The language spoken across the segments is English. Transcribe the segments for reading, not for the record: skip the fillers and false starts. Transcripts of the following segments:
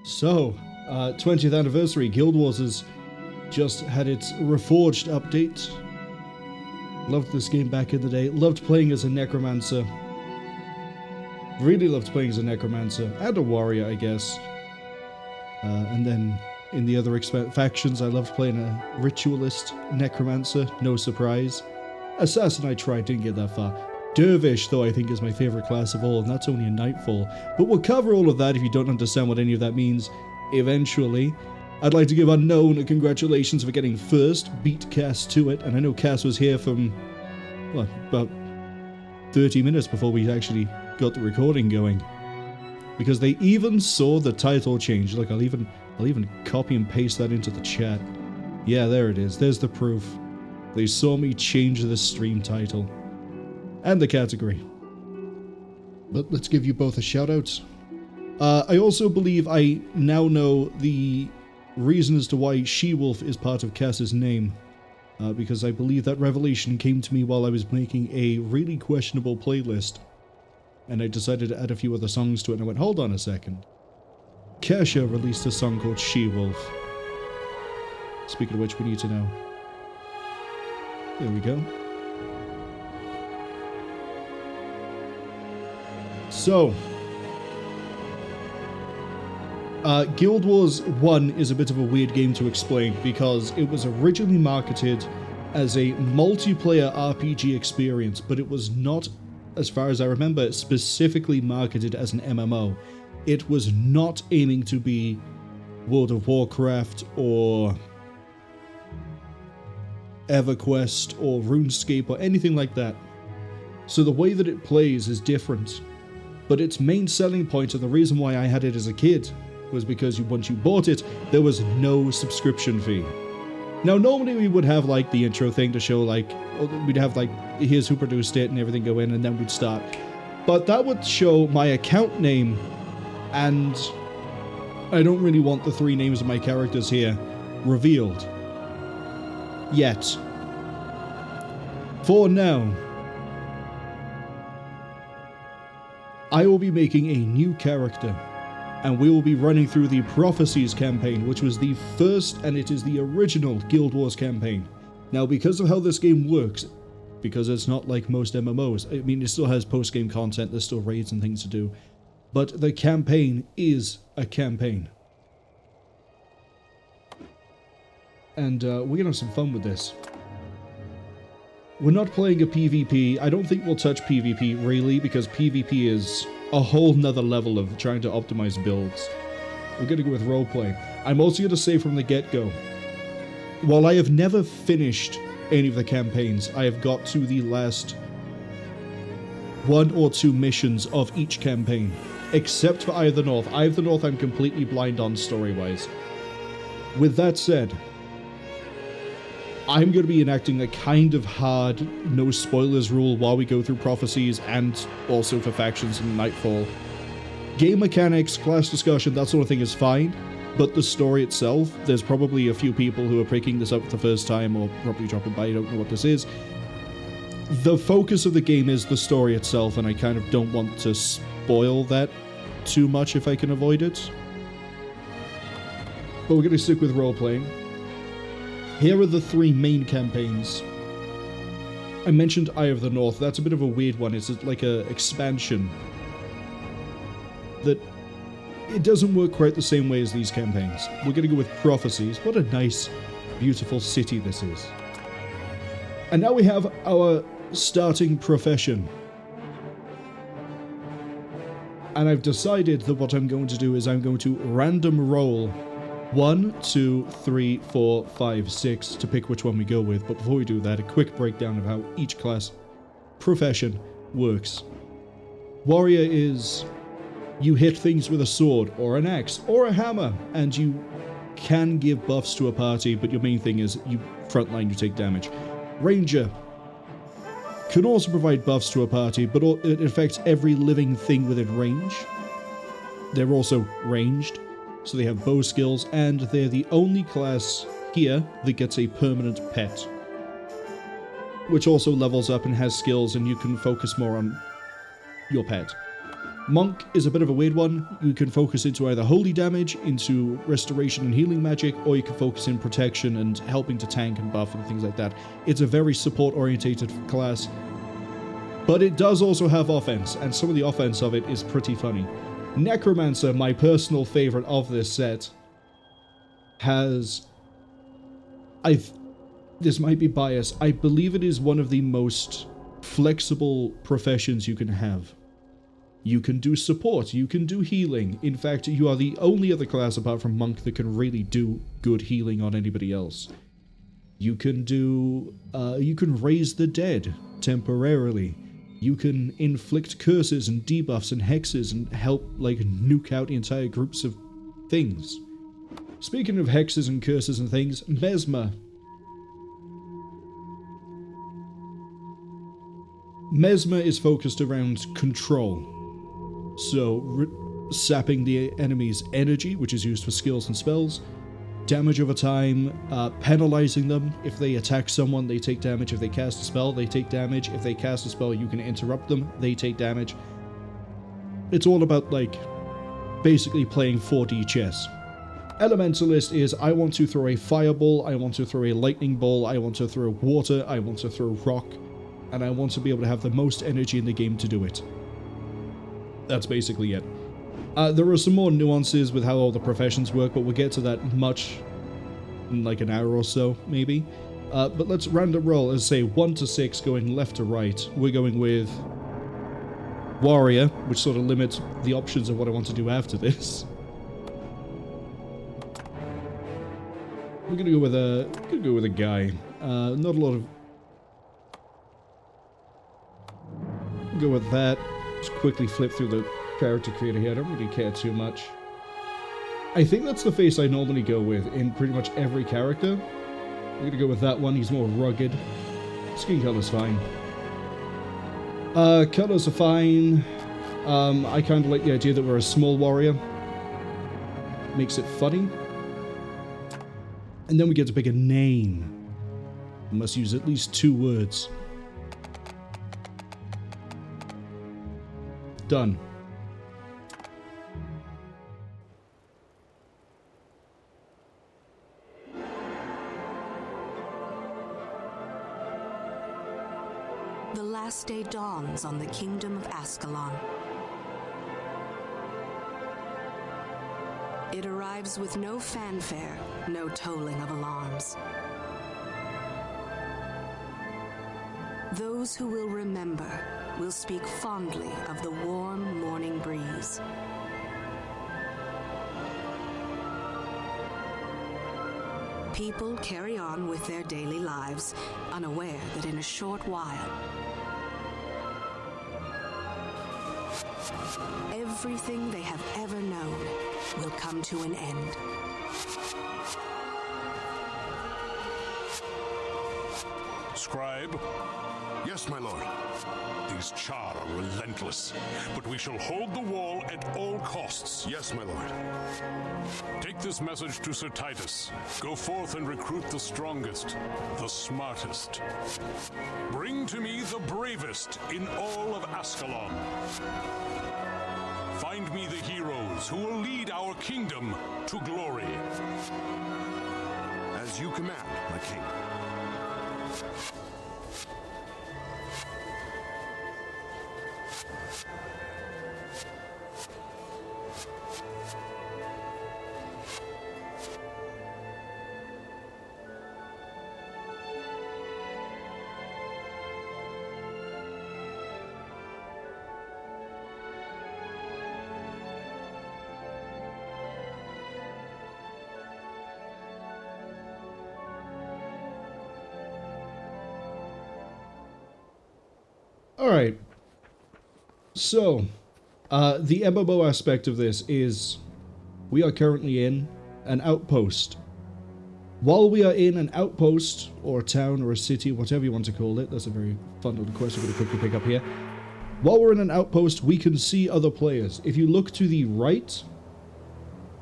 So, 20th anniversary, Guild Wars has just had its Reforged update. Loved this game back in the day. Loved playing as a Necromancer. Really loved playing as a Necromancer. And a Warrior, I guess. And then in the other factions, I loved playing a Ritualist Necromancer. No surprise. Assassin I tried, didn't get that far. Dervish, though, I think is my favourite class of all, and that's only a Nightfall. But we'll cover all of that if you don't understand what any of that means eventually. I'd like to give Unknown a congratulations for getting first, beat Cass to it, and I know Cass was here from, well, about 30 minutes before we actually got the recording going. Because they even saw the title change. Look, I'll even copy and paste that into the chat. Yeah, there it is. There's the proof. They saw me change the stream title. And the category. But let's give you both a shout out. I also believe I now know the reason as to why She-Wolf is part of Cass's name. Because I believe that revelation came to me while I was making a really questionable playlist. And I decided to add a few other songs to it, and I went, hold on a second. Kesha released a song called She-Wolf. Speaking of which, we need to know. There we go. So, Guild Wars 1 is a bit of a weird game to explain because it was originally marketed as a multiplayer RPG experience, but it was not, as far as I remember, specifically marketed as an MMO. It was not aiming to be World of Warcraft or EverQuest or RuneScape or anything like that. So the way that it plays is different. But its main selling point, and the reason why I had it as a kid, was because once you bought it, there was no subscription fee. Now, normally we would have, like, the intro thing to show, like, we'd have, like, here's who produced it and everything go in, and then we'd start. But that would show my account name, and I don't really want the 3 names of my characters here revealed. Yet. For now. I will be making a new character, and we will be running through the Prophecies campaign, which was the first, and it is the original Guild Wars campaign. Now, because of how this game works, because it's not like most MMOs, I mean, it still has post-game content, there's still raids and things to do, but the campaign is a campaign. And we're gonna have some fun with this. We're not playing a PvP. I don't think we'll touch PvP, really, because PvP is a whole nother level of trying to optimize builds. We're going to go with roleplay. I'm also going to say from the get-go, while I have never finished any of the campaigns, I have got to the last 1 or 2 missions of each campaign, except for Eye of the North. Eye of the North I'm completely blind on story-wise. With that said, I'm going to be enacting a kind of hard no spoilers rule while we go through Prophecies and also for factions and Nightfall. Game mechanics, class discussion, that sort of thing is fine, but the story itself, there's probably a few people who are picking this up for the first time or probably dropping by, don't know what this is. The focus of the game is the story itself, and I kind of don't want to spoil that too much if I can avoid it. But we're going to stick with role-playing. Here are the 3 main campaigns. I mentioned Eye of the North. That's a bit of a weird one. It's like an expansion that it doesn't work quite the same way as these campaigns. We're going to go with Prophecies. What a nice, beautiful city this is. And now we have our starting profession. And I've decided that what I'm going to do is I'm going to random roll 1, 2, 3, 4, 5, 6 to pick which one we go with. But before we do that, a quick breakdown of how each class profession works. Warrior is you hit things with a sword or an axe or a hammer, and you can give buffs to a party, but your main thing is you frontline, you take damage. Ranger can also provide buffs to a party, but it affects every living thing within range. They're also ranged. So they have bow skills, and they're the only class here that gets a permanent pet, which also levels up and has skills, and you can focus more on your pet. Monk is a bit of a weird one. You can focus into either holy damage, into restoration and healing magic, or you can focus in protection and helping to tank and buff and things like that. It's a very support-orientated class, but it does also have offense, and some of the offense of it is pretty funny. Necromancer, my personal favorite of this set, has... This might be biased. I believe it is one of the most flexible professions you can have. You can do support, you can do healing. In fact, you are the only other class apart from Monk that can really do good healing on anybody else. You can do... you can raise the dead temporarily. You can inflict curses and debuffs and hexes and help, like, nuke out entire groups of things. Speaking of hexes and curses and things, Mesmer. Mesmer is focused around control. So, sapping the enemy's energy, which is used for skills and spells, damage over time, penalizing them. If they attack someone, they take damage. If they cast a spell, they take damage. If they cast a spell, you can interrupt them, they take damage. It's all about, like, basically playing 4D chess. Elementalist is, I want to throw a fireball, I want to throw a lightning ball, I want to throw water, I want to throw rock, and I want to be able to have the most energy in the game to do it. That's basically it. There are some more nuances with how all the professions work, but we'll get to that much in like an hour or so, maybe. But let's random roll, as say 1 to 6, going left to right. We're going with Warrior, which sort of limits the options of what I want to do after this. We're gonna go with a guy. Not a lot of... Go with that. Just quickly flip through the character creator here. I don't really care too much. I think that's the face I normally go with in pretty much every character. I'm gonna go with that one. He's more rugged. Skin color's fine. Colors are fine. I kind of like the idea that we're a small warrior. Makes it funny. And then we get to pick a name. We must use at least 2 words. Done. The last day dawns on the Kingdom of Ascalon. It arrives with no fanfare, no tolling of alarms. Those who will remember will speak fondly of the warm morning breeze. People carry on with their daily lives, unaware that in a short while, everything they have ever known will come to an end. Scribe? Yes, my lord. These Charr are relentless, but we shall hold the wall at all costs. Yes, my lord. Take this message to Sir Titus. Go forth and recruit the strongest, the smartest. Bring to me the bravest in all of Ascalon. Find me the heroes who will lead our kingdom to glory. As you command, my king. Alright, so, the MMO aspect of this is, we are currently in an outpost. While we are in an outpost, or a town, or a city, whatever you want to call it, that's a very fun little quest we're going to quickly pick up here. While we're in an outpost, we can see other players. If you look to the right,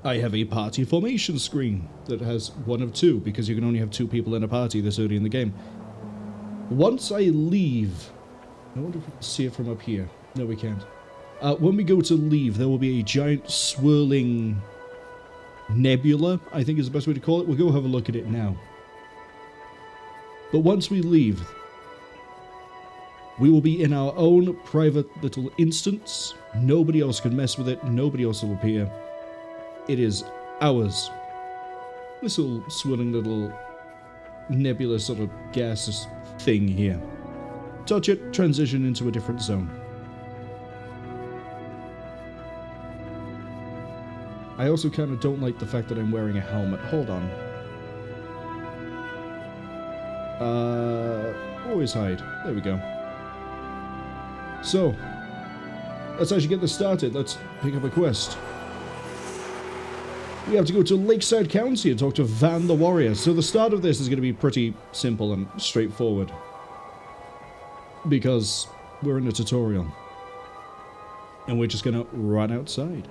I have a party formation screen that has 1 of 2, because you can only have 2 people in a party this early in the game. Once I leave... I wonder if we can see it from up here. No, we can't. When we go to leave, there will be a giant swirling nebula, I think is the best way to call it. We'll go have a look at it now. But once we leave, we will be in our own private little instance. Nobody else can mess with it. Nobody else will appear. It is ours. This little swirling little nebula sort of gaseous thing here. Touch it, transition into a different zone. I also kind of don't like the fact that I'm wearing a helmet. Hold on. Always hide. There we go. So, let's actually get this started. Let's pick up a quest. We have to go to Lakeside County and talk to Van the Warrior. So the start of this is going to be pretty simple and straightforward. Because we're in a tutorial. And we're just going to run outside.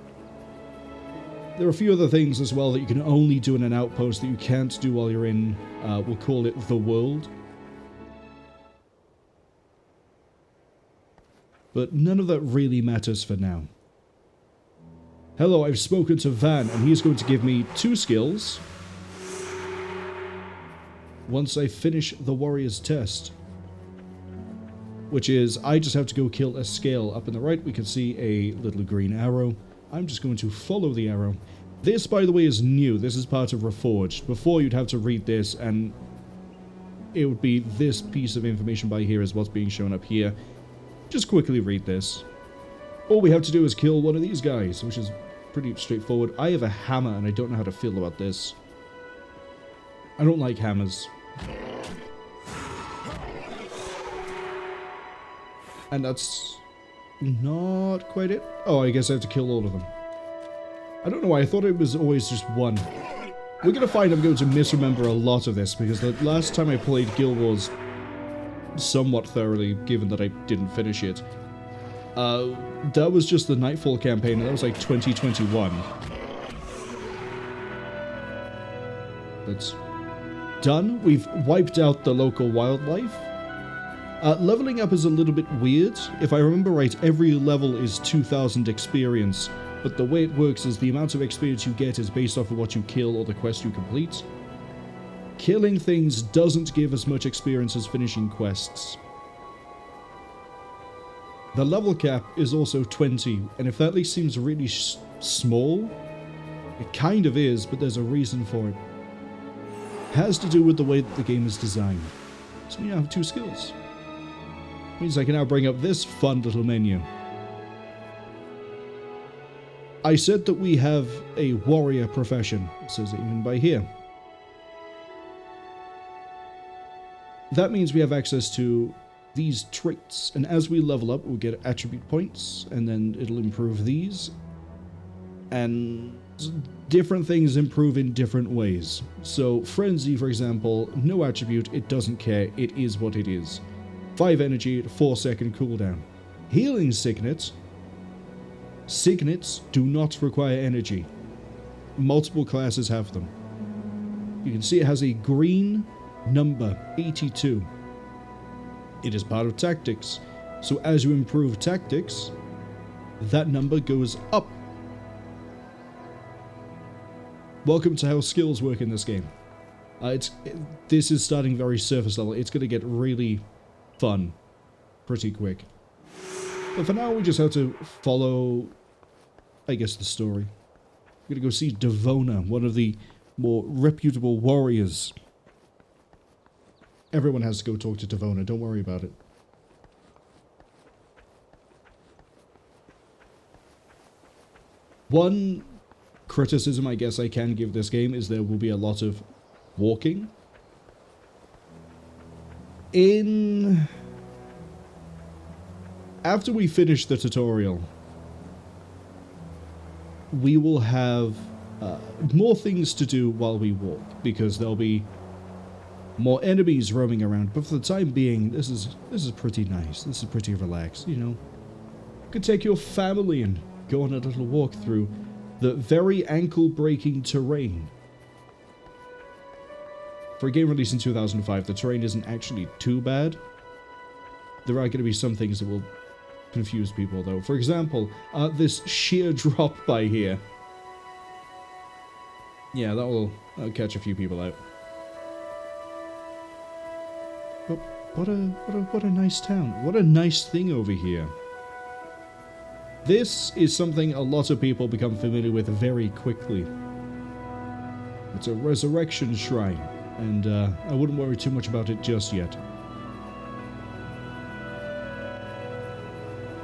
There are a few other things as well that you can only do in an outpost that you can't do while you're in, we'll call it the world. But none of that really matters for now. Hello, I've spoken to Van, and he's going to give me 2 skills once I finish the warrior's test. Which is, I just have to go kill a scale. Up in the right, we can see a little green arrow. I'm just going to follow the arrow. This, by the way, is new. This is part of Reforged. Before, you'd have to read this, and it would be this piece of information by here is what's being shown up here. Just quickly read this. All we have to do is kill one of these guys, which is pretty straightforward. I have a hammer, and I don't know how to feel about this. I don't like hammers. And that's not quite it. Oh, I guess I have to kill all of them. I don't know why, I thought it was always just one. We're going to find I'm going to misremember a lot of this, because the last time I played Guild Wars somewhat thoroughly, given that I didn't finish it, that was just the Nightfall campaign, and that was like 2021. That's done. We've wiped out the local wildlife. Leveling up is a little bit weird. If I remember right, every level is 2,000 experience, but the way it works is the amount of experience you get is based off of what you kill or the quest you complete. Killing things doesn't give as much experience as finishing quests. The level cap is also 20, and if that at least seems really small, it kind of is, but there's a reason for it. It has to do with the way that the game is designed. So we now have 2 skills. Means I can now bring up this fun little menu. I said that we have a warrior profession. It says it even by here. That means we have access to these traits, and as we level up, we'll get attribute points, and then it'll improve these. And different things improve in different ways. So, Frenzy, for example, no attribute, it doesn't care, it is what it is. 5 energy, 4-second cooldown. Healing Signet. Signets do not require energy. Multiple classes have them. You can see it has a green number, 82. It is part of tactics. So as you improve tactics, that number goes up. Welcome to how skills work in this game. This is starting very surface level. It's going to get really fun pretty quick. But for now, we just have to follow, I guess, the story. We're going to go see Devona, one of the more reputable warriors. Everyone has to go talk to Devona, don't worry about it. One criticism I guess I can give this game is there will be a lot of walking. After we finish the tutorial, we will have more things to do while we walk, because there'll be more enemies roaming around. But for the time being, this is pretty nice. This is pretty relaxed, you know. You could take your family and go on a little walk through the very ankle-breaking terrain. For a game released in 2005, the terrain isn't actually too bad. There are going to be some things that will confuse people, though. For example, this sheer drop by here. Yeah, that'll catch a few people out. But what a nice town. What a nice thing over here. This is something a lot of people become familiar with very quickly. It's a resurrection shrine, and I wouldn't worry too much about it just yet.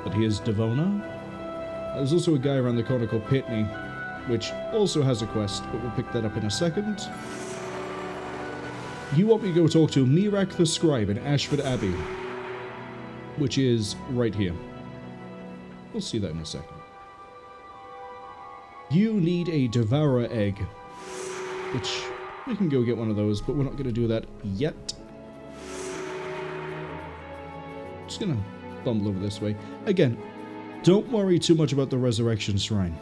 But here's Devona. There's also a guy around the corner called Pitney, which also has a quest, but we'll pick that up in a second. You want me to go talk to Mirak the Scribe in Ashford Abbey, which is right here. We'll see that in a second. You need a Devourer egg, which we can go get one of those, but we're not going to do that yet. Just going to bumble over this way. Again, don't worry too much about the Resurrection Shrine.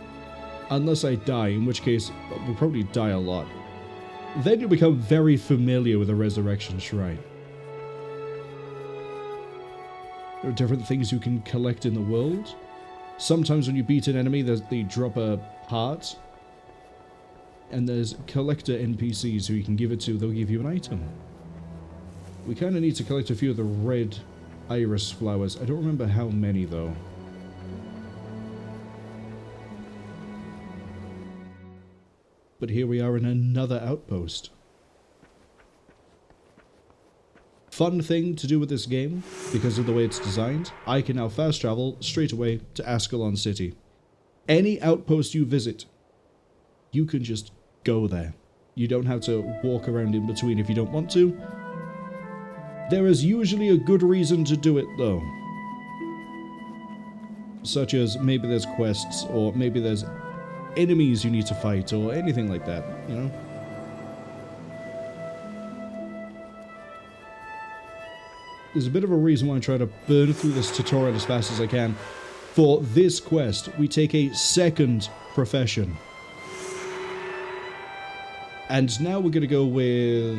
Unless I die, in which case we'll probably die a lot. Then you'll become very familiar with the Resurrection Shrine. There are different things you can collect in the world. Sometimes when you beat an enemy, they drop a heart. And there's collector NPCs who you can give it to, they'll give you an item. We kind of need to collect a few of the red iris flowers. I don't remember how many, though. But here we are in another outpost. Fun thing to do with this game, because of the way it's designed, I can now fast travel straight away to Ascalon City. Any outpost you visit, you can just go there. You don't have to walk around in between if you don't want to. There is usually a good reason to do it, though. Such as maybe there's quests, or maybe there's enemies you need to fight, or anything like that, you know? There's a bit of a reason why I'm trying to burn through this tutorial as fast as I can. For this quest, we take a second profession. And now we're going to go with...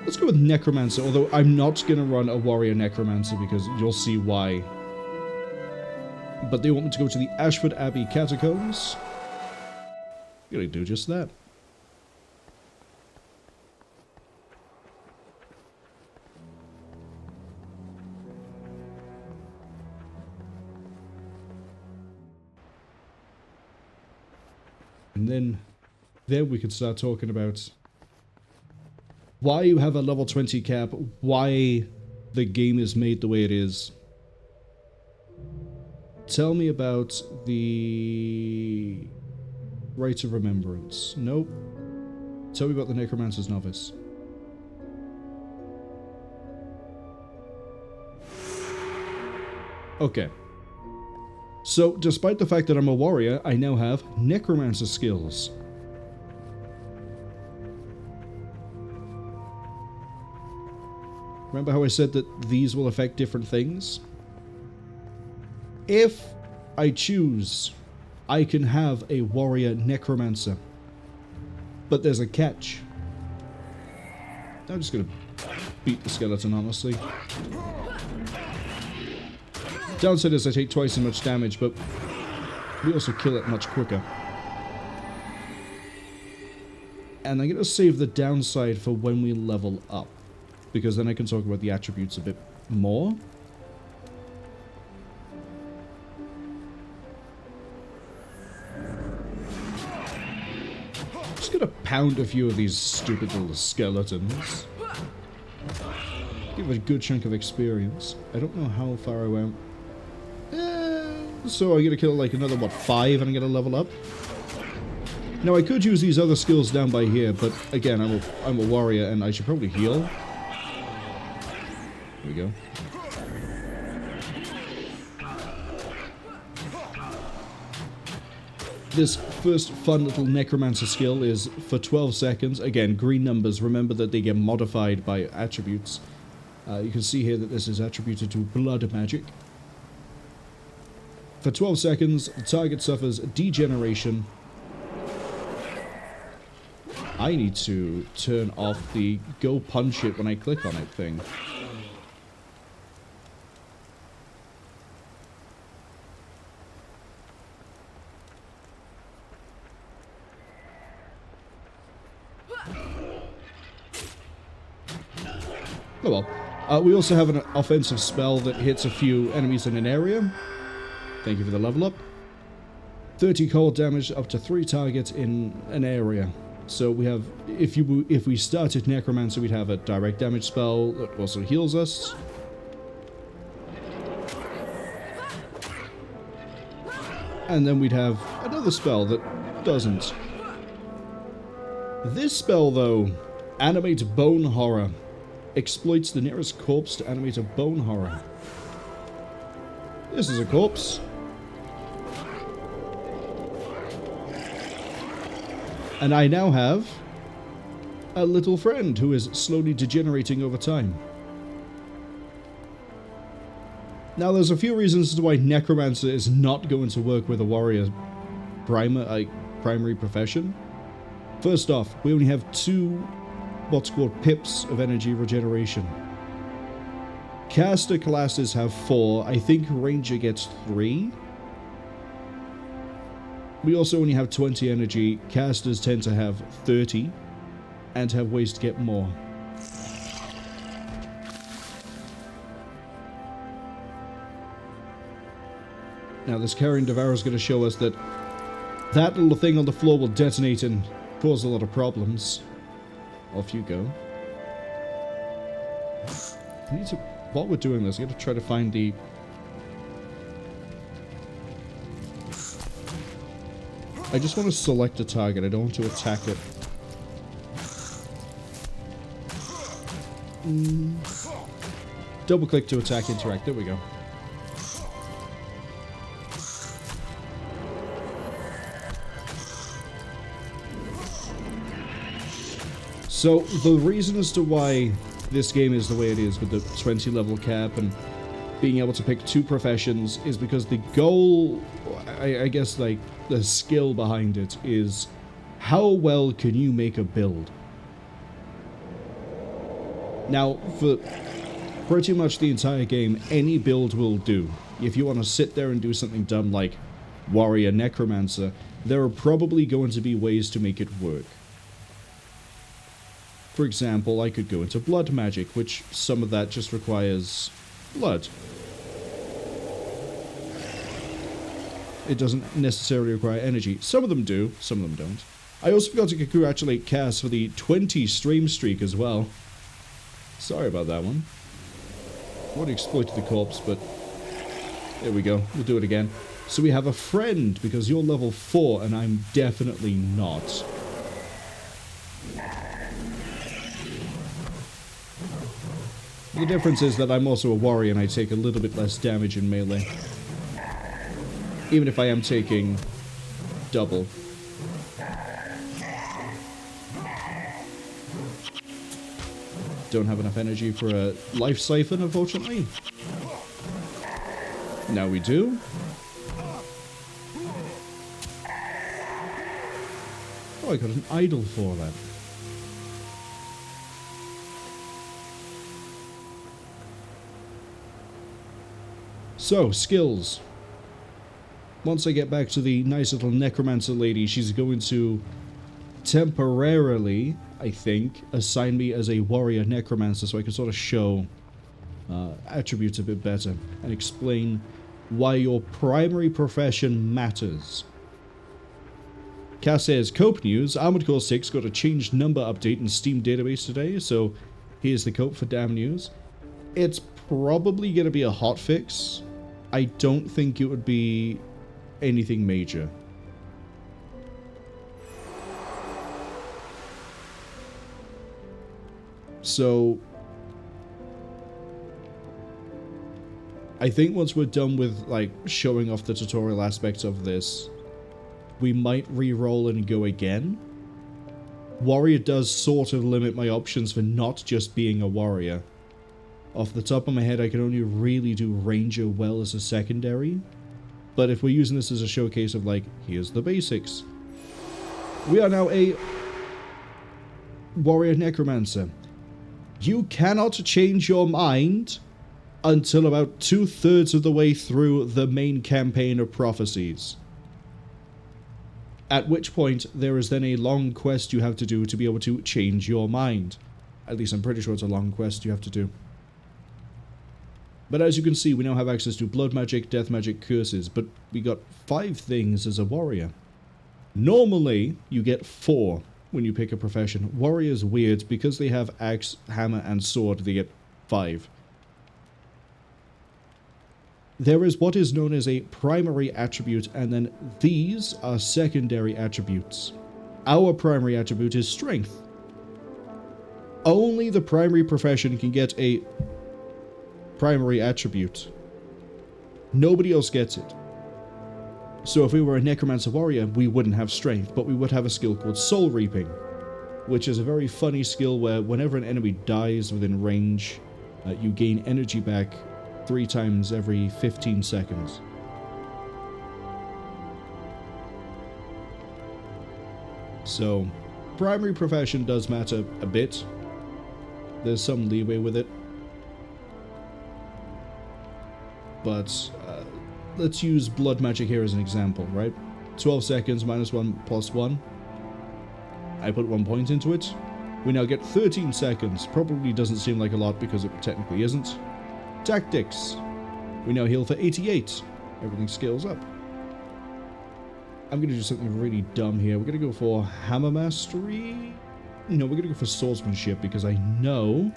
Let's go with Necromancer, although I'm not going to run a Warrior Necromancer because you'll see why. But they want me to go to the Ashford Abbey Catacombs. I'm going to do just that. And then we could start talking about why you have a level 20 cap, why the game is made the way it is. Tell me about the Rites of Remembrance. Nope. Tell me about the Necromancer's Novice. Okay. So, despite the fact that I'm a warrior, I now have Necromancer skills. Remember how I said that these will affect different things? If I choose, I can have a warrior necromancer. But there's a catch. I'm just gonna beat the skeleton, honestly. Downside is I take twice as much damage, but we also kill it much quicker. And I'm gonna save the downside for when we level up, because then I can talk about the attributes a bit more. Just gonna pound a few of these stupid little skeletons. Give a good chunk of experience. I don't know how far I went. So I'm gonna kill like another, what, 5 and I'm gonna level up? Now I could use these other skills down by here, but again, I'm a warrior and I should probably heal. There we go. This first fun little necromancer skill is for 12 seconds. Again, green numbers, remember that they get modified by attributes. You can see here that this is attributed to blood magic. For 12 seconds, the target suffers degeneration. I need to turn off the go punch it when I click on it thing. Oh well. We also have an offensive spell that hits a few enemies in an area. Thank you for the level up. 30 cold damage up to 3 targets in an area. So we have, if we started Necromancer, we'd have a direct damage spell that also heals us. And then we'd have another spell that doesn't. This spell, though, Animate Bone Horror. Exploits the nearest corpse to animate a bone horror. This is a corpse. And I now have a little friend who is slowly degenerating over time. Now, there's a few reasons as to why Necromancer is not going to work with a warrior primary profession. First off, we only have 2 what's called pips of energy regeneration. Caster classes have 4. I think Ranger gets 3. We also only have 20 energy. Casters tend to have 30 and have ways to get more. Now this Carrion Devourer is going to show us that that little thing on the floor will detonate and cause a lot of problems. Off you go. I need to, while we're doing this, I gotta try to find the... I just want to select a target, I don't want to attack it. Double click to attack, interact, there we go. So, the reason as to why this game is the way it is with the 20 level cap and being able to pick 2 professions is because the goal, I guess like the skill behind it is how well can you make a build? Now, for pretty much the entire game, any build will do. If you want to sit there and do something dumb like Warrior Necromancer, there are probably going to be ways to make it work. For example, I could go into blood magic, which some of that just requires blood. It doesn't necessarily require energy. Some of them do, some of them don't. I also forgot to congratulate Cass for the 20 stream streak as well. Sorry about that one. I already exploited the corpse, but there we go. We'll do it again. So we have a friend, because you're level 4 and I'm definitely not. The difference is that I'm also a warrior and I take a little bit less damage in melee. Even if I am taking double. Don't have enough energy for a life siphon, unfortunately. Now we do. Oh, I got an idol for that. So, skills. Once I get back to the nice little necromancer lady, she's going to temporarily, I think, assign me as a warrior necromancer so I can sort of show attributes a bit better and explain why your primary profession matters. Cass says, Cope news, Armored Core 6 got a changed number update in Steam database today, so here's the Cope for damn news. It's probably going to be a hotfix. I don't think it would be anything major. So, I think once we're done with, like, showing off the tutorial aspects of this, we might re-roll and go again. Warrior does sort of limit my options for not just being a warrior. Off the top of my head, I can only really do Ranger well as a secondary. But if we're using this as a showcase of, like, here's the basics. We are now a Warrior Necromancer. You cannot change your mind until about 2/3 of the way through the main campaign of Prophecies. At which point, there is then a long quest you have to do to be able to change your mind. At least I'm pretty sure it's a long quest you have to do. But as you can see, we now have access to blood magic, death magic, curses, but we got 5 things as a warrior. Normally, you get 4 when you pick a profession. Warrior's weird, because they have axe, hammer, and sword, they get 5. There is what is known as a primary attribute, and then these are secondary attributes. Our primary attribute is strength. Only the primary profession can get a primary attribute. Nobody else gets it. So if we were a necromancer warrior, we wouldn't have strength, but we would have a skill called soul reaping, which is a very funny skill where whenever an enemy dies within range, you gain energy back 3 times every 15 seconds. So, primary profession does matter a bit. There's some leeway with it. But, let's use blood magic here as an example, right? 12 seconds, -1, +1. I put 1 point into it. We now get 13 seconds. Probably doesn't seem like a lot because it technically isn't. Tactics. We now heal for 88. Everything scales up. I'm going to do something really dumb here. We're going to go for Hammer Mastery. No, we're going to go for Swordsmanship because I know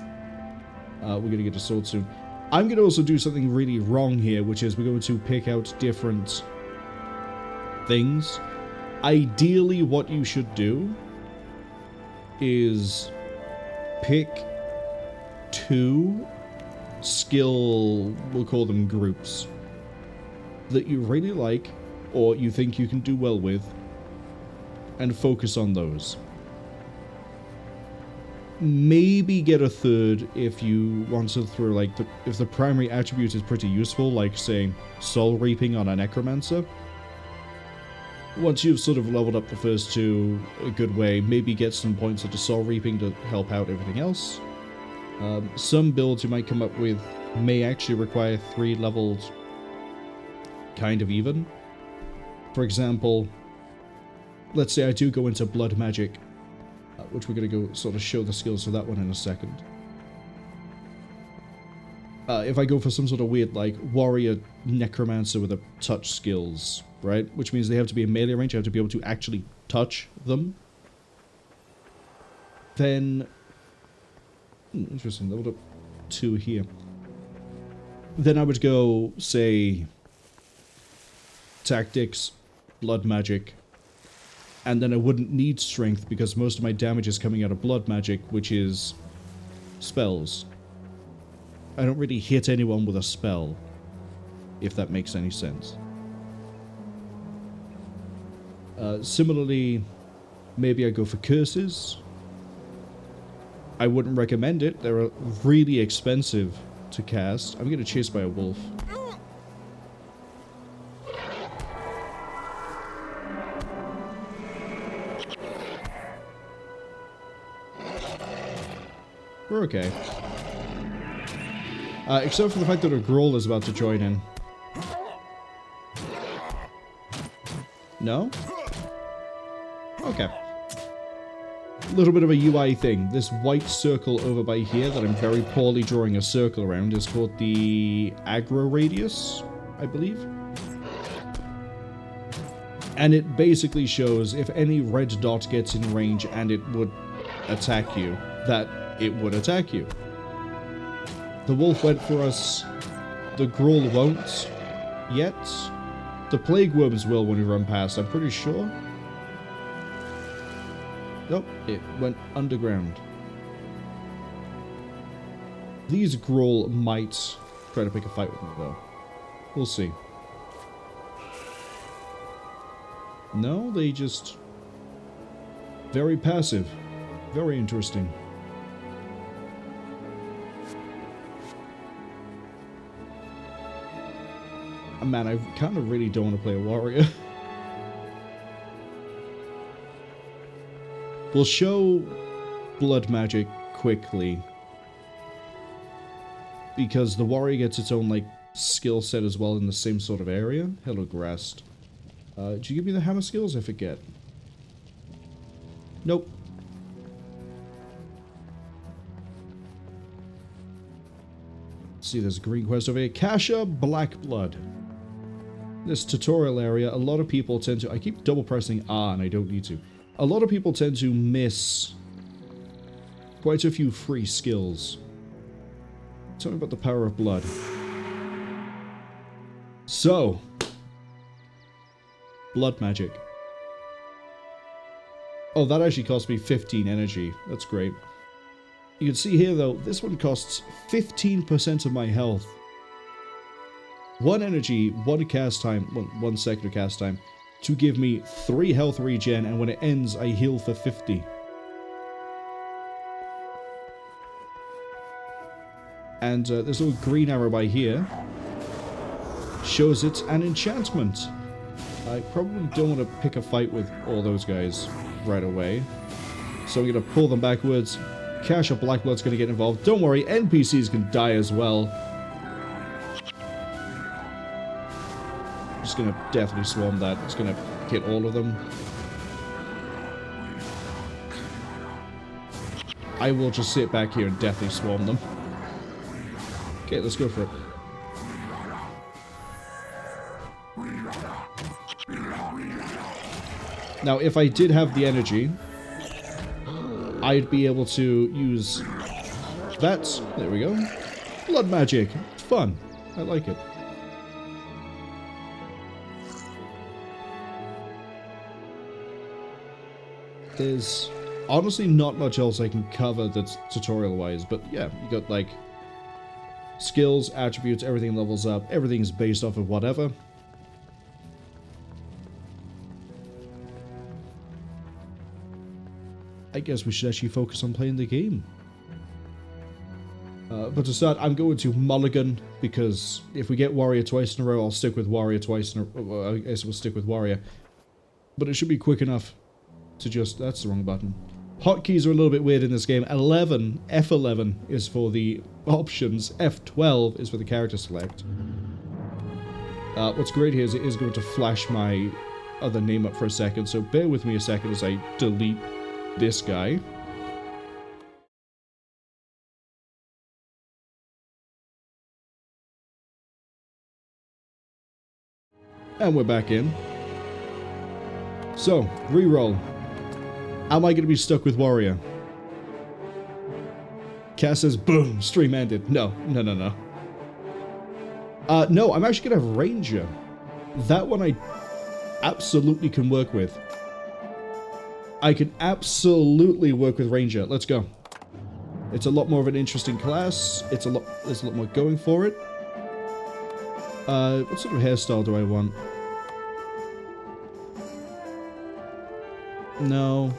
we're going to get a sword soon. I'm going to also do something really wrong here, which is we're going to pick out different things. Ideally, what you should do is pick 2 skill, we'll call them groups, that you really like or you think you can do well with, and focus on those. Maybe get a third if you want to throw, like, if the primary attribute is pretty useful, like, say, soul reaping on a necromancer. Once you've sort of leveled up the first 2 a good way, maybe get some points into soul reaping to help out everything else. Some builds you might come up with may actually require 3 levels kind of even. For example, let's say I do go into blood magic, which we're going to go sort of show the skills for that one in a second. If I go for some sort of weird, like, warrior necromancer with a touch skills, right? Which means they have to be in melee range, I have to be able to actually touch them. Then, interesting, leveled up 2 here. Then I would go, say, tactics, blood magic, and then I wouldn't need strength because most of my damage is coming out of blood magic, which is spells. I don't really hit anyone with a spell, if that makes any sense. Similarly, maybe I go for curses. I wouldn't recommend it. They're really expensive to cast. I'm getting chased by a wolf. We're okay. Except for the fact that a Growl is about to join in. No? Okay. A little bit of a UI thing. This white circle over by here that I'm very poorly drawing a circle around is called the aggro radius, I believe. And it basically shows if any red dot gets in range and it would attack you, that it would attack you. The wolf went for us. The Growl won't yet. The plague worms will when we run past, I'm pretty sure. Nope, it went underground. These Growl might try to pick a fight with me, though. We'll see. No, they just... very passive. Very interesting. Man, I kind of really don't want to play a warrior. We'll show blood magic quickly, because the warrior gets its own, like, skill set as well in the same sort of area. Hello, Grast. Did you give me the hammer skills? I forget. Nope. See, there's a green quest over here. Kasha Blackblood. This tutorial area, a lot of people tend to... I keep double pressing R and I don't need to. A lot of people tend to miss quite a few free skills. Tell me about the power of blood. So, blood magic. Oh, that actually cost me 15 energy. That's great. You can see here, though, this one costs 15% of my health. 1 energy, 1 cast time, 1 second of cast time, to give me 3 health regen, and when it ends, I heal for 50. And this little green arrow by here shows it's an enchantment. I probably don't want to pick a fight with all those guys right away. So I'm going to pull them backwards. Kasha Blackblood's going to get involved. Don't worry, NPCs can die as well. Just going to definitely swarm that. It's going to hit all of them. I will just sit back here and definitely swarm them. Okay, let's go for it. Now, if I did have the energy, I'd be able to use that. There we go. Blood magic. It's fun. I like it. There's honestly not much else I can cover that's tutorial-wise, but yeah, you got like skills, attributes, everything levels up, everything's based off of whatever. I guess we should actually focus on playing the game. But to start, I'm going to mulligan, because if we get warrior twice in a row, I'll stick with warrior twice in a row. Well, I guess we'll stick with warrior. But it should be quick enough to just... That's the wrong button. Hotkeys are a little bit weird in this game. F11 is for the options. F12 is for the character select. What's great here is it is going to flash my other name up for a second, so bear with me a second as I delete this guy. And we're back in. So, reroll. Am I going to be stuck with warrior? Cass says, boom, stream ended. No. No, I'm actually going to have ranger. That one I absolutely can work with. I can absolutely work with ranger. Let's go. It's a lot more of an interesting class. There's a lot more going for it. What sort of hairstyle do I want? No.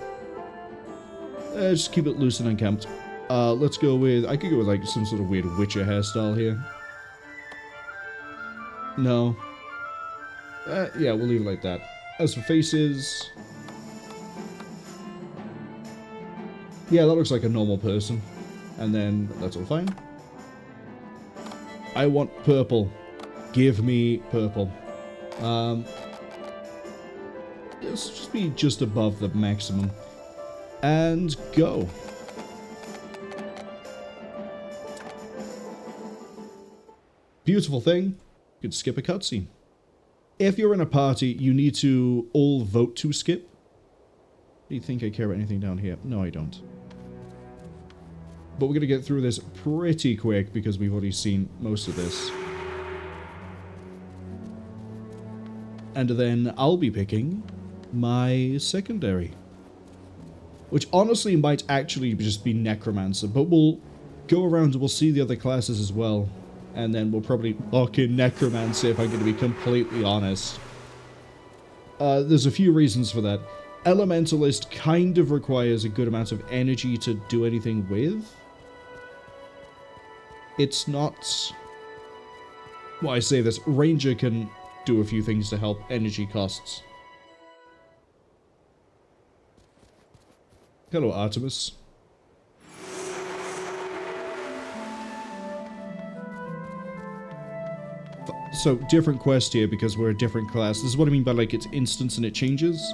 Just keep it loose and unkempt. Let's go with... I could go with like some sort of weird Witcher hairstyle here. No. Yeah, we'll leave it like that. As for faces... Yeah, that looks like a normal person. And then, that's all fine. I want purple. Give me purple. Let's just be just above the maximum. And go. Beautiful thing. You could skip a cutscene. If you're in a party, you need to all vote to skip. Do you think I care about anything down here? No, I don't. But we're going to get through this pretty quick because we've already seen most of this. And then I'll be picking my secondary. Which honestly might actually just be Necromancer, but we'll go around and we'll see the other classes as well. And then we'll probably lock in Necromancer if I'm going to be completely honest. There's a few reasons for that. Elementalist kind of requires a good amount of energy to do anything with. It's not... Well, I say this, Ranger can do a few things to help energy costs. Hello, Artemis. So, different quest here because we're a different class. This is what I mean by, like, it's instance and it changes.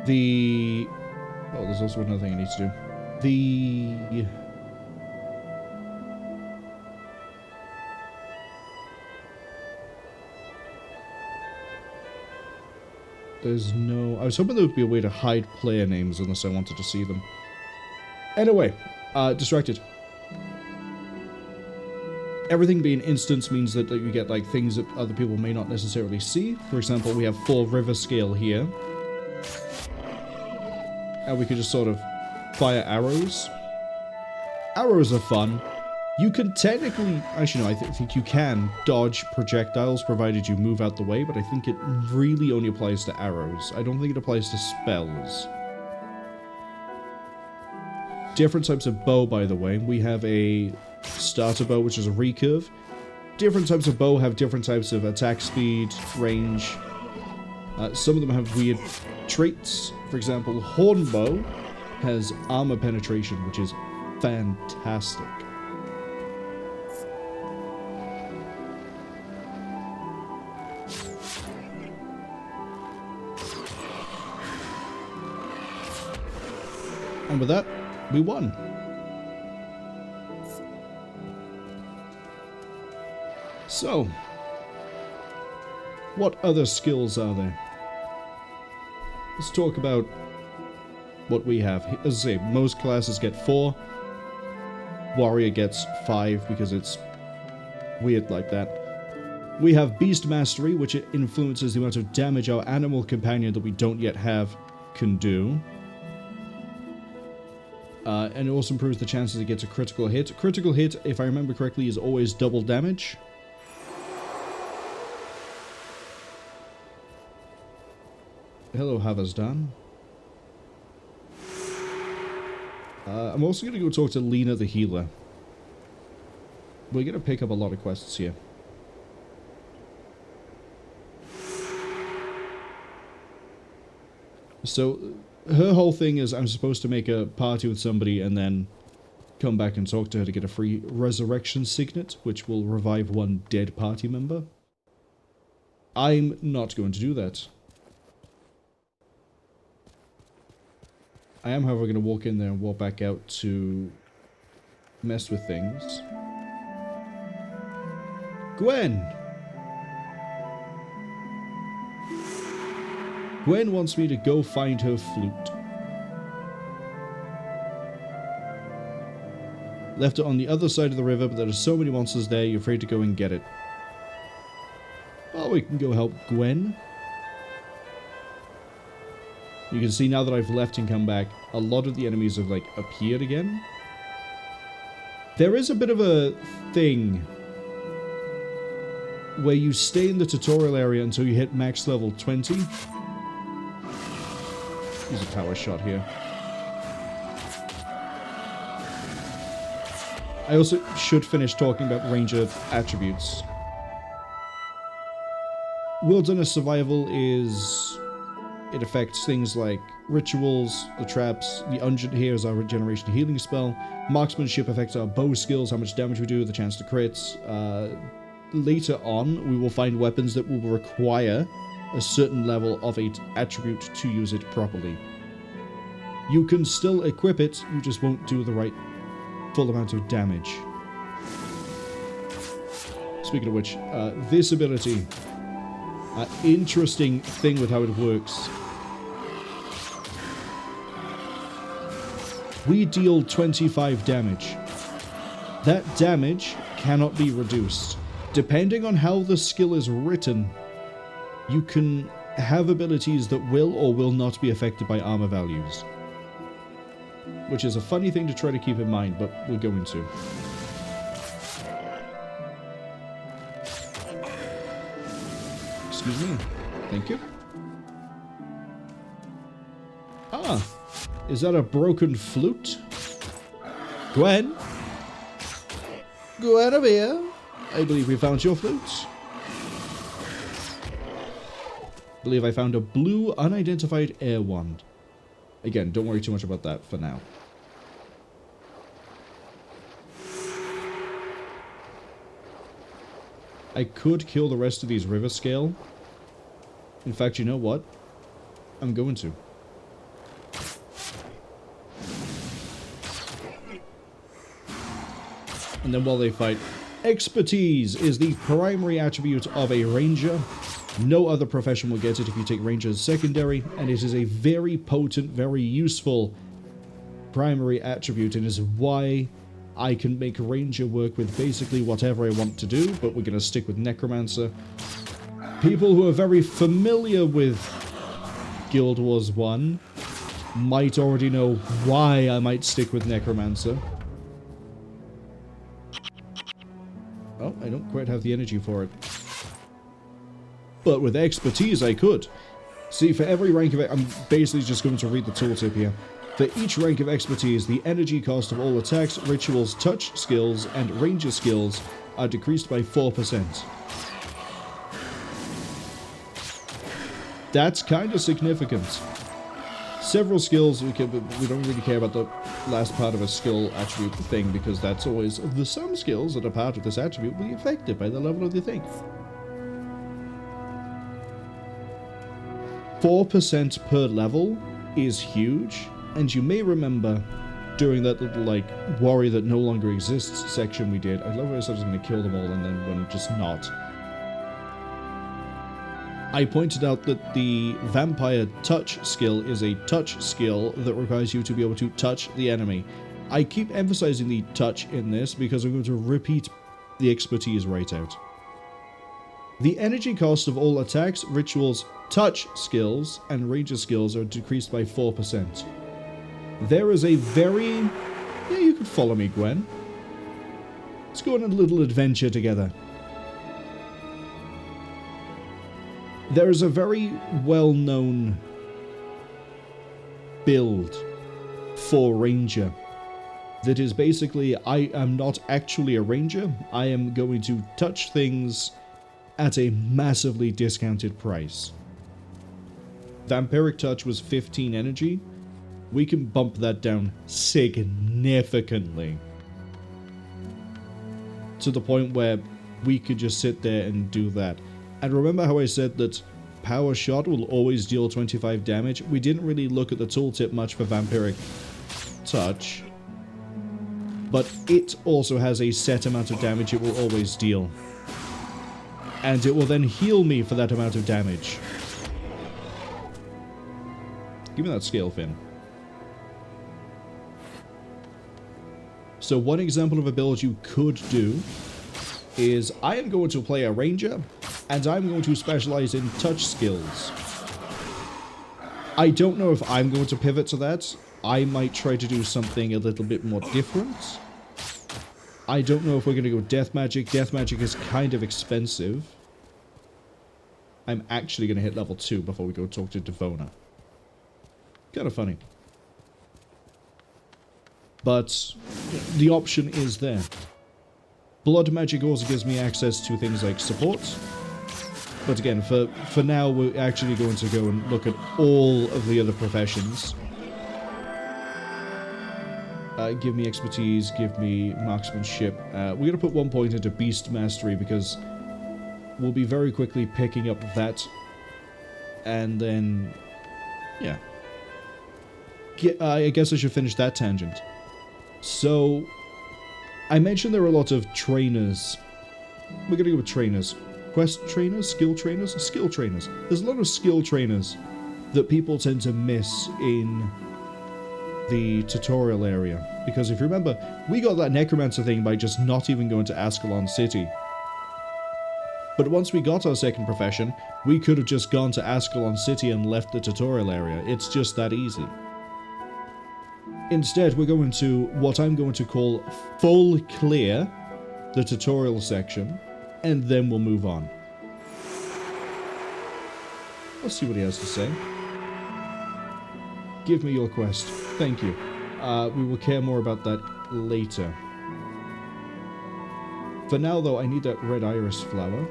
Oh, there's also another thing I need to do. There's no... I was hoping there would be a way to hide player names unless I wanted to see them. Anyway, distracted. Everything being instance means that you get like things that other people may not necessarily see. For example, we have 4 river scale here. And we could just sort of fire arrows. Arrows are fun. You can technically... Actually, no, I think you can dodge projectiles provided you move out the way, but I think it really only applies to arrows. I don't think it applies to spells. Different types of bow, by the way. We have a starter bow, which is a recurve. Different types of bow have different types of attack speed, range. Some of them have weird traits. For example, horn bow has armor penetration, which is fantastic. And with that, we won. So, what other skills are there? Let's talk about what we have. As I say, most classes get 4. Warrior gets 5 because it's weird like that. We have Beast Mastery, which influences the amount of damage our animal companion that we don't yet have can do. And it also improves the chances it gets a critical hit. Critical hit, if I remember correctly, is always double damage. Hello, Havasdan. I'm also going to go talk to Lena the healer. We're going to pick up a lot of quests here. So, her whole thing is I'm supposed to make a party with somebody and then come back and talk to her to get a free resurrection signet, which will revive one dead party member. I'm not going to do that. I am, however, going to walk in there and walk back out to mess with things. Gwen! Gwen wants me to go find her flute. Left it on the other side of the river, but there are so many monsters there, you're afraid to go and get it. Well, we can go help Gwen. You can see now that I've left and come back, a lot of the enemies have, like, appeared again. There is a bit of a thing where you stay in the tutorial area until you hit max level 20. Use a power shot here. I also should finish talking about ranger attributes. Wilderness survival is... It affects things like rituals, the traps, the unguent here is our regeneration healing spell. Marksmanship affects our bow skills, how much damage we do, the chance to crits. Later on, we will find weapons that will require a certain level of an attribute to use it properly. You can still equip it, you just won't do the right full amount of damage. Speaking of which, this ability, interesting thing with how it works. We deal 25 damage. That damage cannot be reduced. Depending on how the skill is written, you can have abilities that will or will not be affected by armor values. Which is a funny thing to try to keep in mind, but we're going to. Excuse me. Thank you. Ah, is that a broken flute? Gwen? Guinevere? I believe we found your flute. I believe I found a blue unidentified air wand. Again, don't worry too much about that for now. I could kill the rest of these river scale. In fact, you know what? I'm going to. And then while they fight, expertise is the primary attribute of a ranger. No other profession will get it if you take Ranger as secondary, and it is a very potent, very useful primary attribute, and is why I can make Ranger work with basically whatever I want to do, but we're going to stick with Necromancer. People who are very familiar with Guild Wars 1 might already know why I might stick with Necromancer. Oh, I don't quite have the energy for it. But with expertise, I could. See, for every rank of it, I'm basically just going to read the tooltip here. For each rank of expertise, the energy cost of all attacks, rituals, touch skills, and ranger skills are decreased by 4%. That's kind of significant. Several skills, we don't really care about the last part of a skill attribute thing, because that's always the some skills that are part of this attribute will be affected by the level of the thing. 4% per level is huge, and you may remember during that little, like, worry that no longer exists section we did, I love how I said I was going to kill them all and then when just not. I pointed out that the Vampire Touch skill is a touch skill that requires you to be able to touch the enemy. I keep emphasizing the touch in this because I'm going to repeat the expertise right out. The energy cost of all attacks, rituals, touch skills, and ranger skills are decreased by 4%. There is a very... Yeah, you could follow me, Gwen. Let's go on a little adventure together. There is a very well-known build for Ranger that is basically, I am not actually a Ranger, I am going to touch things at a massively discounted price. Vampiric Touch was 15 energy. We can bump that down significantly. To the point where we could just sit there and do that. And remember how I said that Power Shot will always deal 25 damage? We didn't really look at the tooltip much for Vampiric Touch. But it also has a set amount of damage it will always deal. And it will then heal me for that amount of damage. Give me that scale, Finn. So one example of a build you could do is I am going to play a Ranger, and I'm going to specialize in touch skills. I don't know if I'm going to pivot to that. I might try to do something a little bit more different. I don't know if we're going to go Death Magic. Death Magic is kind of expensive. I'm actually going to hit level 2 before we go talk to Devona. Kind of funny. But the option is there. Blood Magic also gives me access to things like support. But again, for now, we're actually going to go and look at all of the other professions. Give me expertise, give me marksmanship. We're going to put 1 point into Beast Mastery because we'll be very quickly picking up that. And then, yeah. I guess I should finish that tangent. So, I mentioned there are a lot of trainers. We're going to go with trainers. Quest trainers? Skill trainers? Skill trainers. There's a lot of skill trainers that people tend to miss in the tutorial area. Because if you remember, we got that Necromancer thing by just not even going to Ascalon City. But once we got our second profession, we could have just gone to Ascalon City and left the tutorial area. It's just that easy. Instead, we're going to what I'm going to call full clear the tutorial section, and then we'll move on. Let's see what he has to say. Give me your quest. Thank you. We will care more about that later. For now, though, I need that red iris flower.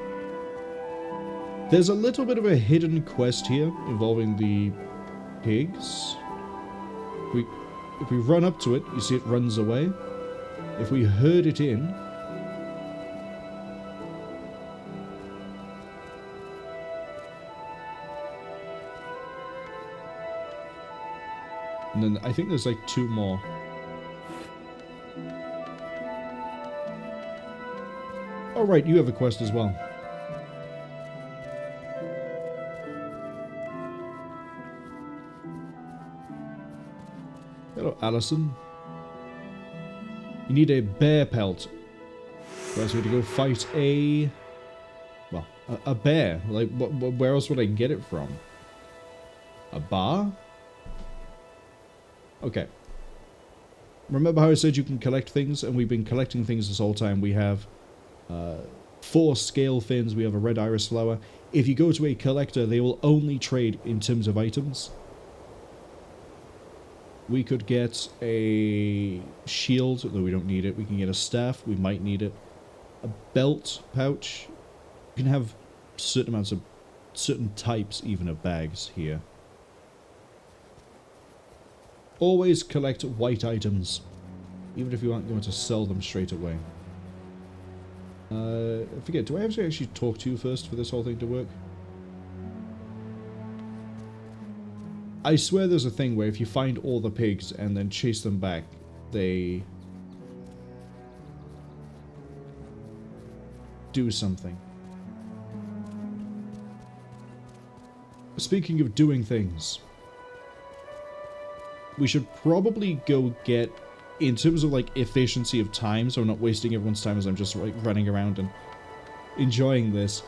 There's a little bit of a hidden quest here involving the pigs. If we run up to it, you see it runs away. If we herd it in... And then I think there's like 2 more. Oh right, you have a quest as well. Hello, Allison. You need a bear pelt. Right, so we have to go fight a... Well, a bear. Like, where else would I get it from? A bar? Okay. Remember how I said you can collect things? And we've been collecting things this whole time. We have 4 scale fins. We have a red iris flower. If you go to a collector, they will only trade in terms of items. We could get a shield, although we don't need it. We can get a staff. We might need it. A belt pouch. You can have certain amounts of... certain types, even, of bags here. Always collect white items, even if you aren't going to sell them straight away. I forget, do I have to actually talk to you first for this whole thing to work? I swear there's a thing where if you find all the pigs and then chase them back, they do something. Speaking of doing things, we should probably go get, in terms of like efficiency of time, so I'm not wasting everyone's time as I'm just like running around and enjoying this,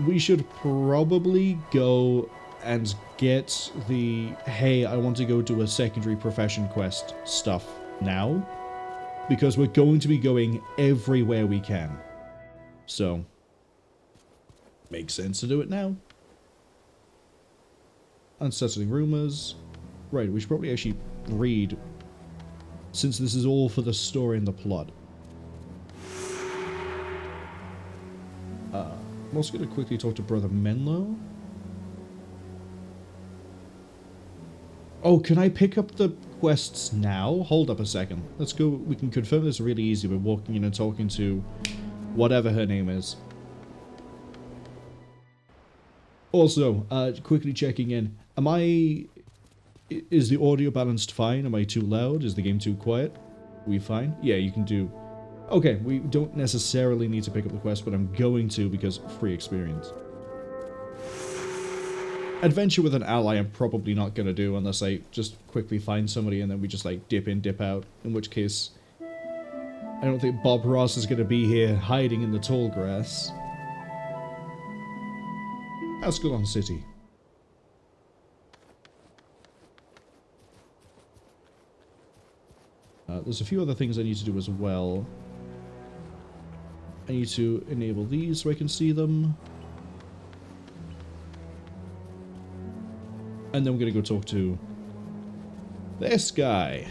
we should probably go and get the, hey, I want to go do a secondary profession quest stuff now, because we're going to be going everywhere we can. So, makes sense to do it now. Unsettling rumors. Right, we should probably actually read, since this is all for the story and the plot. I'm also going to quickly talk to Brother Menlo. Oh, can I pick up the quests now? Hold up a second. Let's go. We can confirm this really easy by walking in and talking to whatever her name is. Also, quickly checking in. Is the audio balanced fine? Am I too loud? Is the game too quiet? Are we fine? Yeah, you can do... Okay, we don't necessarily need to pick up the quest, but I'm going to because free experience. Adventure with an ally I'm probably not going to do unless I just quickly find somebody and then we just like dip in, dip out. In which case, I don't think Bob Ross is going to be here hiding in the tall grass. Ascalon City. There's a few other things I need to do as well. I need to enable these so I can see them. And then we're going to go talk to this guy.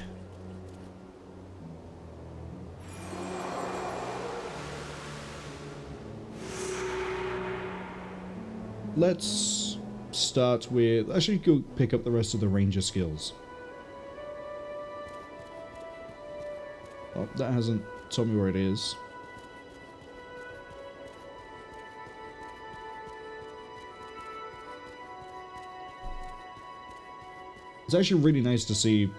Let's start with... Actually, go pick up the rest of the ranger skills. Oh, that hasn't told me where it is. It's actually really nice to see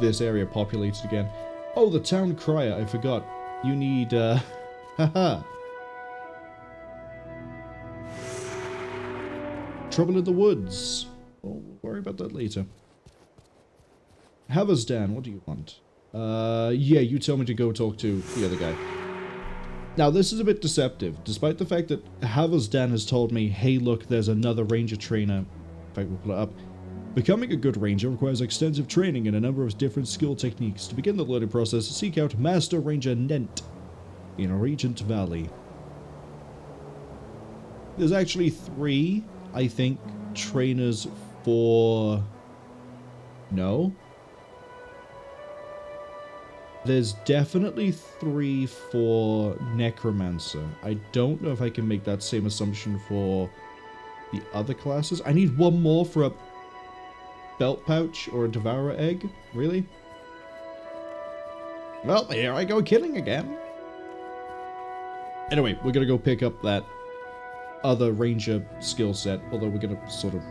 this area populated again. Oh, the town crier, I forgot. You need, haha. Trouble in the woods. We'll worry about that later. Haversdan, what do you want? Yeah, you tell me to go talk to the other guy. Now, this is a bit deceptive. Despite the fact that Haversdan has told me, hey, look, there's another ranger trainer. In fact, we'll pull it up. Becoming a good ranger requires extensive training in a number of different skill techniques. To begin the learning process, seek out Master Ranger Nent in Regent Valley. There's actually 3, I think, trainers for... No? There's definitely 3 for Necromancer. I don't know if I can make that same assumption for the other classes. I need 1 more for a belt pouch or a devourer egg? Really? Well, here I go killing again. Anyway, we're gonna go pick up that other ranger skill set, although we're gonna sort of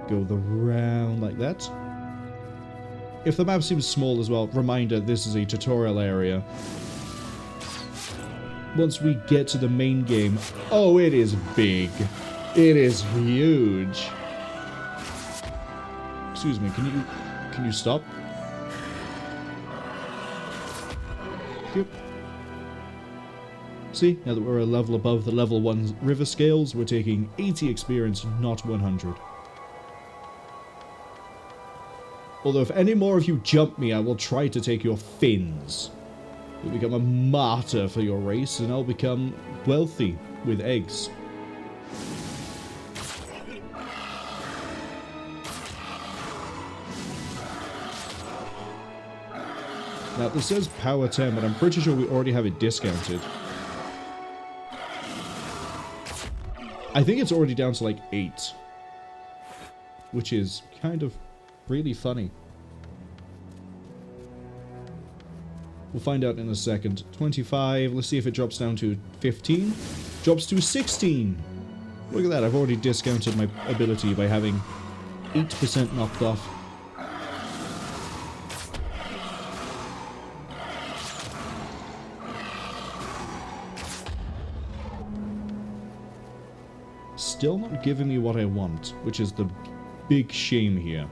go the round like that. If the map seems small as well, reminder, this is a tutorial area. Once we get to the main game, oh, it is big. It is huge. Excuse me, can you Can you stop? Yep. See, now that we're a level above the level 1 river scales, we're taking 80 experience, not 100. Although if any more of you jump me, I will try to take your fins. You'll become a martyr for your race, and I'll become wealthy with eggs. Now, this says power 10, but I'm pretty sure we already have it discounted. I think it's already down to like 8. Which is kind of really funny. We'll find out in a second. 25, let's see if it drops down to 15. Drops to 16. Look at that, I've already discounted my ability by having 8% knocked off. Still not giving me what I want, which is the big shame here.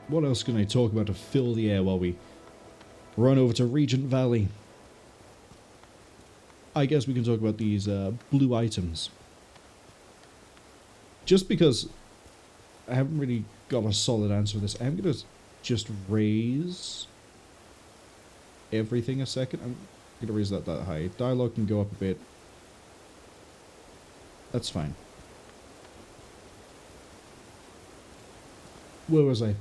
What else can I talk about to fill the air while we run over to Regent Valley? I guess we can talk about these blue items. Just because I haven't really got a solid answer for this, I'm going to just raise everything a second. I'm going to raise that high. Dialogue can go up a bit. That's fine. Where was I?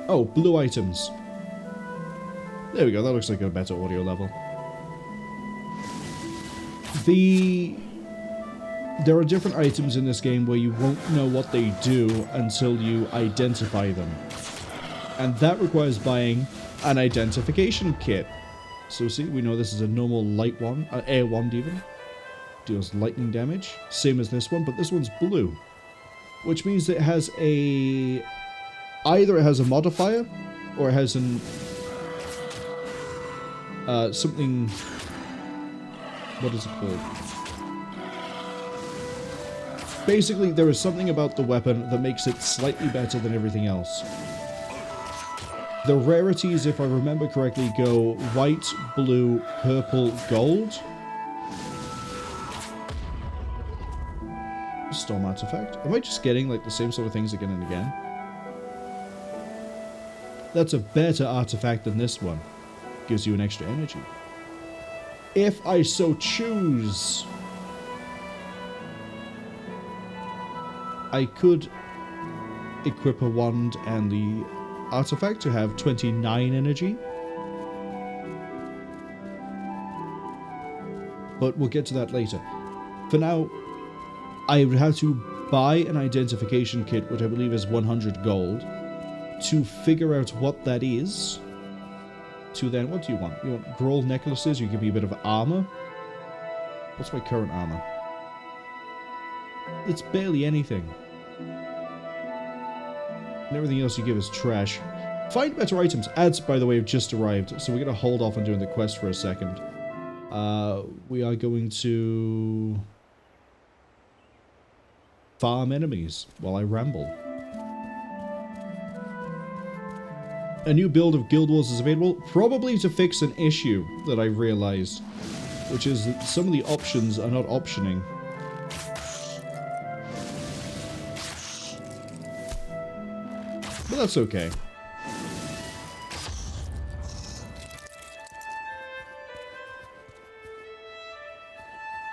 Oh, blue items. There we go, that looks like a better audio level. There are different items in this game where you won't know what they do until you identify them. And that requires buying an identification kit. So see, we know this is a normal light wand, air wand even. Deals lightning damage, same as this one, but this one's blue. Which means it has a... either it has a modifier, or it has an... something... what is it called? Basically, there is something about the weapon that makes it slightly better than everything else. The rarities, if I remember correctly, go white, blue, purple, gold. Storm artifact. Am I just getting like the same sort of things again and again? That's a better artifact than this one. Gives you an extra energy. If I so choose... I could equip a wand and the artifact to have 29 energy. But we'll get to that later. For now, I would have to buy an identification kit, which I believe is 100 gold, to figure out what that is. To then, what do you want? You want Grawl necklaces? You give me a bit of armor? What's my current armor? It's barely anything. And everything else you give is trash. Find better items. Ads, by the way, have just arrived, so we're going to hold off on doing the quest for a second. We are going to... farm enemies while I ramble. A new build of Guild Wars is available, probably to fix an issue that I realized, which is that some of the options are not optioning. But that's okay.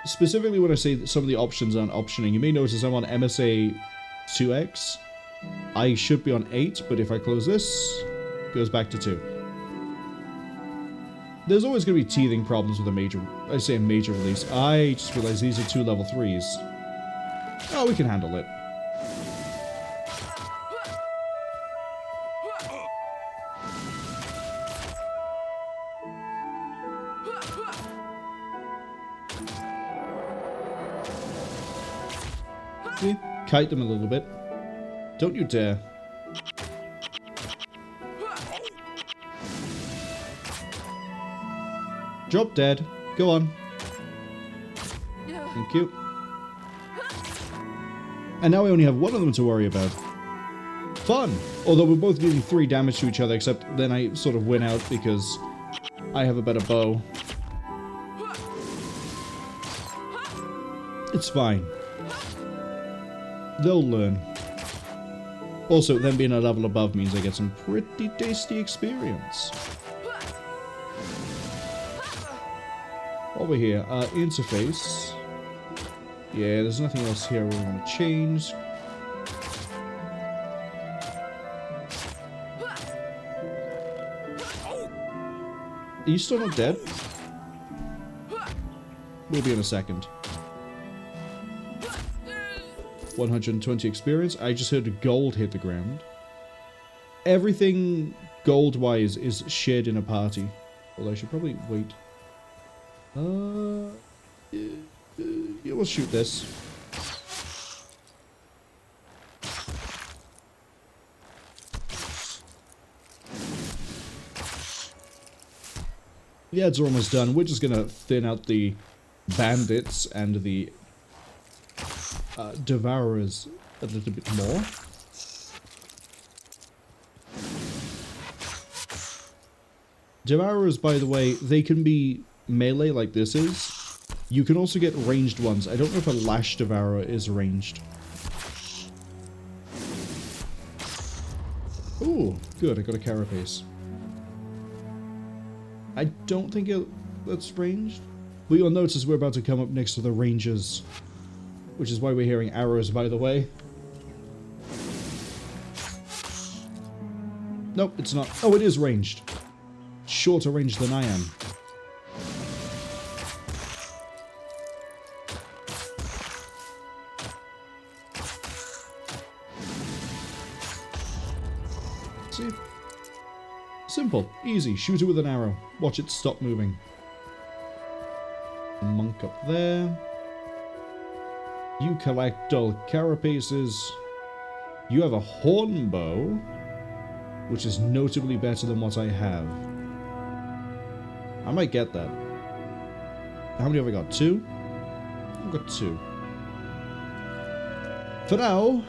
Specifically when I say that some of the options aren't optioning, you may notice I'm on MSA 2X. I should be on 8, but if I close this, it goes back to 2. There's always going to be teething problems with a major... I say a major release. I just realized these are 2 level 3s. Oh, we can handle it. See? Kite them a little bit. Don't you dare. Drop dead. Go on. Thank you. And now we only have one of them to worry about. Fun! Although we're both dealing 3 damage to each other, except then I sort of win out because I have a better bow. It's fine. They'll learn. Also, them being a level above means I get some pretty tasty experience. Over here, interface. Yeah, there's nothing else here we want to change. Are you still not dead? We'll be in a second. 120 experience. I just heard gold hit the ground. Everything gold-wise is shared in a party. Although I should probably wait. Yeah, we'll shoot this. Yeah, it's almost done. We're just gonna thin out the bandits and the devourers a little bit more. Devourers, by the way, they can be melee like this is. You can also get ranged ones. I don't know if a lash devourer is ranged. Ooh, good, I got a carapace. I don't think that's ranged. But you'll notice we're about to come up next to the rangers. Which is why we're hearing arrows, by the way. Nope, it's not. Oh, it is ranged. Shorter range than I am. See? Simple. Easy. Shoot it with an arrow. Watch it stop moving. Monk up there. You collect dull carapaces. You have a horn bow, which is notably better than what I have. I might get that. How many have I got? 2? I've got 2. For now,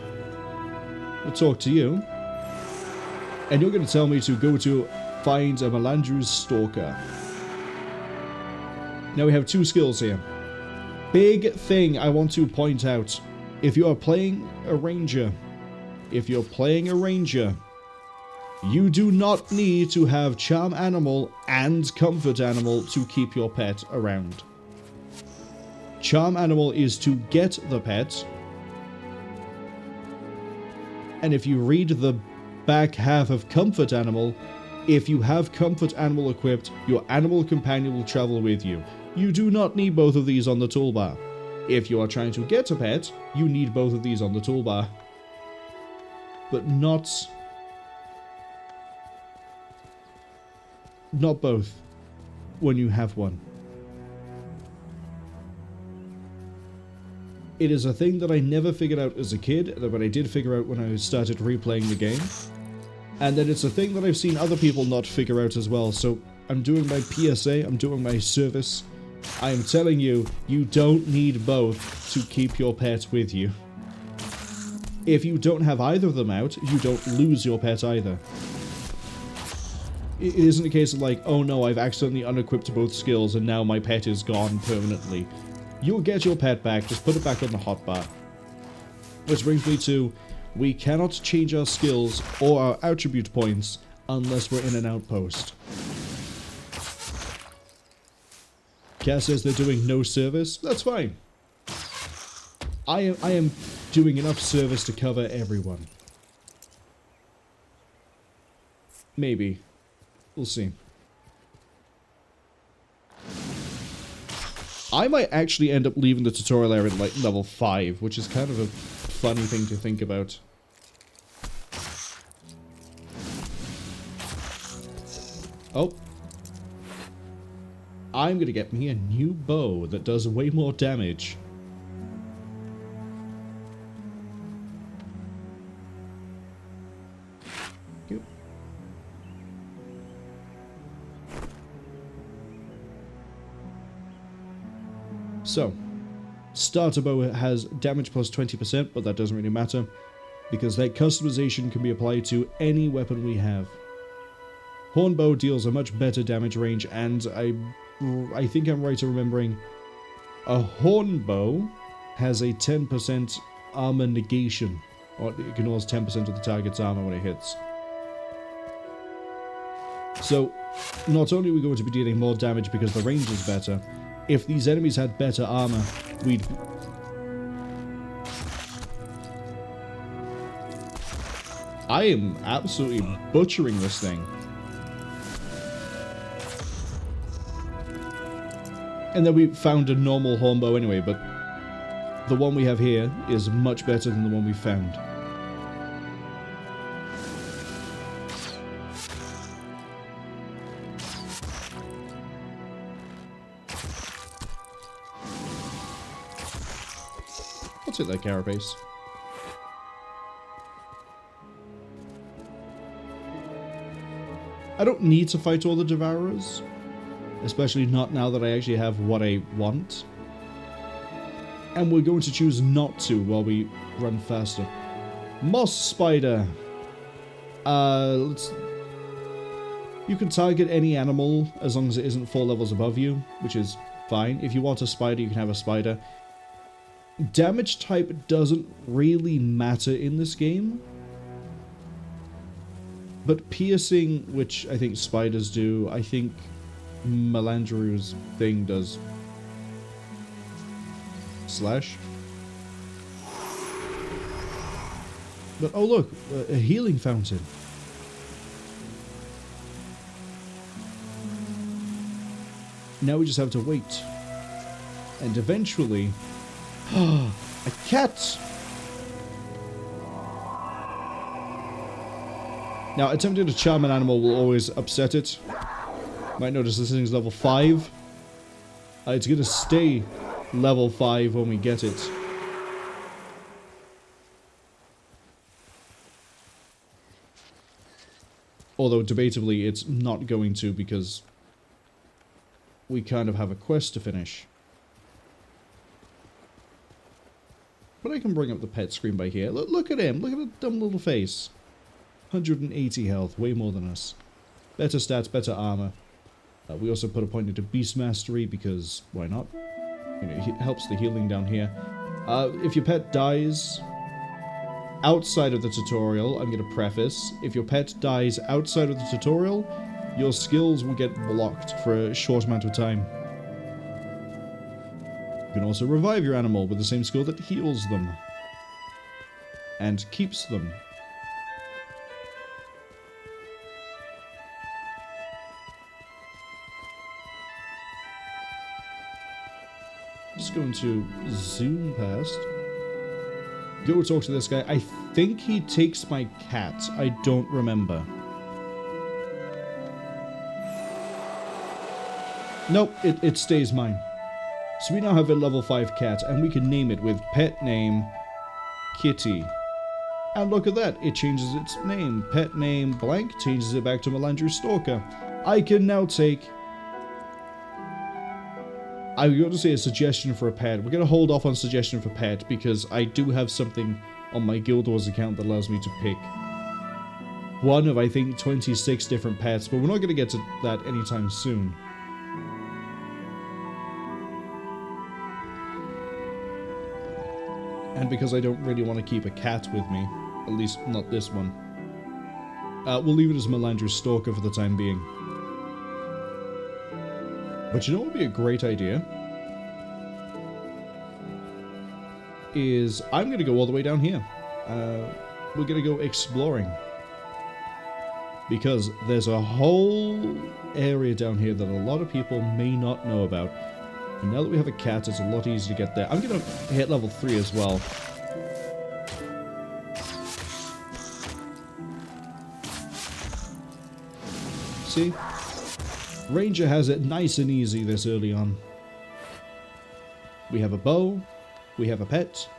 we'll talk to you. And you're going to tell me to go to find a Melandru's Stalker. Now we have 2 skills here. Big thing I want to point out. If you are playing a ranger, you do not need to have Charm Animal and Comfort Animal to keep your pet around. Charm Animal is to get the pet. And if you read the back half of Comfort Animal, if you have Comfort Animal equipped, your animal companion will travel with you. You do not need both of these on the toolbar. If you are trying to get a pet, you need both of these on the toolbar. But not both when you have one. It is a thing that I never figured out as a kid, but I did figure out when I started replaying the game. And then it's a thing that I've seen other people not figure out as well, so I'm doing my PSA, I'm doing my service. I am telling you, you don't need both to keep your pet with you. If you don't have either of them out, you don't lose your pet either. It isn't a case of like, oh no, I've accidentally unequipped both skills and now my pet is gone permanently. You'll get your pet back, just put it back on the hotbar. Which brings me to, we cannot change our skills or our attribute points unless we're in an outpost. Cass says they're doing no service. That's fine. I am doing enough service to cover everyone. Maybe. We'll see. I might actually end up leaving the tutorial area at like level 5, which is kind of a funny thing to think about. Oh. I'm gonna get me a new bow that does way more damage. So, starter bow has damage plus 20%, but that doesn't really matter, because that customization can be applied to any weapon we have. Hornbow deals a much better damage range, and I think I'm right in remembering a hornbow has a 10% armor negation, or it ignores 10% of the target's armor when it hits. So, not only are we going to be dealing more damage because the range is better, if these enemies had better armor, we'd... I am absolutely butchering this thing. And then we found a normal hornbow anyway, but the one we have here is much better than the one we found. I'll take that carapace. I don't need to fight all the Devourers. Especially not now that I actually have what I want. And we're going to choose not to while we run faster. Moss Spider. You can target any animal as long as it isn't 4 levels above you, which is fine. If you want a spider, you can have a spider. Damage type doesn't really matter in this game. But piercing, which I think spiders do, I think Melandru's thing does slash. But oh look, a healing fountain. Now we just have to wait. And eventually... a cat! Now, attempting to charm an animal will always upset it. Might notice this thing's level 5. It's going to stay level 5 when we get it. Although, debatably, it's not going to because we kind of have a quest to finish. But I can bring up the pet screen by here. Look at him. Look at that dumb little face. 180 health. Way more than us. Better stats, better armor. We also put a point into Beast Mastery because why not? You know, it helps the healing down here. If your pet dies outside of the tutorial, I'm going to preface, if your pet dies outside of the tutorial, your skills will get blocked for a short amount of time. You can also revive your animal with the same skill that heals them and keeps them. Just going to zoom past. Go talk to this guy. I think he takes my cat. I don't remember. Nope, it stays mine. So we now have a level 5 cat, and we can name it with pet name Kitty. And look at that, it changes its name. Pet name blank changes it back to Melandru Stalker. I can now take... I was going to say a suggestion for a pet. We're going to hold off on suggestion for pet because I do have something on my Guild Wars account that allows me to pick one of, I think, 26 different pets, but we're not going to get to that anytime soon. And because I don't really want to keep a cat with me, at least not this one, we'll leave it as Melandru Stalker for the time being. But you know what would be a great idea? Is I'm going to go all the way down here. We're going to go exploring. Because there's a whole area down here that a lot of people may not know about. And now that we have a cat, it's a lot easier to get there. I'm going to hit level 3 as well. See? Ranger has it nice and easy this early on. We have a bow. We have a pet.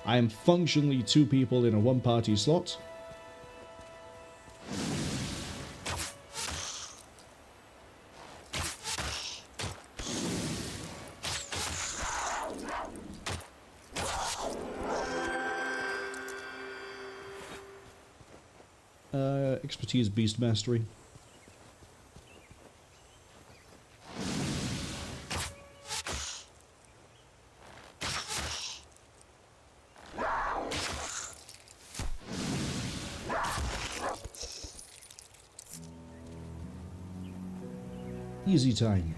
I am functionally 2 people in a 1-party slot. Expertise, Beast Mastery. Easy time.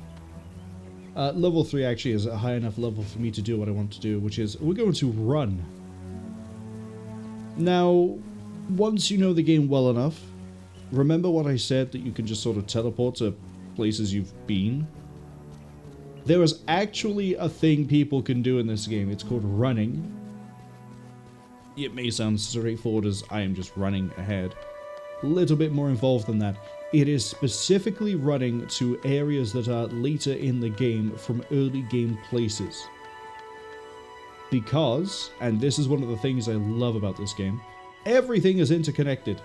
Level 3 actually is a high enough level for me to do what I want to do, which is we're going to run. Now, once you know the game well enough, remember what I said that you can just sort of teleport to places you've been? There is actually a thing people can do in this game. It's called running. It may sound straightforward as I am just running ahead. A little bit more involved than that. It is specifically running to areas that are later in the game from early game places. Because, and this is one of the things I love about this game, everything is interconnected.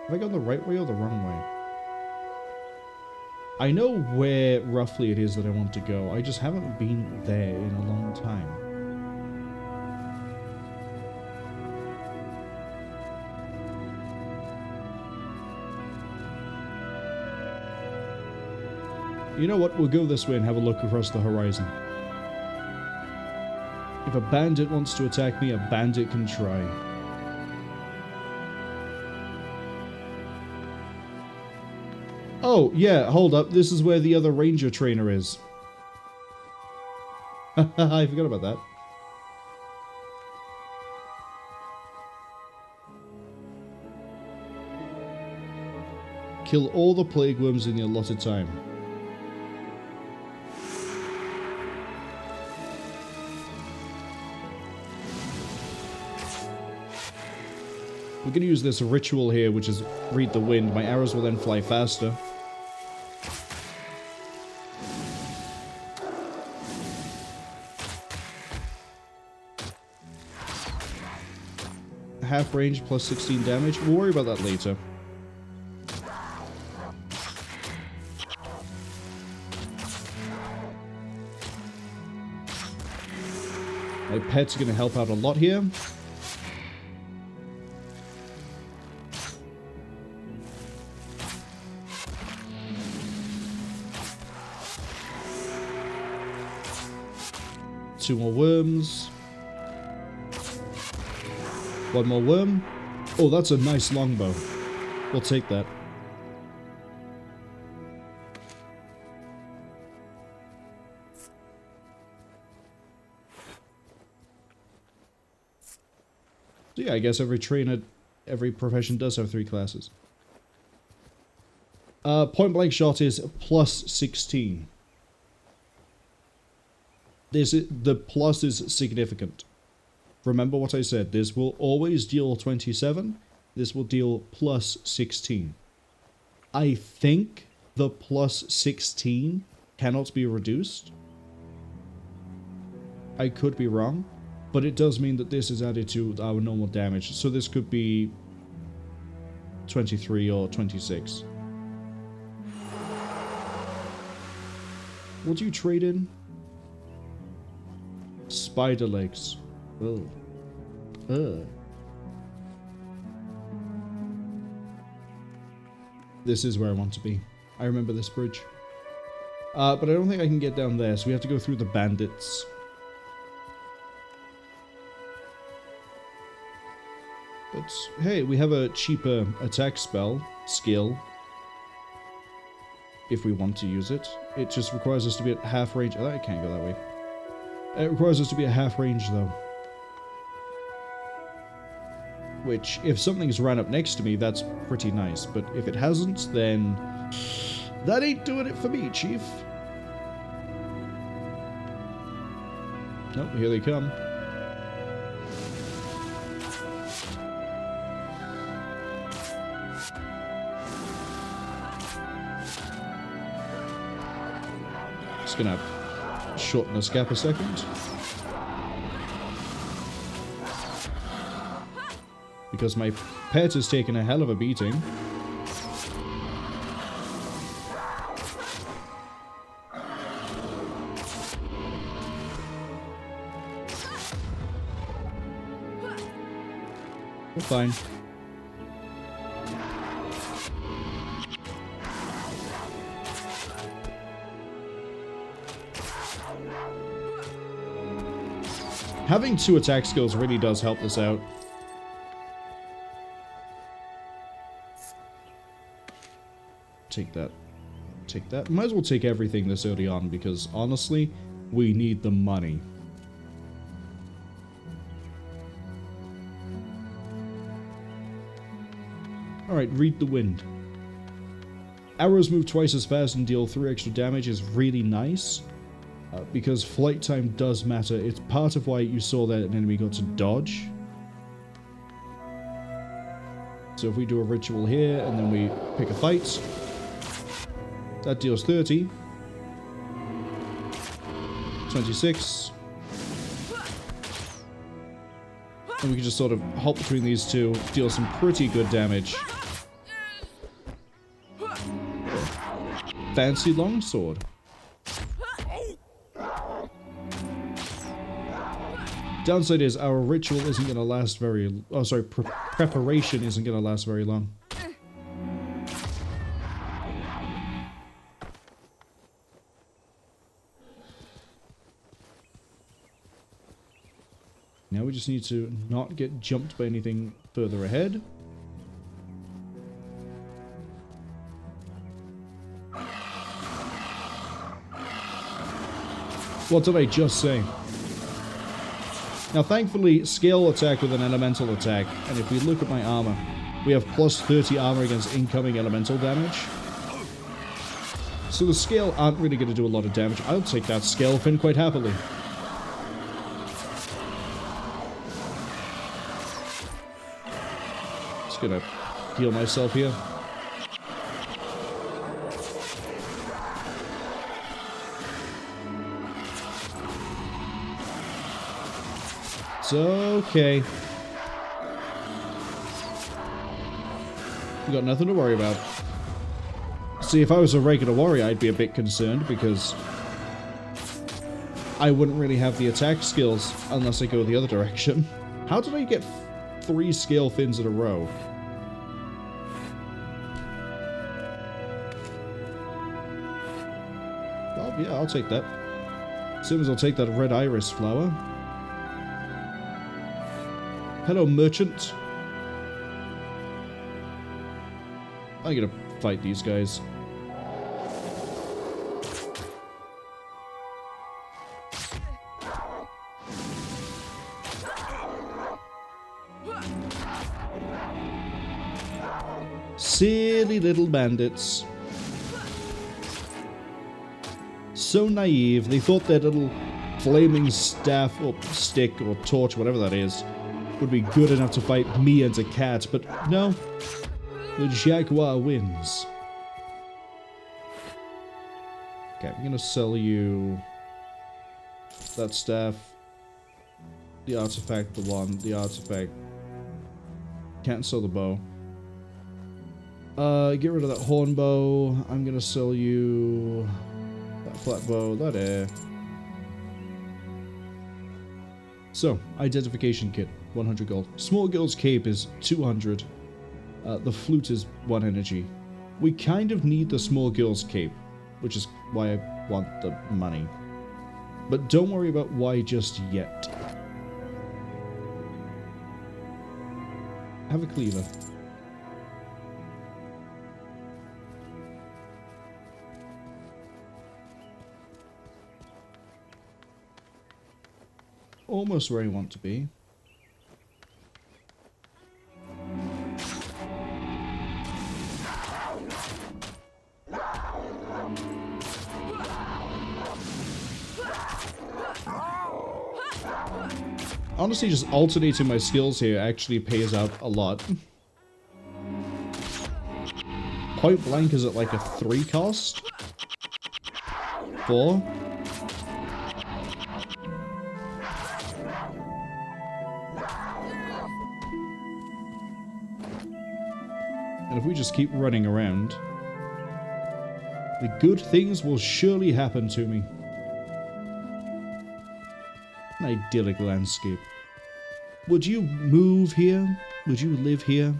Have I gone the right way or the wrong way? I know where roughly it is that I want to go, I just haven't been there in a long time. You know what, we'll go this way and have a look across the horizon. If a bandit wants to attack me, a bandit can try. Oh, yeah, hold up, this is where the other ranger trainer is. I forgot about that. Kill all the plague worms in the allotted time. We're going to use this ritual here, which is read the wind. My arrows will then fly faster. Half range plus 16 damage. We'll worry about that later. My pet's going to help out a lot here. Two more worms. One more worm. Oh, that's a nice longbow. We'll take that. So yeah, I guess every trainer, every profession does have 3 classes. Point blank shot is plus 16. The plus is significant. Remember what I said, this will always deal 27, this will deal plus 16. I think the plus 16 cannot be reduced. I could be wrong, but it does mean that this is added to our normal damage, so this could be 23 or 26. What do you trade in? Spider legs. Oh. This is where I want to be. I remember this bridge. But I don't think I can get down there, so we have to go through the bandits. But hey, we have a cheaper attack skill. If we want to use it. It just requires us to be at half range. Oh, I can't go that way. It requires us to be at half range, though. Which, if something's ran up next to me, that's pretty nice. But if it hasn't, then that ain't doing it for me, Chief. Nope, here they come. Just gonna shorten this gap a second. Because my pet has taken a hell of a beating. fine. Having 2 attack skills really does help this out. Take that. Take that. Might as well take everything this early on, because honestly, we need the money. Alright, read the wind. Arrows move twice as fast and deal 3 extra damage is really nice. Because flight time does matter. It's part of why you saw that an enemy got to dodge. So if we do a ritual here, and then we pick a fight, that deals 30. 26. And we can just sort of hop between these two, deal some pretty good damage. Fancy longsword. Downside is our ritual isn't going to last very... Oh, sorry, preparation isn't going to last very long. Now we just need to not get jumped by anything further ahead. What did I just say? Now, thankfully, scale attack with an elemental attack, and if we look at my armor, we have plus 30 armor against incoming elemental damage. So the scale aren't really going to do a lot of damage. I'll take that scale fin quite happily. Just gonna heal myself here. It's okay. We got nothing to worry about. See, if I was a regular warrior, I'd be a bit concerned because I wouldn't really have the attack skills unless I go the other direction. How did I get 3 scale fins in a row? Well, yeah, I'll take that. As soon as I'll take that red iris flower. Hello, merchant. I'm gonna fight these guys. Silly little bandits. So naive, they thought their little flaming staff or stick or torch, whatever that is, would be good enough to fight me and a cat, but no. The jaguar wins. Okay, I'm gonna sell you that staff, the artifact, the artifact. Can't sell the bow. Get rid of that horn bow. I'm gonna sell you that flat bow, that air. So, identification kit, 100 gold. Small girl's cape is 200. The flute is 1 energy. We kind of need the small girl's cape, which is why I want the money. But don't worry about why just yet. Have a cleaver. Almost where I want to be. Honestly, just alternating my skills here actually pays out a lot. Point blank is at like a 3 cost? 4? And if we just keep running around, the good things will surely happen to me. An idyllic landscape. Would you move here? Would you live here?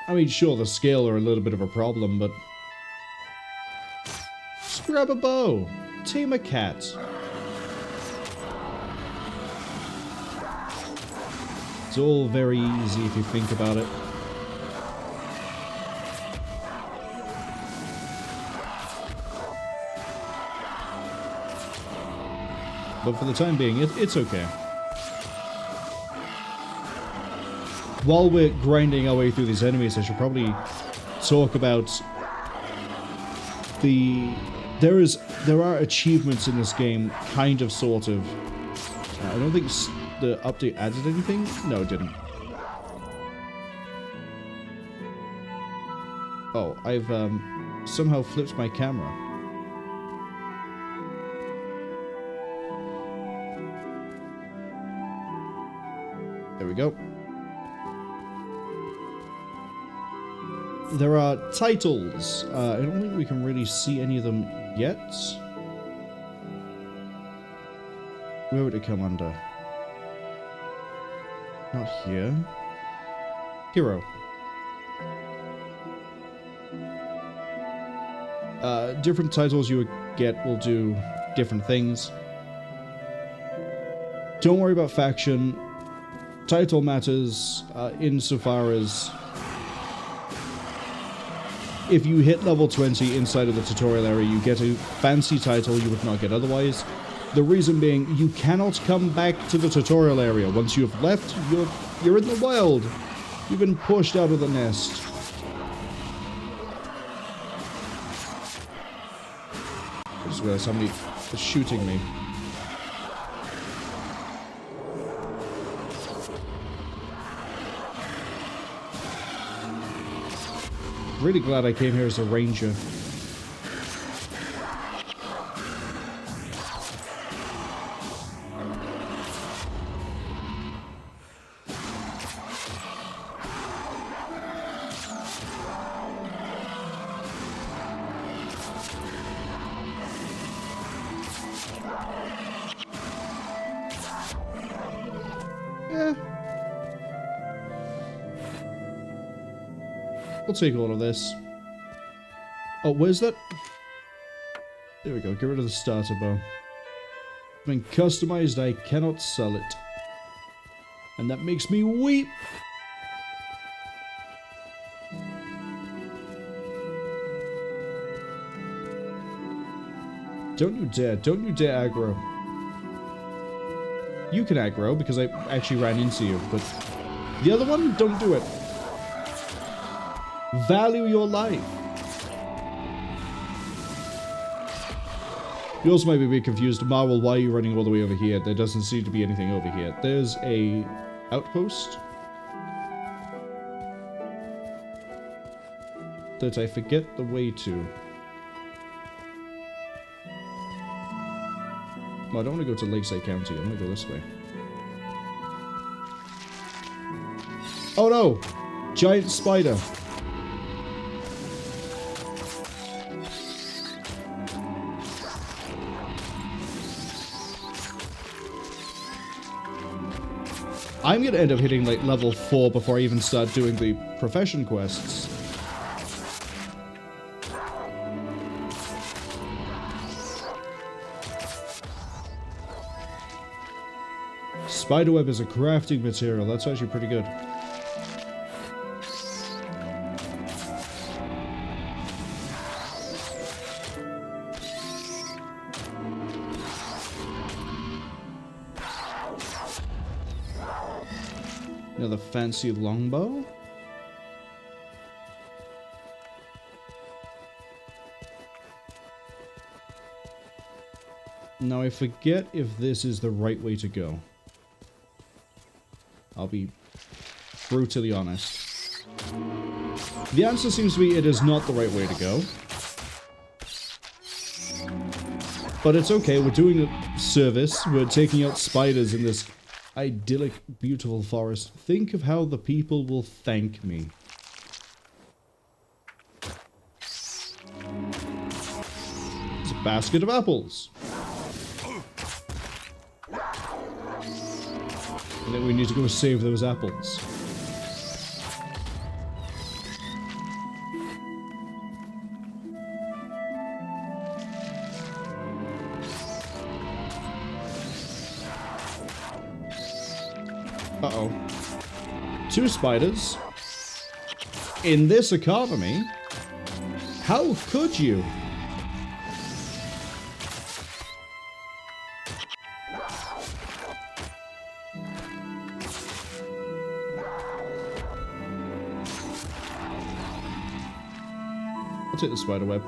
I mean, sure, the scale are a little bit of a problem, but... Just grab a bow. Tame a cat. It's all very easy if you think about it. But for the time being, it's okay. While we're grinding our way through these enemies, I should probably talk about there are achievements in this game, kind of, sort of. I don't think the update added anything. No, it didn't. Oh, I've somehow flipped my camera. There we go. There are titles. I don't think we can really see any of them yet. Where would it come under? Not here. Hero. Different titles you would get will do different things. Don't worry about faction. Title matters insofar as if you hit level 20 inside of the tutorial area, you get a fancy title you would not get otherwise. The reason being, you cannot come back to the tutorial area. Once you've left, you're in the wild. You've been pushed out of the nest. I just realized somebody is shooting me. Really glad I came here as a ranger. We'll take all of this. Oh, where's that? There we go. Get rid of the starter bow. Been customized, I cannot sell it. And that makes me weep. Don't you dare aggro. You can aggro because I actually ran into you, but the other one, don't do it. Value your life. You also might be a bit confused. Marwol, why are you running all the way over here? There doesn't seem to be anything over here. There's a outpost that I forget the way to. Well, I don't want to go to Lakeside County. I'm going to go this way. Oh no! Giant spider. I'm going to end up hitting like level 4 before I even start doing the profession quests. Spiderweb is a crafting material. That's actually pretty good. Another fancy longbow. Now I forget if this is the right way to go. I'll be brutally honest. The answer seems to be it is not the right way to go. But it's okay, we're doing a service. We're taking out spiders in this idyllic, beautiful forest. Think of how the people will thank me. It's a basket of apples. And then we need to go save those apples. Uh-oh. 2 spiders. In this economy? How could you? I'll take the spider web.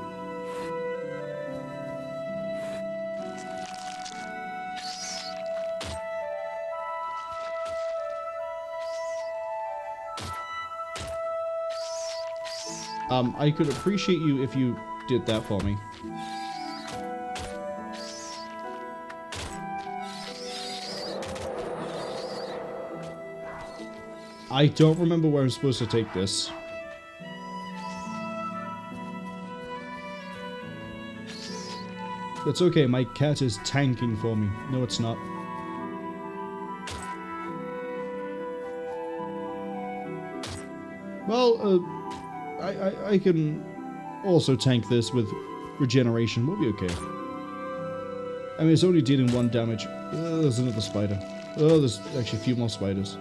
I could appreciate you if you did that for me. I don't remember where I'm supposed to take this. That's okay, my cat is tanking for me. No, it's not. Well, I can also tank this with regeneration. We'll be okay. I mean, it's only dealing 1 damage. There's another spider. Oh, there's actually a few more spiders.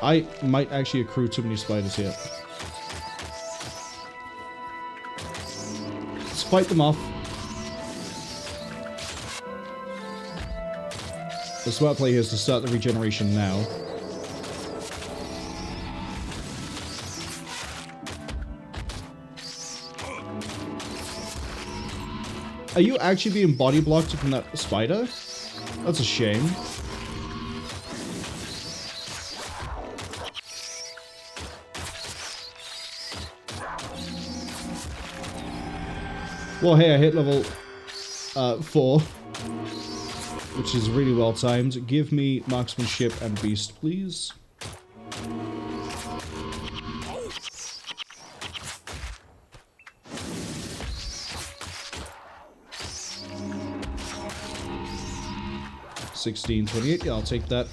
I might actually accrue too many spiders here. Let's fight them off. The smart play here is to start the regeneration now. Are you actually being body blocked from that spider? That's a shame. Well, hey, I hit level 4, which is really well timed. Give me marksmanship and beast, please. $16.28. Yeah, I'll take that.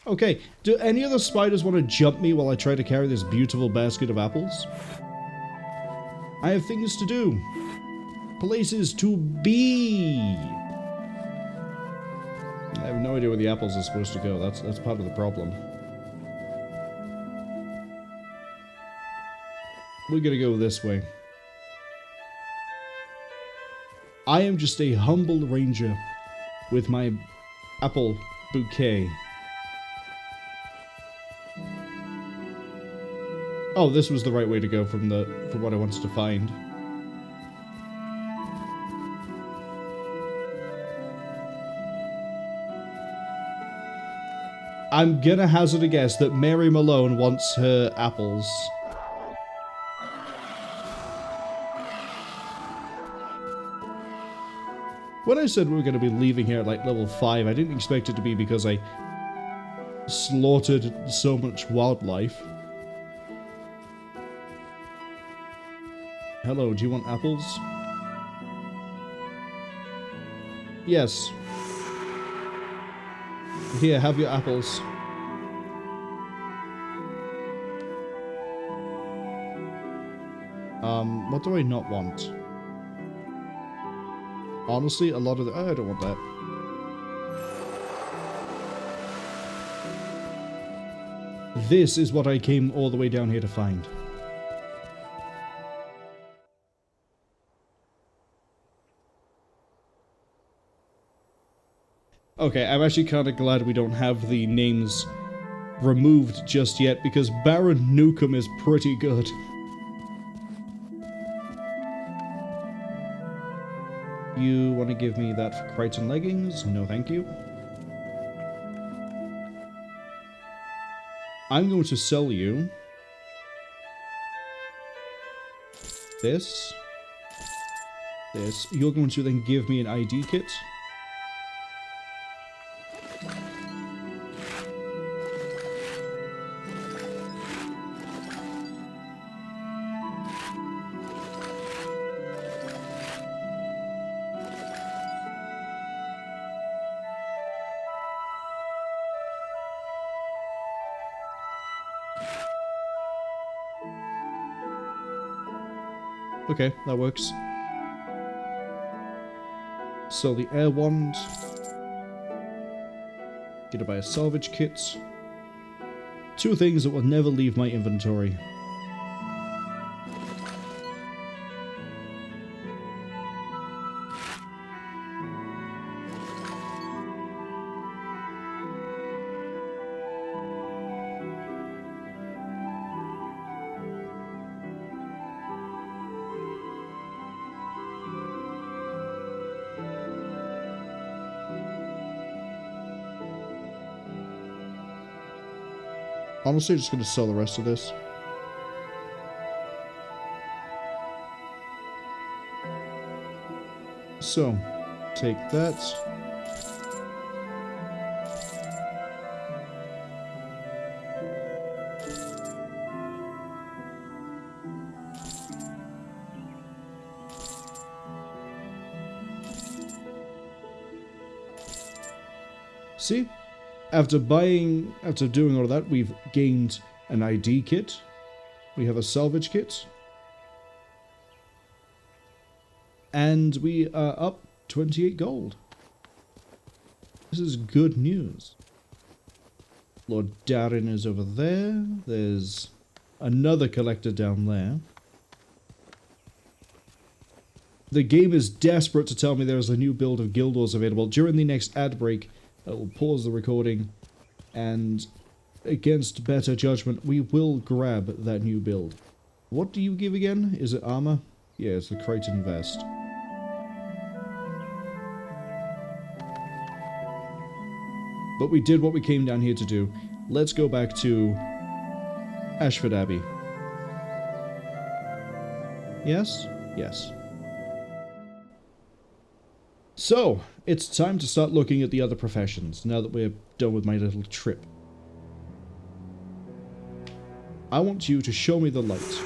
Okay, do any of the spiders want to jump me while I try to carry this beautiful basket of apples? I have things to do. Places to be. I have no idea where the apples are supposed to go. That's part of the problem. We're gonna go this way. I am just a humble ranger with my apple bouquet. Oh, this was the right way to go from what I wanted to find. I'm gonna hazard a guess that Mary Malone wants her apples. When I said we were going to be leaving here at like level 5, I didn't expect it to be because I slaughtered so much wildlife. Hello, do you want apples? Yes. Here, have your apples. What do I not want? Honestly, a lot of the... Oh, I don't want that. This is what I came all the way down here to find. Okay, I'm actually kind of glad we don't have the names removed just yet, because Baron Nukem is pretty good. You want to give me that for Crichton leggings? No, thank you. I'm going to sell you this. You're going to then give me an ID kit. Okay, that works. Sell the air wand. Get to buy a salvage kit. Two things that will never leave my inventory. Honestly, just going to sell the rest of this. So, take that. See? After doing all of that, we've gained an ID kit. We have a salvage kit. And we are up 28 gold. This is good news. Lord Darren is over there. There's another collector down there. The game is desperate to tell me there is a new build of Guild Wars available. During the next ad break, I will pause the recording, and against better judgment, we will grab that new build. What do you give again? Is it armor? Yeah, it's the Crichton vest. But we did what we came down here to do. Let's go back to Ashford Abbey. Yes? Yes. So, it's time to start looking at the other professions, now that we're done with my little trip. I want you to show me the light.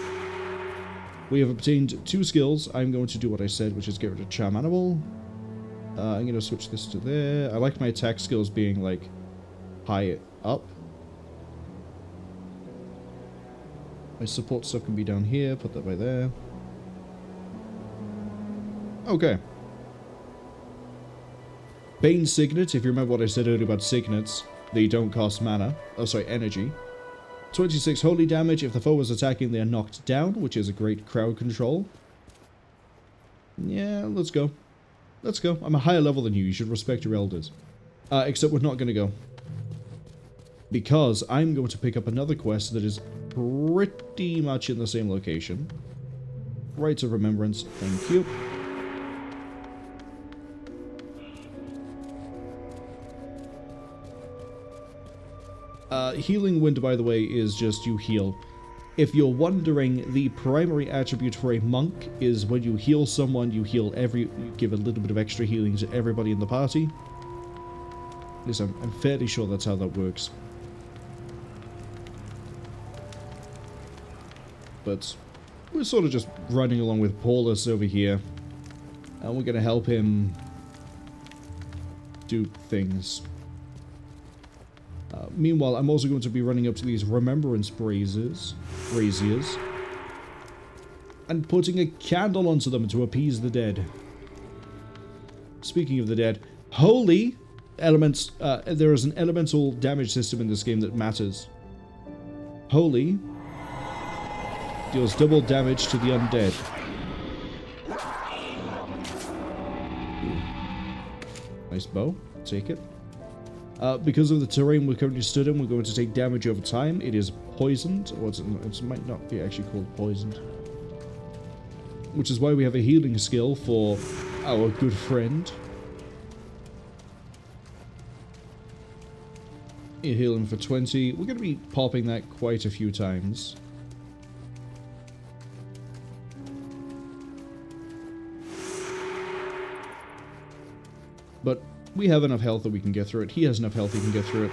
We have obtained 2 skills. I'm going to do what I said, which is get rid of Charm Animal. I'm going to switch this to there. I like my attack skills being, like, high up. My support stuff can be down here. Put that by there. Okay. Bane Signet, if you remember what I said earlier about Signets, they don't cost mana. Oh, sorry, energy. 26 holy damage. If the foe is attacking, they are knocked down, which is a great crowd control. Yeah, let's go. Let's go. I'm a higher level than you. You should respect your elders. Except we're not going to go. Because I'm going to pick up another quest that is pretty much in the same location. Rites of Remembrance. Thank you. Healing Wind, by the way, is just you heal. If you're wondering, the primary attribute for a monk is when you heal someone, you give a little bit of extra healing to everybody in the party. At least I'm fairly sure that's how that works. But we're sort of just running along with Paulus over here. And we're going to help him do things. Meanwhile, I'm also going to be running up to these remembrance braziers, and putting a candle onto them to appease the dead. Speaking of the dead, holy elements, there is an elemental damage system in this game that matters. Holy deals double damage to the undead. Nice bow, take it. Because of the terrain we're currently stood in, we're going to take damage over time. It is poisoned, or it might not be actually called poisoned. Which is why we have a healing skill for our good friend. You're healing for 20. We're going to be popping that quite a few times. But we have enough health that we can get through it. He has enough health he can get through it.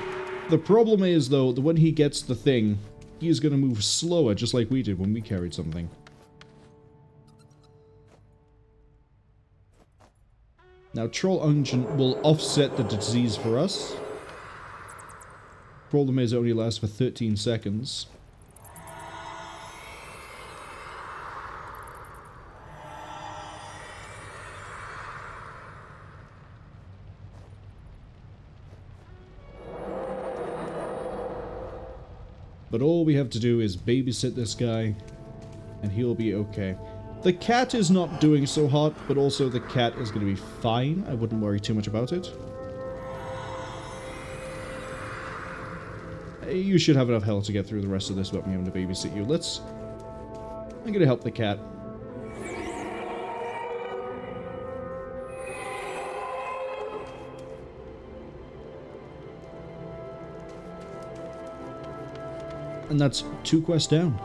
The problem is, though, that when he gets the thing, he's going to move slower, just like we did when we carried something. Now, Troll Unguent will offset the disease for us. Problem is, it only lasts for 13 seconds. But all we have to do is babysit this guy, and he'll be okay. The cat is not doing so hot, but also the cat is going to be fine. I wouldn't worry too much about it. You should have enough health to get through the rest of this without me having to babysit you. I'm going to help the cat. And that's 2 quests down.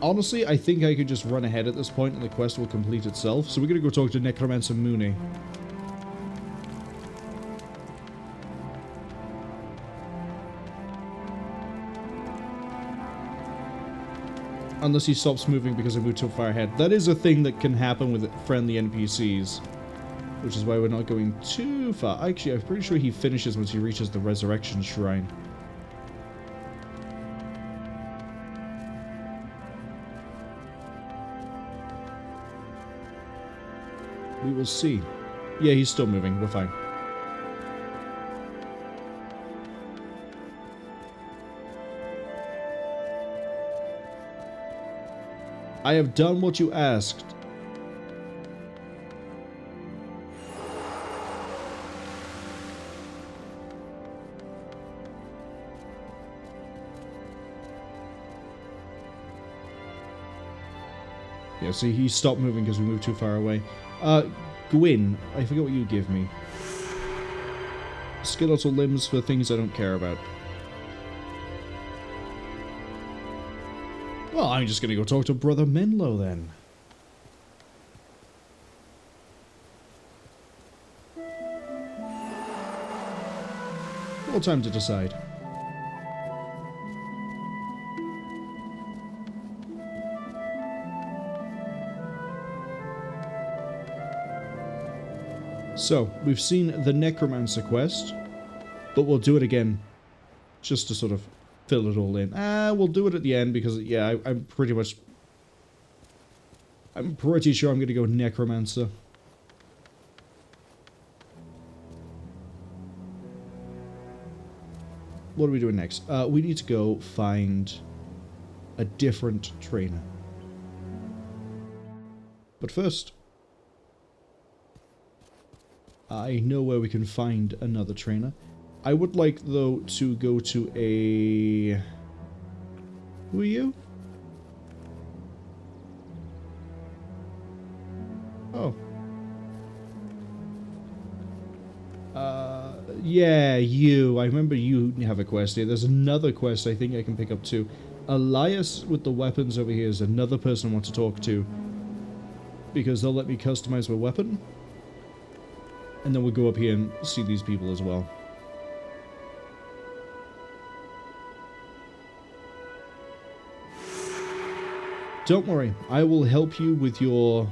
Honestly, I think I could just run ahead at this point and the quest will complete itself. So we're going to go talk to Necromancer Mooney. Unless he stops moving because I moved too far ahead. That is a thing that can happen with friendly NPCs. Which is why we're not going too far. Actually, I'm pretty sure he finishes once he reaches the Resurrection Shrine. We will see. Yeah, he's still moving. We're fine. I have done what you asked. Yeah, see, he stopped moving because we moved too far away. Gwyn, I forget what you give me. Skeletal limbs for things I don't care about. Well, I'm just gonna go talk to Brother Menlo then. All time to decide. So, we've seen the Necromancer quest, but we'll do it again, just to sort of fill it all in. We'll do it at the end, because, yeah, I'm pretty sure I'm going to go Necromancer. What are we doing next? We need to go find a different trainer. But first, I know where we can find another trainer. I would like, though, to go to a... Who are you? Oh. Yeah, you. I remember you have a quest here. There's another quest I think I can pick up too. Elias with the weapons over here is another person I want to talk to, because they'll let me customize my weapon. And then we'll go up here and see these people as well. Don't worry, I will help you with your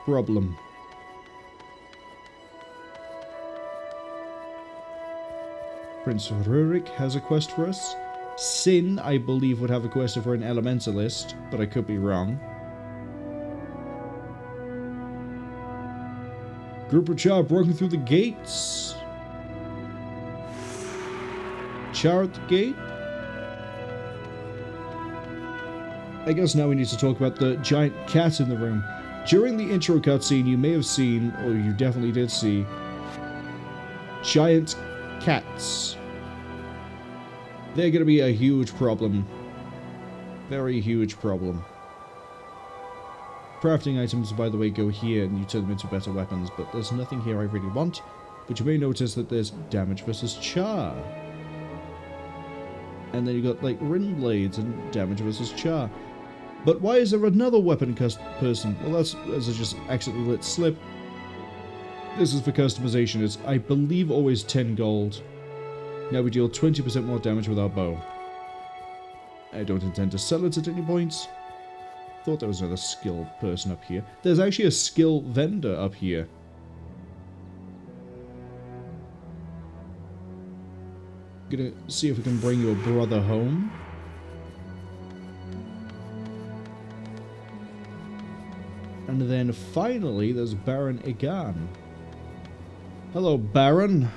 problem. Prince Rurik has a quest for us. Sin, I believe, would have a quest for an elementalist, but I could be wrong. Group of Charr broken through the gates. Charr at the gate? I guess now we need to talk about the giant cat in the room. During the intro cutscene, you may have seen, or you definitely did see, giant cats. They're going to be a huge problem. Very huge problem. Crafting items, by the way, go here and you turn them into better weapons, but there's nothing here I really want. But you may notice that there's damage versus Charr. And then you got, like, Rin Blades and damage versus Charr. But why is there another weapon person? Well, that's as I just accidentally let slip. This is for customization. It's, I believe, always 10 gold. Now we deal 20% more damage with our bow. I don't intend to sell it at any point. Thought there was another skill person up here. There's actually a skill vendor up here. Gonna see if we can bring your brother home. And then finally, there's Baron Egan. Hello, Baron.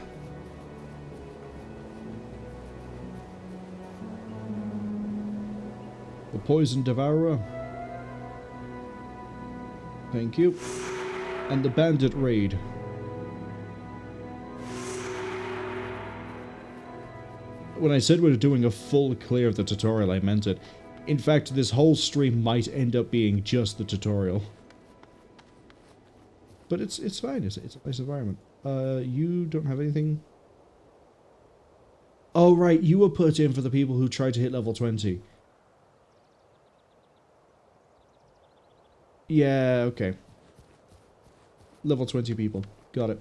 The Poison Devourer. Thank you. And the Bandit Raid. When I said we were doing a full clear of the tutorial, I meant it. In fact, this whole stream might end up being just the tutorial. But it's fine, it's a nice environment. You don't have anything? Oh right, you were put in for the people who tried to hit level 20. Yeah, okay. Level 20 people. Got it.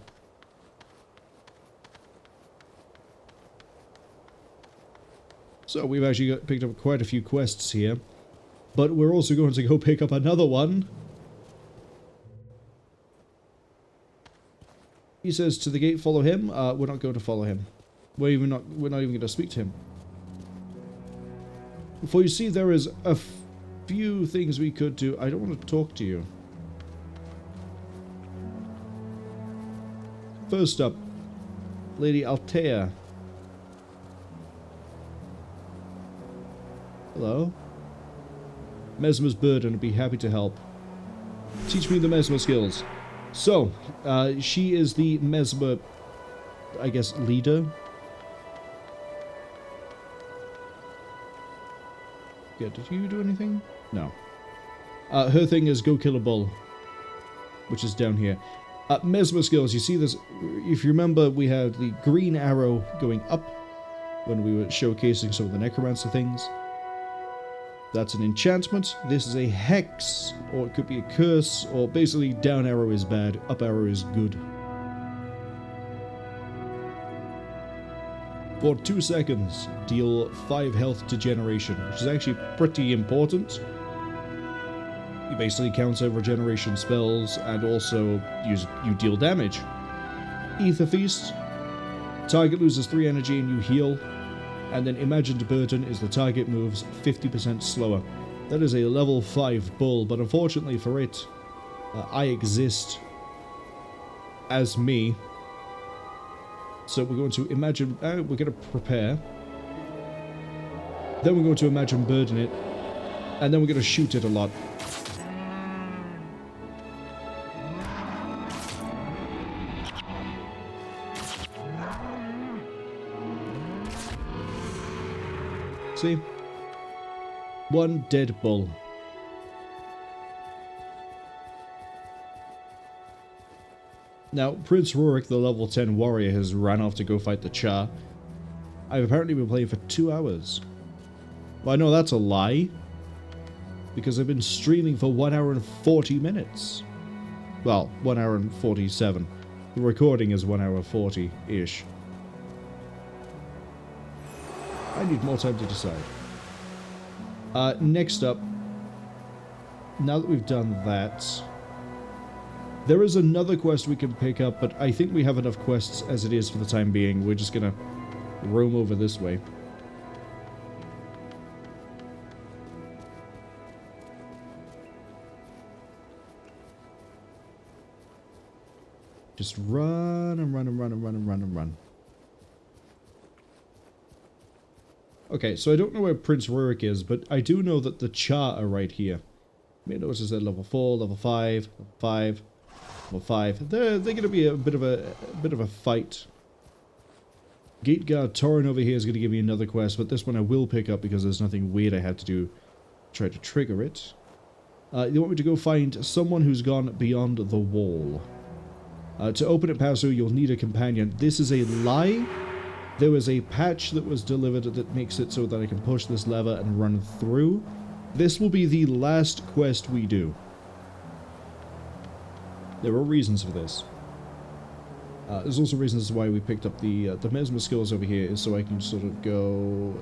So we've actually picked up quite a few quests here. But we're also going to go pick up another one. He says to the gate, follow him. We're not going to follow him. We're not even going to speak to him. For you see, there is a few things we could do. I don't want to talk to you. First up, Lady Altea. Hello? Mesmer's burden, I'd be happy to help. Teach me the Mesmer skills. So, she is the Mesmer, I guess, leader. Yeah, did you do anything? No. Her thing is go kill a bull, which is down here. Mesmer skills, you see this, if you remember, we had the green arrow going up when we were showcasing some of the necromancer things. That's an enchantment. This is a hex, or it could be a curse, or basically down arrow is bad, up arrow is good. For 2 seconds, deal 5 health to generation, which is actually pretty important. You basically counter regeneration spells, and also you deal damage. Ether Feast. Target loses 3 energy and you heal. And then Imagined Burden is the target moves 50% slower. That is a level 5 bull, but unfortunately for it, I exist as me. So we're going to imagine, we're going to prepare. Then we're going to Imagine Burden it. And then we're going to shoot it a lot. See? 1 dead bull. Now, Prince Rurik, the level 10 warrior, has ran off to go fight the Charr. I've apparently been playing for 2 hours. Well, I know that's a lie, because I've been streaming for 1 hour and 40 minutes. Well, 1 hour and 47. The recording is 1 hour 40-ish. I need more time to decide. Next up, now that we've done that, there is another quest we can pick up, but I think we have enough quests as it is for the time being. We're just gonna roam over this way. Just run and run and run and run and run and run. Okay, so I don't know where Prince Rurik is, but I do know that the Charr are right here. You may notice at level 4, level 5, level 5, level 5. They're going to be a bit of a fight. Gate Guard Torrin over here is going to give me another quest, but this one I will pick up because there's nothing weird I had to do to try to trigger it. You want me to go find someone who's gone beyond the wall. To open it past her, you'll need a companion. This is a lie. There was a patch that was delivered that makes it so that I can push this lever and run through. This will be the last quest we do. There are reasons for this. There's also reasons why we picked up the Mesmer skills over here, is so I can sort of go,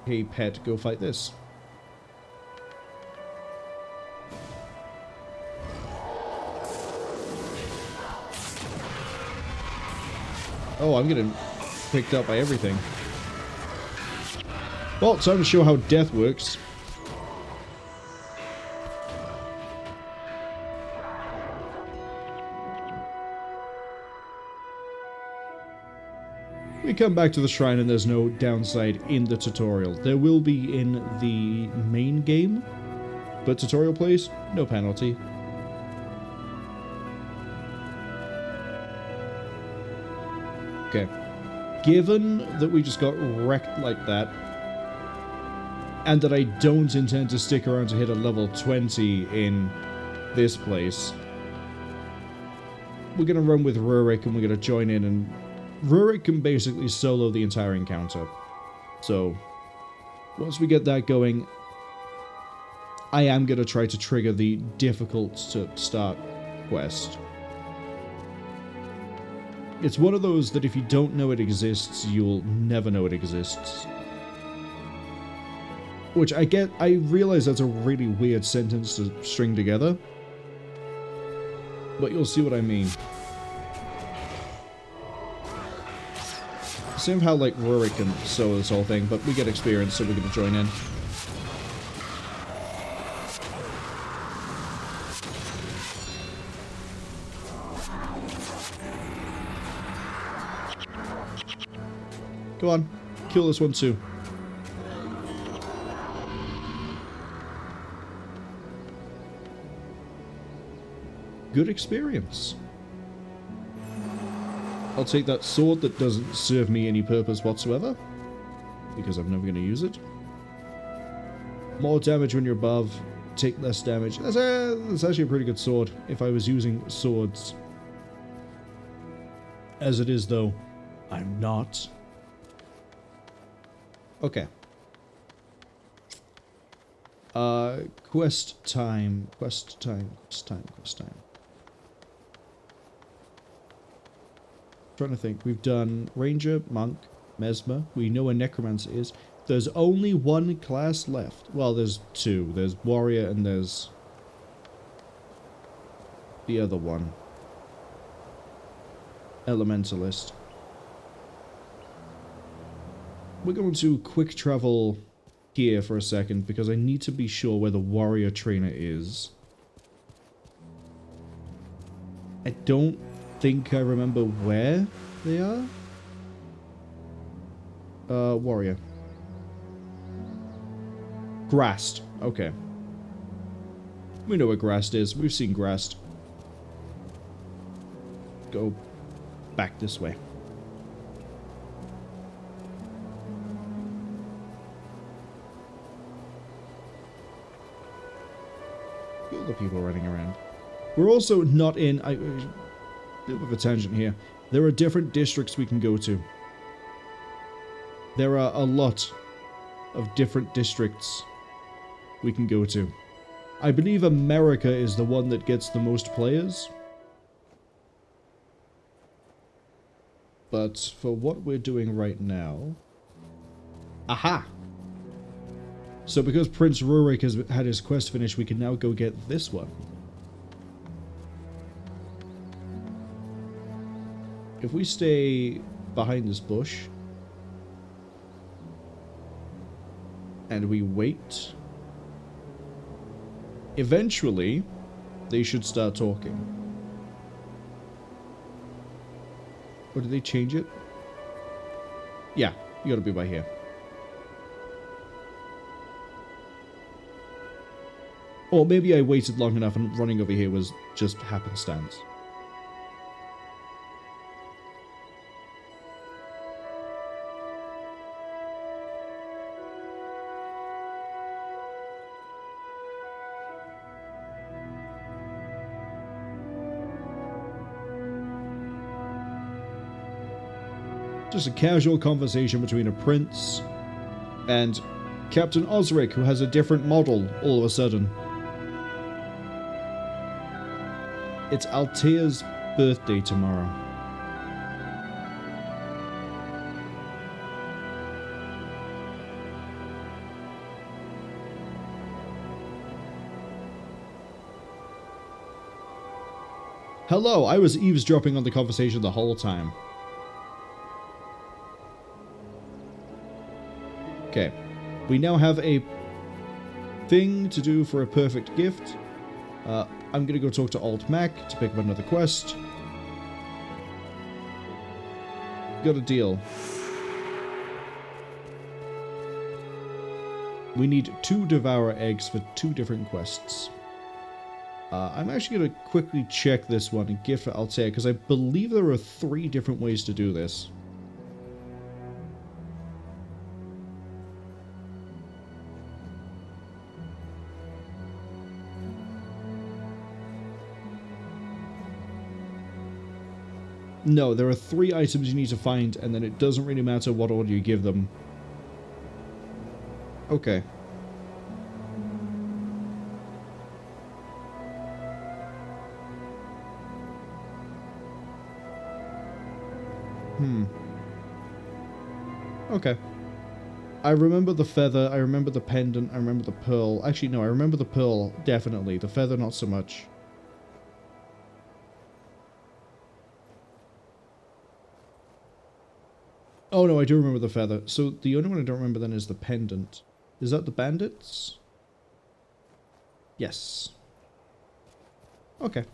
hey pet, go fight this. Oh, I'm getting picked up by everything. Well, time to show how death works. we come back to the shrine and there's no downside in the tutorial. There will be in the main game, but tutorial plays, no penalty. Okay. Given that we just got wrecked like that, and that I don't intend to stick around to hit a level 20 in this place, we're going to run with Ranik and we're going to join in, and Ranik can basically solo the entire encounter. So, once we get that going, I am going to try to trigger the difficult to start quest. It's one of those that if you don't know it exists, you'll never know it exists. Which I realize that's a really weird sentence to string together, but you'll see what I mean. Same how, like, Ranik can solo this whole thing, but we get experience, so we're gonna join in. Go on, kill this one too. Good experience. I'll take that sword that doesn't serve me any purpose whatsoever, because I'm never going to use it. More damage when you're above, take less damage. That's actually a pretty good sword, if I was using swords. As it is, though, I'm not. Okay. Quest time. Trying to think. We've done Ranger, Monk, Mesmer. We know where Necromancer is. There's only one class left. Well, there's two. There's Warrior and there's the other one. Elementalist. We're going to quick travel here for a second because I need to be sure where the Warrior Trainer is. I don't think I remember where they are. Warrior. Grast. Okay. We know where Grast is. We've seen Grast. Go back this way. All the people running around. We're also not in... bit of a tangent here. There are different districts we can go to. There are a lot of different districts we can go to. I believe America is the one that gets the most players. But for what we're doing right now... Aha! So because Prince Ranik has had his quest finished, we can now go get this one. If we stay behind this bush and we wait, eventually they should start talking. Or did they change it? Yeah, you gotta be by here. Or maybe I waited long enough and running over here was just happenstance. Just a casual conversation between a prince and Captain Osric, who has a different model all of a sudden. It's Altea's birthday tomorrow. Hello, I was eavesdropping on the conversation the whole time. Okay, we now have a thing to do for a perfect gift. I'm gonna go talk to Alt Mac to pick up another quest. got a deal. We need 2 Devourer eggs for 2 different quests. I'm actually going to quickly check this one and gift for Altair, because I believe there are 3 different ways to do this. No, there are 3 items you need to find, and then it doesn't really matter what order you give them. Okay. Okay. I remember the feather, I remember the pendant, I remember the pearl. Actually, no, I remember the pearl, definitely. The feather, not so much. Oh no, I do remember the feather. So the only one I don't remember then is the pendant. Is that the bandits? Yes. Okay.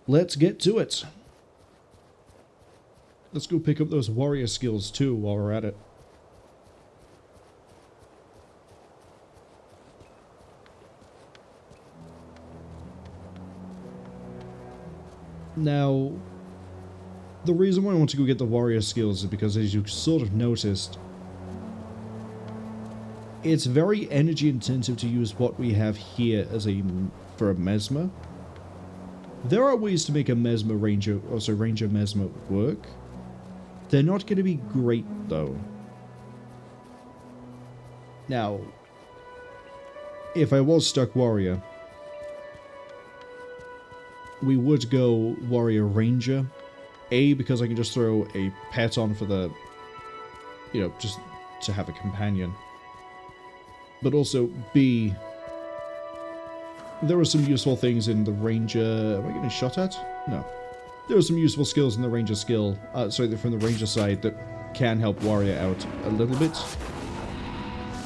Let's get to it. Let's go pick up those warrior skills too while we're at it. Now, the reason why I want to go get the warrior skills is because, as you sort of noticed, it's very energy intensive to use what we have here as for a mesmer. There are ways to make a mesmer ranger, also ranger mesmer work. They're not going to be great though. Now, if I was stuck warrior, we would go warrior ranger. A, because I can just throw a pet on for the, you know, just to have a companion. But also, B, there are some useful things in the ranger... Am I getting shot at? No. There are some useful skills in the ranger skill, from the ranger side that can help warrior out a little bit.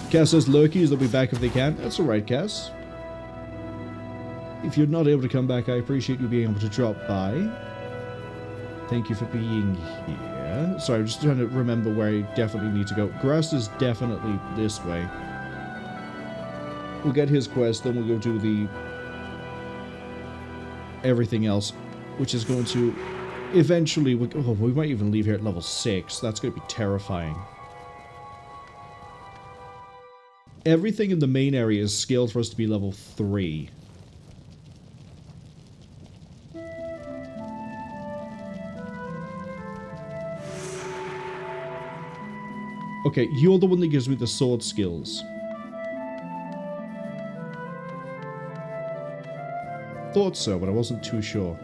Cass says lurkies, they'll be back if they can. That's alright, Cass. If you're not able to come back, I appreciate you being able to drop by. Thank you for being here. Sorry, I'm just trying to remember where I definitely need to go. Grass is definitely this way. We'll get his quest, then we'll go do the... everything else, which is going to... eventually... we might even leave here at level 6. That's going to be terrifying. Everything in the main area is scaled for us to be level 3. Okay, you're the one that gives me the sword skills. Thought so, but I wasn't too sure.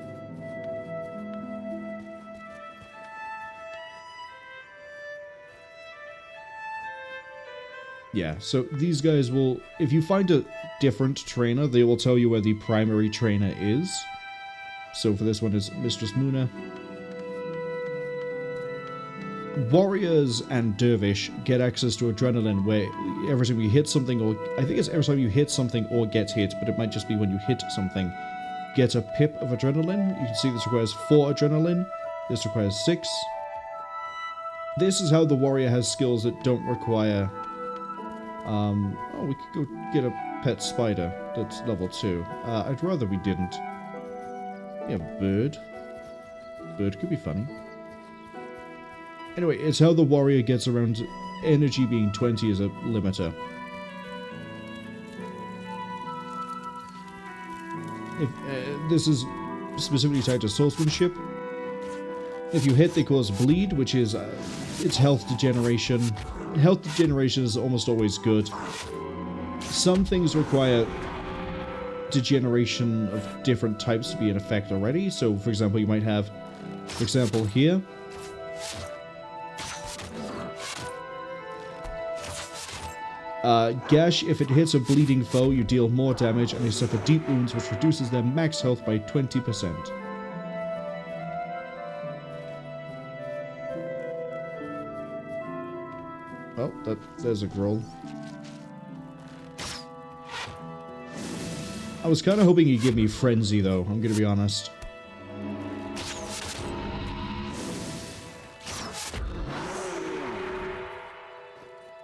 Yeah, so these guys will... if you find a different trainer, they will tell you where the primary trainer is. So for this one is Mistress Muna. Warriors and Dervish get access to Adrenaline, where every time you hit something, or I think it's every time you hit something or get hit, but it might just be when you hit something, get a pip of Adrenaline. You can see this requires 4 Adrenaline, this requires 6. This is how the warrior has skills that don't require... oh, we could go get a pet spider that's level 2. I'd rather we didn't. Yeah, bird. Bird could be funny. Anyway, it's how the warrior gets around energy being 20 as a limiter. If this is specifically tied to swordsmanship. If you hit, they cause bleed, which is it's health degeneration. Health degeneration is almost always good. Some things require degeneration of different types to be in effect already. So, for example, you might have, for example, here. Gash, if it hits a bleeding foe, you deal more damage and they suffer deep wounds, which reduces their max health by 20%. Oh, there's a growl. I was kind of hoping he'd give me Frenzy, though, I'm gonna be honest.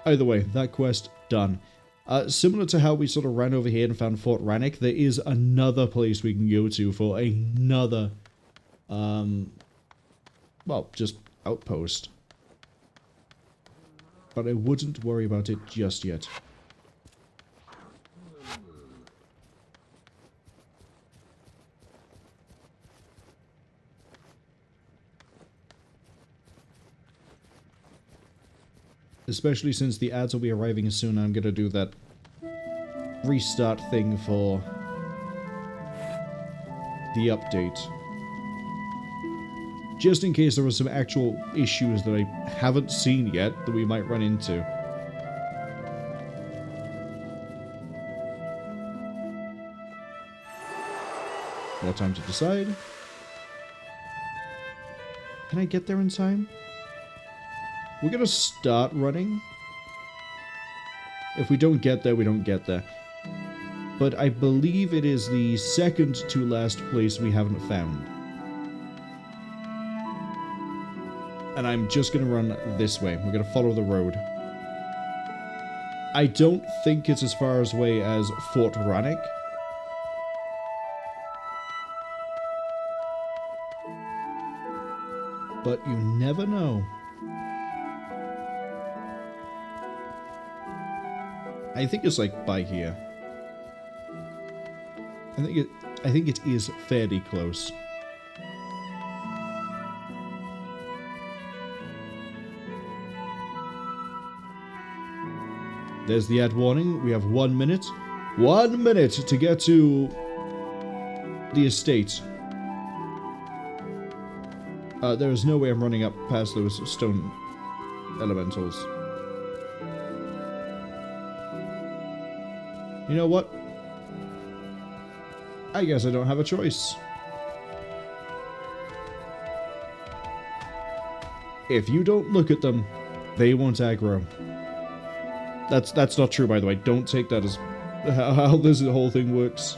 Either way, that quest done. Similar to how we sort of ran over here and found Fort Ranik, there is another place we can go to for another, well, just outpost. But I wouldn't worry about it just yet. Especially since the ads will be arriving soon, I'm gonna do that restart thing for the update. Just in case there are some actual issues that I haven't seen yet that we might run into. More time to decide. Can I get there in time? We're gonna start running. If we don't get there, we don't get there. But I believe it is the second to last place we haven't found. And I'm just gonna run this way. We're gonna follow the road. I don't think it's as far away as Fort Ranik. But you never know. I think it's like by here. I think it is fairly close. There's the ad warning. We have 1 minute. 1 minute to get to the estate. There is no way I'm running up past those stone elementals. You know what? I guess I don't have a choice. If you don't look at them, they won't aggro. That's not true, by the way. Don't take that as how this whole thing works.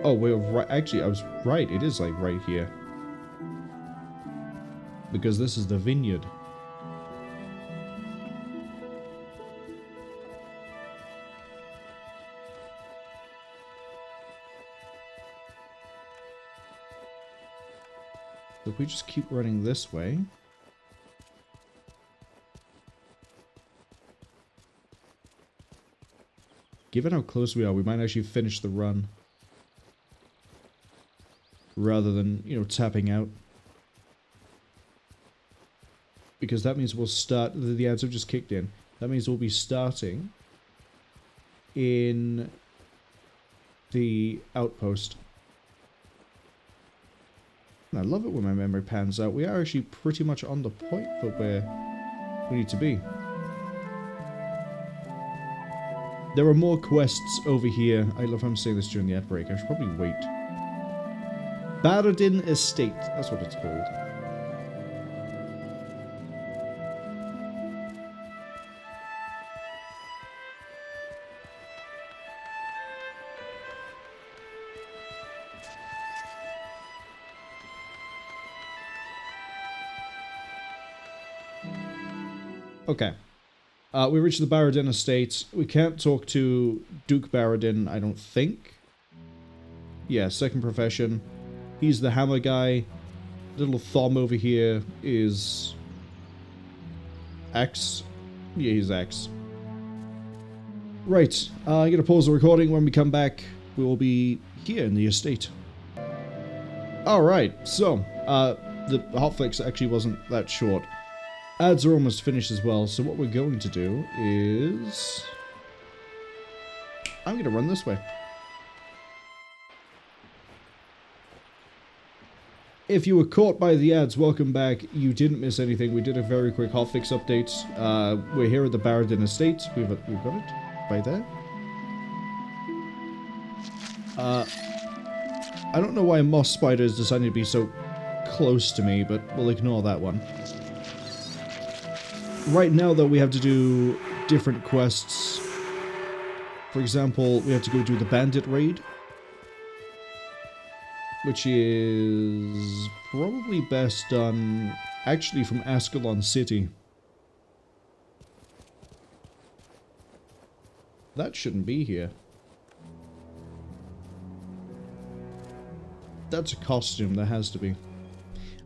Oh, we're right. Actually, I was right. It is like right here. Because this is the vineyard. So if we just keep running this way. Given how close we are, we might actually finish the run. Rather than, you know, tapping out. Because that means we'll start... The ads have just kicked in. That means we'll be starting in the outpost. And I love it when my memory pans out. We are actually pretty much on the point for where we need to be. There are more quests over here. I love how I'm saying this during the ad break. I should probably wait. Baradin Estate. That's what it's called. Okay. We reached the Baradin Estate. We can't talk to Duke Baradin, I don't think. Yeah, second profession. He's the hammer guy. Little Thom over here is... X? Yeah, he's X. Right. I'm going to pause the recording. When we come back, we will be here in the estate. Alright, so, the hotfix actually wasn't that short. Ads are almost finished as well, so what we're going to do is... I'm going to run this way. If you were caught by the ads, welcome back. You didn't miss anything. We did a very quick hotfix update. We're here at the Baradin Estate. We've got it by there. I don't know why Moss Spiders decided to be so close to me, but we'll ignore that one. Right now, though, we have to do different quests. For example, we have to go do the Bandit Raid. Which is probably best done, actually, from Ascalon City. That shouldn't be here. That's a costume, there has to be. I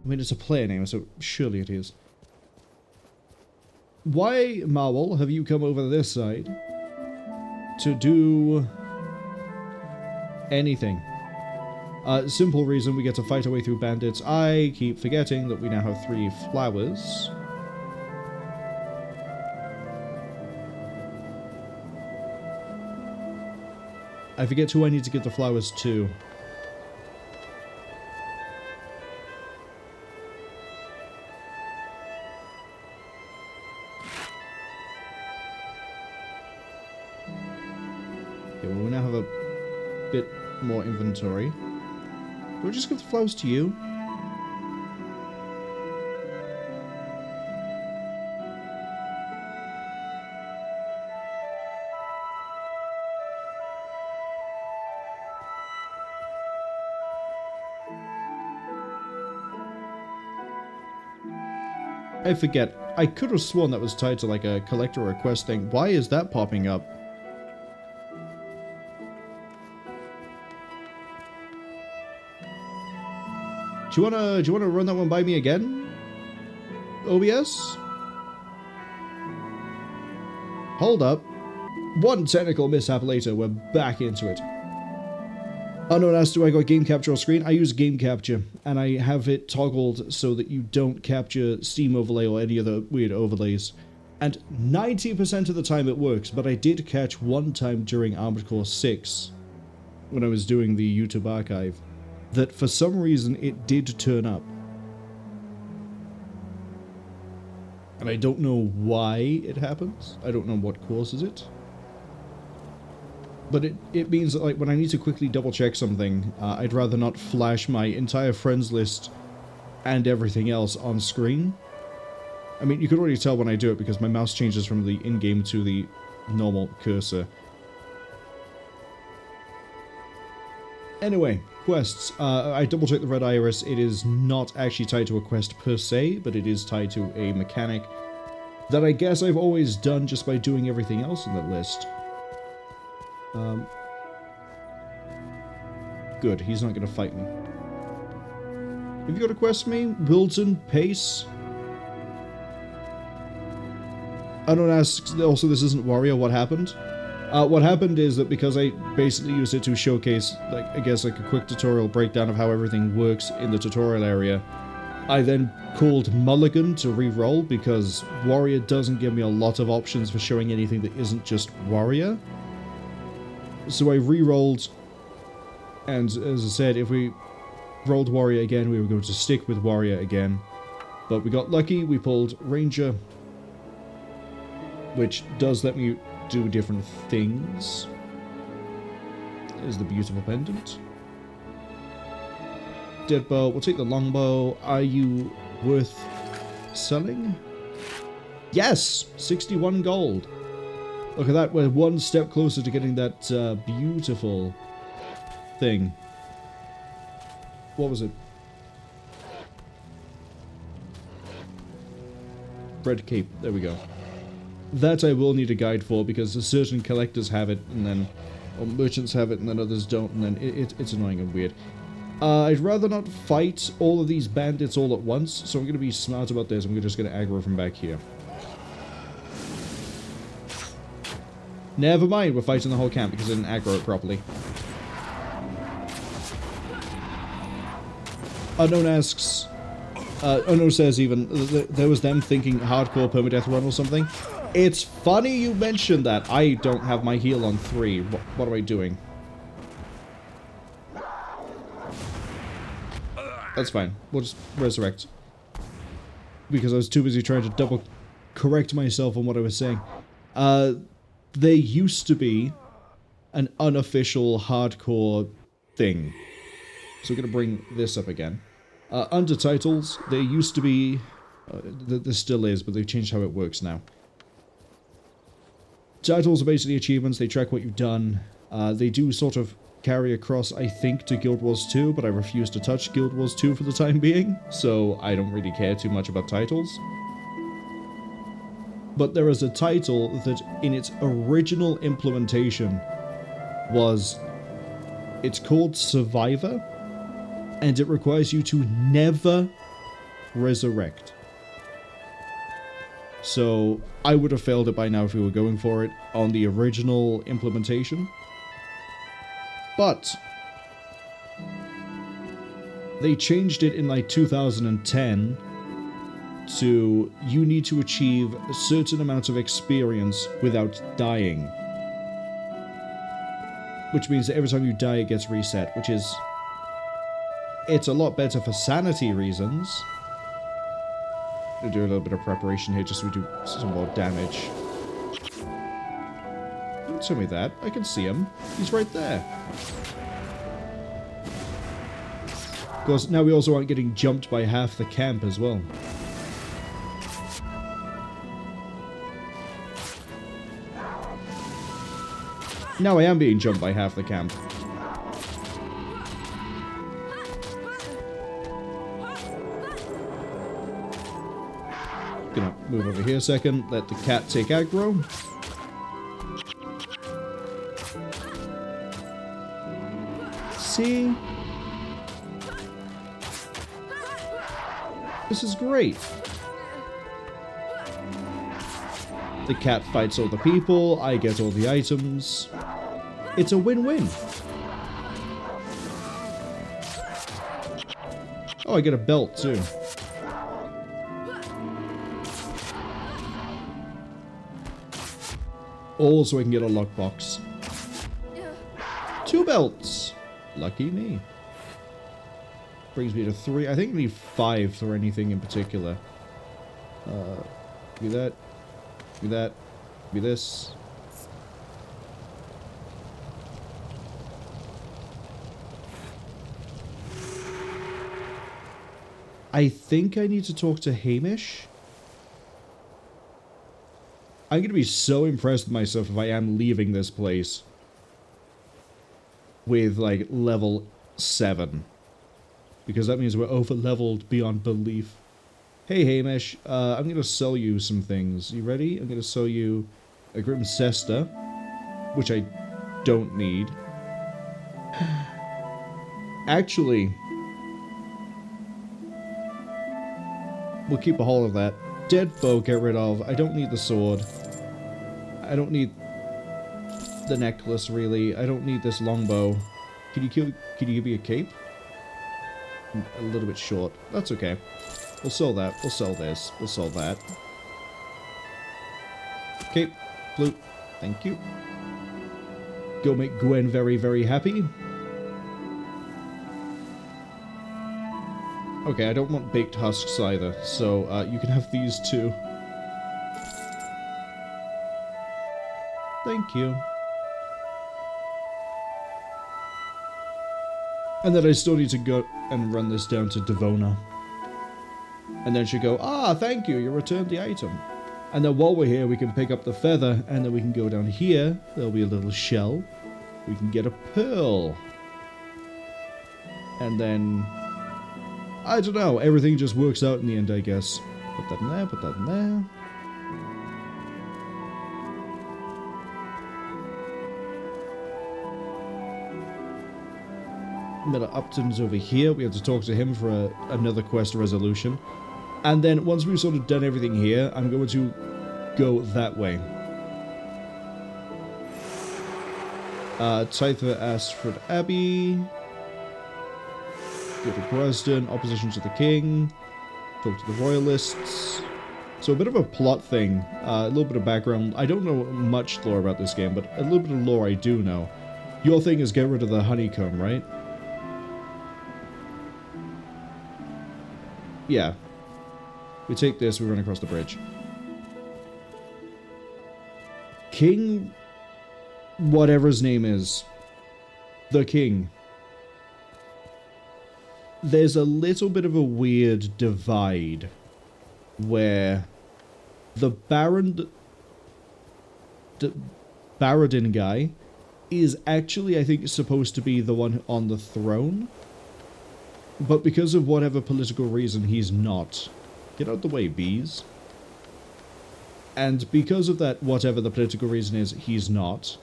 mean, it's a player name, so surely it is. Why, Marwol, have you come over this side to do anything? Simple reason, we get to fight our way through bandits. I keep forgetting that we now have 3 flowers. I forget who I need to give the flowers to. Okay, well, we now have a bit more inventory. Do I just give the flowers to you? I forget. I could have sworn that was tied to like a collector request thing. Why is that popping up? Do you wanna run that one by me again? OBS? Hold up. One technical mishap later, we're back into it. Unknown as do I got game capture on screen? I use game capture, and I have it toggled so that you don't capture Steam overlay or any other weird overlays. And 90% of the time it works, but I did catch one time during Armored Core 6, when I was doing the YouTube archive, that for some reason it did turn up. And I don't know why it happens. I don't know what causes it. But it means that, like, when I need to quickly double check something, I'd rather not flash my entire friends list and everything else on screen. I mean, you can already tell when I do it because my mouse changes from the in-game to the normal cursor. Anyway, quests. I double checked the red iris. It is not actually tied to a quest per se, but it is tied to a mechanic that I guess I've always done just by doing everything else in the list. Good, he's not going to fight me. Have you got a quest for me? Wilton, Pace? I don't ask, also this isn't Warrior, what happened? What happened is that because I basically used it to showcase, like, I guess like a quick tutorial breakdown of how everything works in the tutorial area, I then called Mulligan to re-roll because Warrior doesn't give me a lot of options for showing anything that isn't just Warrior. So I re-rolled, and as I said, if we rolled Warrior again, we were going to stick with Warrior again. But we got lucky, we pulled Ranger, which does let me do different things. There's the beautiful pendant. Dead bow, we'll take the longbow. Are you worth selling? Yes! 61 gold. Look at that, we're one step closer to getting that beautiful thing. What was it? Red cape, there we go. That I will need a guide for, because certain collectors have it, and then or merchants have it, and then others don't, and then it's annoying and weird. I'd rather not fight all of these bandits all at once, so I'm going to be smart about this. I'm just going to aggro from back here. Never mind, we're fighting the whole camp because I didn't aggro it properly. Unknown asks... Unknown says even, there was them thinking hardcore permadeath run or something. It's funny you mentioned that. I don't have my heal on 3. What am I doing? That's fine. We'll just resurrect. Because I was too busy trying to double correct myself on what I was saying. There used to be an unofficial hardcore thing. So we're going to bring this up again. Under titles, there used to be... there still is, but they've changed how it works now. Titles are basically achievements, they track what you've done. They do sort of carry across, I think, to Guild Wars 2, but I refuse to touch Guild Wars 2 for the time being, so I don't really care too much about titles. But there is a title that in its original implementation was, it's called Survivor, and it requires you to never resurrect. So I would have failed it by now if we were going for it on the original implementation. But they changed it in like 2010 to you need to achieve a certain amount of experience without dying. Which means that every time you die it gets reset, which is... it's a lot better for sanity reasons. We'll do a little bit of preparation here just so we do some more damage. Don't tell me that. I can see him. He's right there. Of course, now we also aren't getting jumped by half the camp as well. Now I am being jumped by half the camp. Gonna move over here a second, let the cat take aggro. See? This is great. The cat fights all the people, I get all the items. It's a win-win. Oh, I get a belt too. All so I can get a lockbox. 2 belts! Lucky me. Brings me to 3. I think I need 5 for anything in particular. Give me that. Give me that. Give me this. I think I need to talk to Hamish. I'm going to be so impressed with myself if I am leaving this place with, like, level 7. Because that means we're over-leveled beyond belief. Hey, Hamish, I'm going to sell you some things. You ready? I'm going to sell you a Grim Cesta, which I don't need. Actually, we'll keep a hold of that. Dead bow, get rid of. I don't need the sword. I don't need the necklace, really. I don't need this longbow. Can you give me a cape? I'm a little bit short. That's okay. We'll sell that. We'll sell this. We'll sell that. Cape. Flute. Thank you. Go make Gwen very, very happy. Okay, I don't want baked husks either, so you can have these too. Thank you. And then I still need to go and run this down to Devona. And then she'll go, ah, thank you, you returned the item. And then while we're here, we can pick up the feather, and then we can go down here. There'll be a little shell. We can get a pearl. And then... I don't know, everything just works out in the end, I guess. Put that in there, put that in there. Miller Upton's over here. We have to talk to him for another quest resolution. And then once we've sort of done everything here, I'm going to go that way. Tyther Ashford Abbey. Go to Grasden, opposition to the king. Talk to the royalists. So a bit of a plot thing. A little bit of background. I don't know much lore about this game, but a little bit of lore I do know. Your thing is get rid of the honeycomb, right? Yeah. We take this, we run across the bridge. King... whatever his name is. The king. There's a little bit of a weird divide where the Baradin guy is actually, I think, supposed to be the one on the throne. But because of whatever political reason, he's not. Get out the way, bees. And because of that, whatever the political reason is, he's not.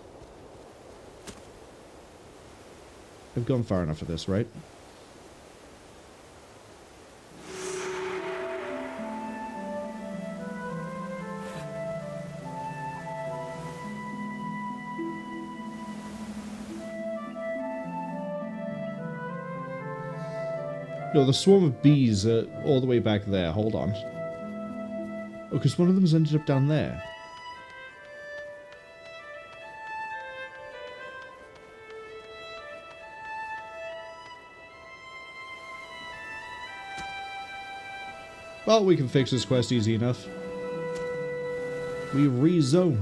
I've gone far enough for this, right? No, the swarm of bees are all the way back there. Hold on. Oh, because one of them's ended up down there. Well, we can fix this quest easy enough. We rezone.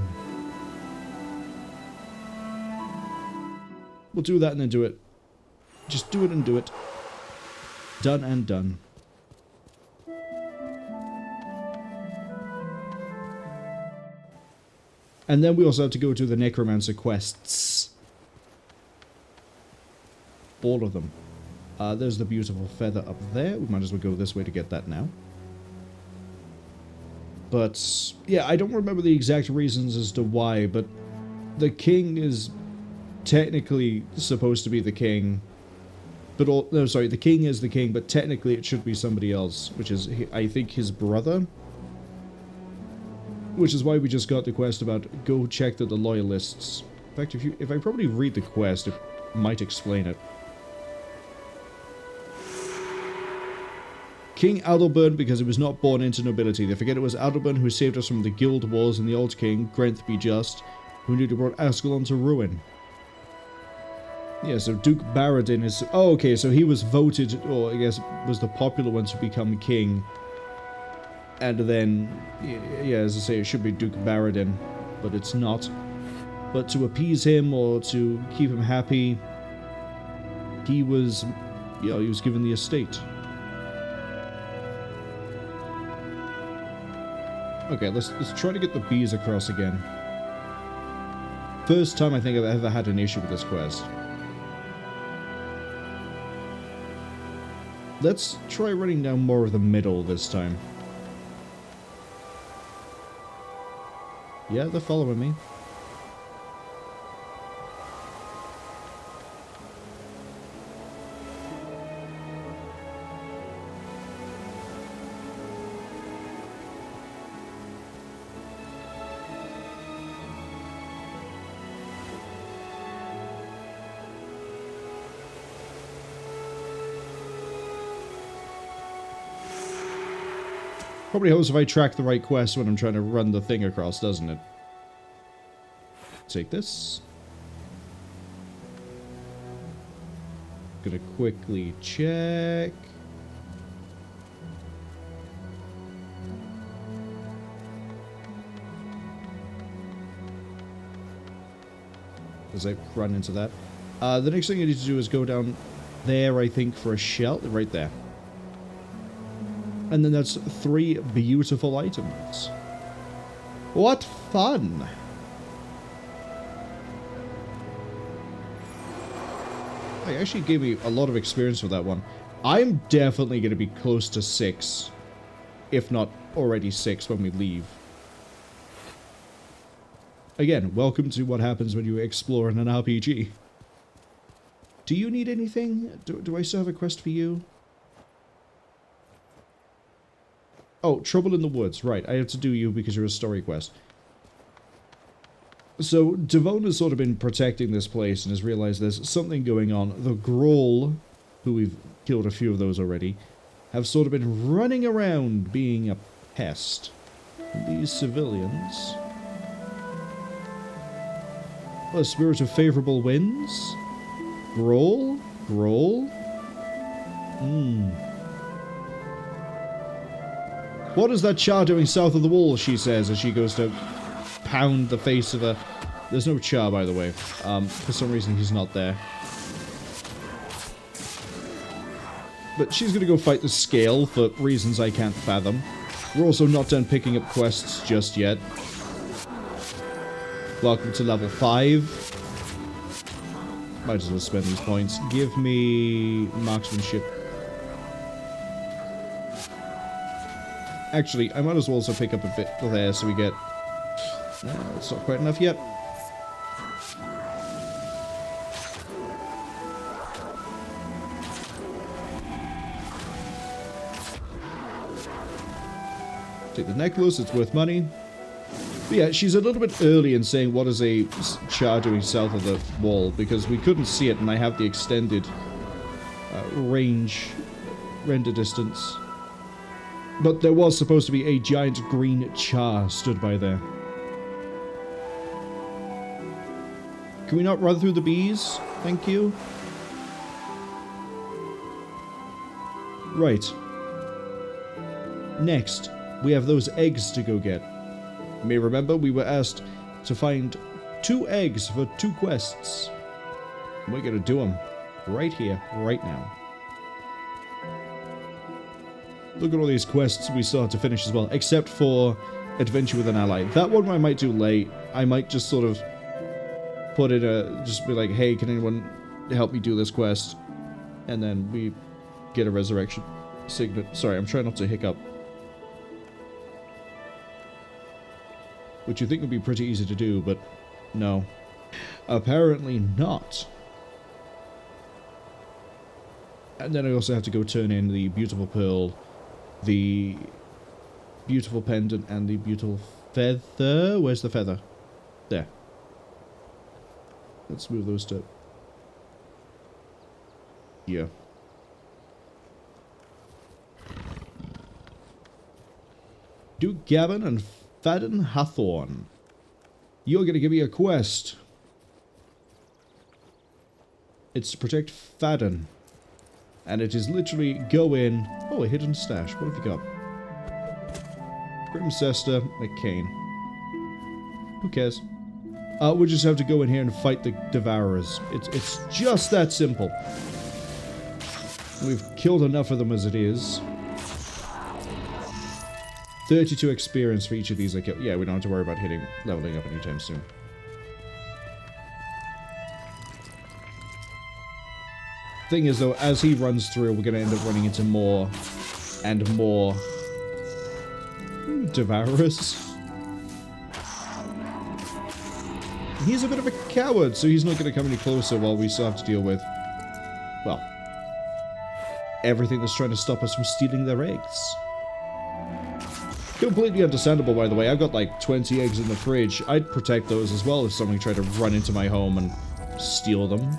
We'll do that and then do it. Just do it and do it. Done and done. And then we also have to go to the Necromancer quests. All of them. There's the beautiful feather up there. We might as well go this way to get that now. But, yeah, I don't remember the exact reasons as to why, but the king is technically supposed to be the king. But, no, sorry, the king is the king, but technically it should be somebody else, which is, I think, his brother. Which is why we just got the quest about go check the loyalists. In fact, if I probably read the quest, it might explain it. King Adalbern, because he was not born into nobility. They forget it was Adalbern who saved us from the guild wars and the old king, Grenth be just, who nearly brought Ascalon to ruin. Yeah, so Duke Baradin is... Oh, okay, so he was voted, or I guess was the popular one to become king. And then, yeah, as I say, it should be Duke Baradin, but it's not. But to appease him or to keep him happy, he was, you know, he was given the estate. Okay, let's try to get the bees across again. First time I think I've ever had an issue with this quest. Let's try running down more of the middle this time. Yeah, they're following me. Probably helps if I track the right quest when I'm trying to run the thing across, doesn't it? Take this. Gonna quickly check. As I run into that. The next thing I need to do is go down there, I think, for a shell. Right there. And then that's 3 beautiful items. What fun! It actually gave me a lot of experience with that one. I'm definitely going to be close to 6. If not already 6 when we leave. Again, welcome to what happens when you explore in an RPG. Do you need anything? Do I still have a quest for you? Oh, Trouble in the Woods. Right, I have to do you because you're a story quest. So, Devon has sort of been protecting this place and has realized there's something going on. The Groll, who we've killed a few of those already, have sort of been running around being a pest. And these civilians... Oh, Spirit of Favorable Winds? Groll? Groll? What is that Charr doing south of the wall, she says, as she goes to pound the face of a... There's no Charr, by the way. For some reason, he's not there. But she's going to go fight the Scale for reasons I can't fathom. We're also not done picking up quests just yet. Welcome to level 5. Might as well spend these points. Give me marksmanship. Actually, I might as well also pick up a bit there so we get It's not quite enough yet. Take the necklace, it's worth money. But yeah, she's a little bit early in saying what is a Charr doing south of the wall, because we couldn't see it and I have the extended range render distance. But there was supposed to be a giant green Charr stood by there. Can we not run through the bees? Thank you. Right. Next, we have those eggs to go get. You may remember we were asked to find 2 eggs for 2 quests. And we're gonna do them right here, right now. Look at all these quests we still have to finish as well, except for Adventure with an Ally. That one I might do late. I might just sort of put in a, just be like, hey, can anyone help me do this quest? And then we get a resurrection signet. Sorry, I'm trying not to hiccup. Which you think would be pretty easy to do, but no. Apparently not. And then I also have to go turn in the beautiful pearl, the beautiful pendant, and the beautiful feather. Where's the feather? There. Let's move those to here. Duke Gavin and Fadden Hathorn. You're gonna give me a quest. It's to protect Fadden. And it is literally go in... Oh, a hidden stash. What have you got? Grimcester McCain. Who cares? We'll just have to go in here and fight the Devourers. It's just that simple. We've killed enough of them as it is. 32 experience for each of these I killed. Yeah, we don't have to worry about leveling up anytime soon. Thing is, though, as he runs through, we're going to end up running into more and more Devourers. He's a bit of a coward, so he's not going to come any closer while we still have to deal with, well, everything that's trying to stop us from stealing their eggs. Completely understandable, by the way. I've got like 20 eggs in the fridge. I'd protect those as well if somebody tried to run into my home and steal them.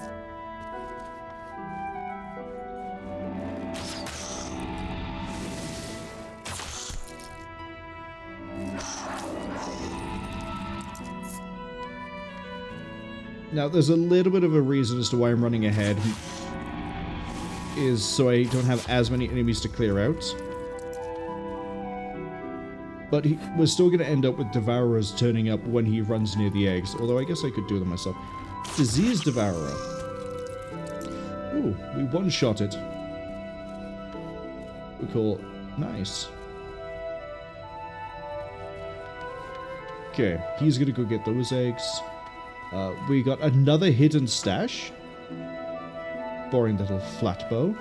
Now, there's a little bit of a reason as to why I'm running ahead. Is so I don't have as many enemies to clear out. But we're still going to end up with Devourers turning up when he runs near the eggs. Although I guess I could do them myself. Disease Devourer. Ooh, we one-shot it. We call... Nice. Okay, he's going to go get those eggs. We got another hidden stash. Boring little flat bow.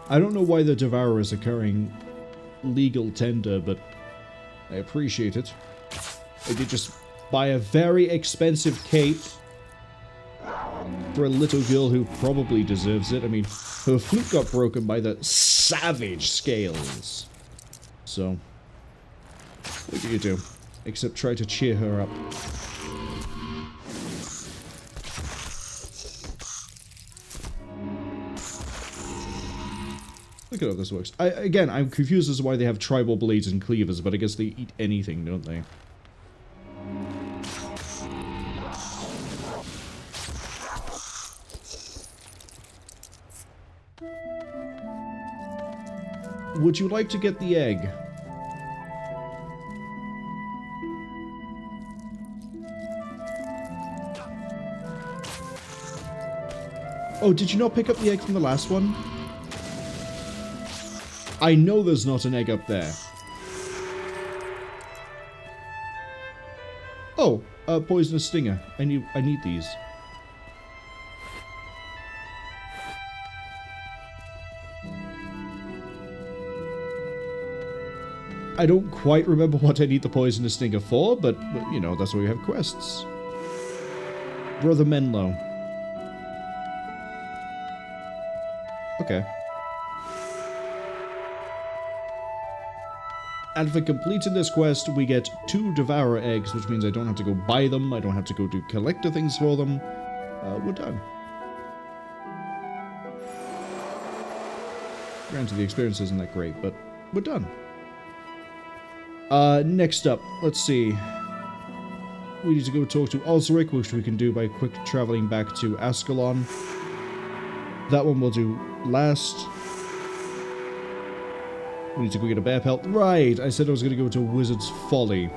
I don't know why the Devourer is occurring legal tender, but I appreciate it. I did just buy a very expensive cape for a little girl who probably deserves it. I mean, her flute got broken by the savage scales. So, what do you do? Except try to cheer her up. Look at how this works. Again, I'm confused as to why they have tribal blades and cleavers, but I guess they eat anything, don't they? Would you like to get the egg? Oh, did you not pick up the egg from the last one? I know there's not an egg up there. Oh, poisonous stinger. I need these. I don't quite remember what I need the poisonous stinger for, but you know, that's why we have quests. Brother Menlo. Okay. And for completing this quest, we get 2 Devourer eggs, which means I don't have to go buy them, I don't have to go do collector things for them. We're done. Granted, the experience isn't that great, but we're done. Next up, let's see. We need to go talk to Osric, which we can do by quick traveling back to Ascalon. That one we'll do last. We need to go get a bear pelt. Right, I said I was going to go to Wizard's Folly.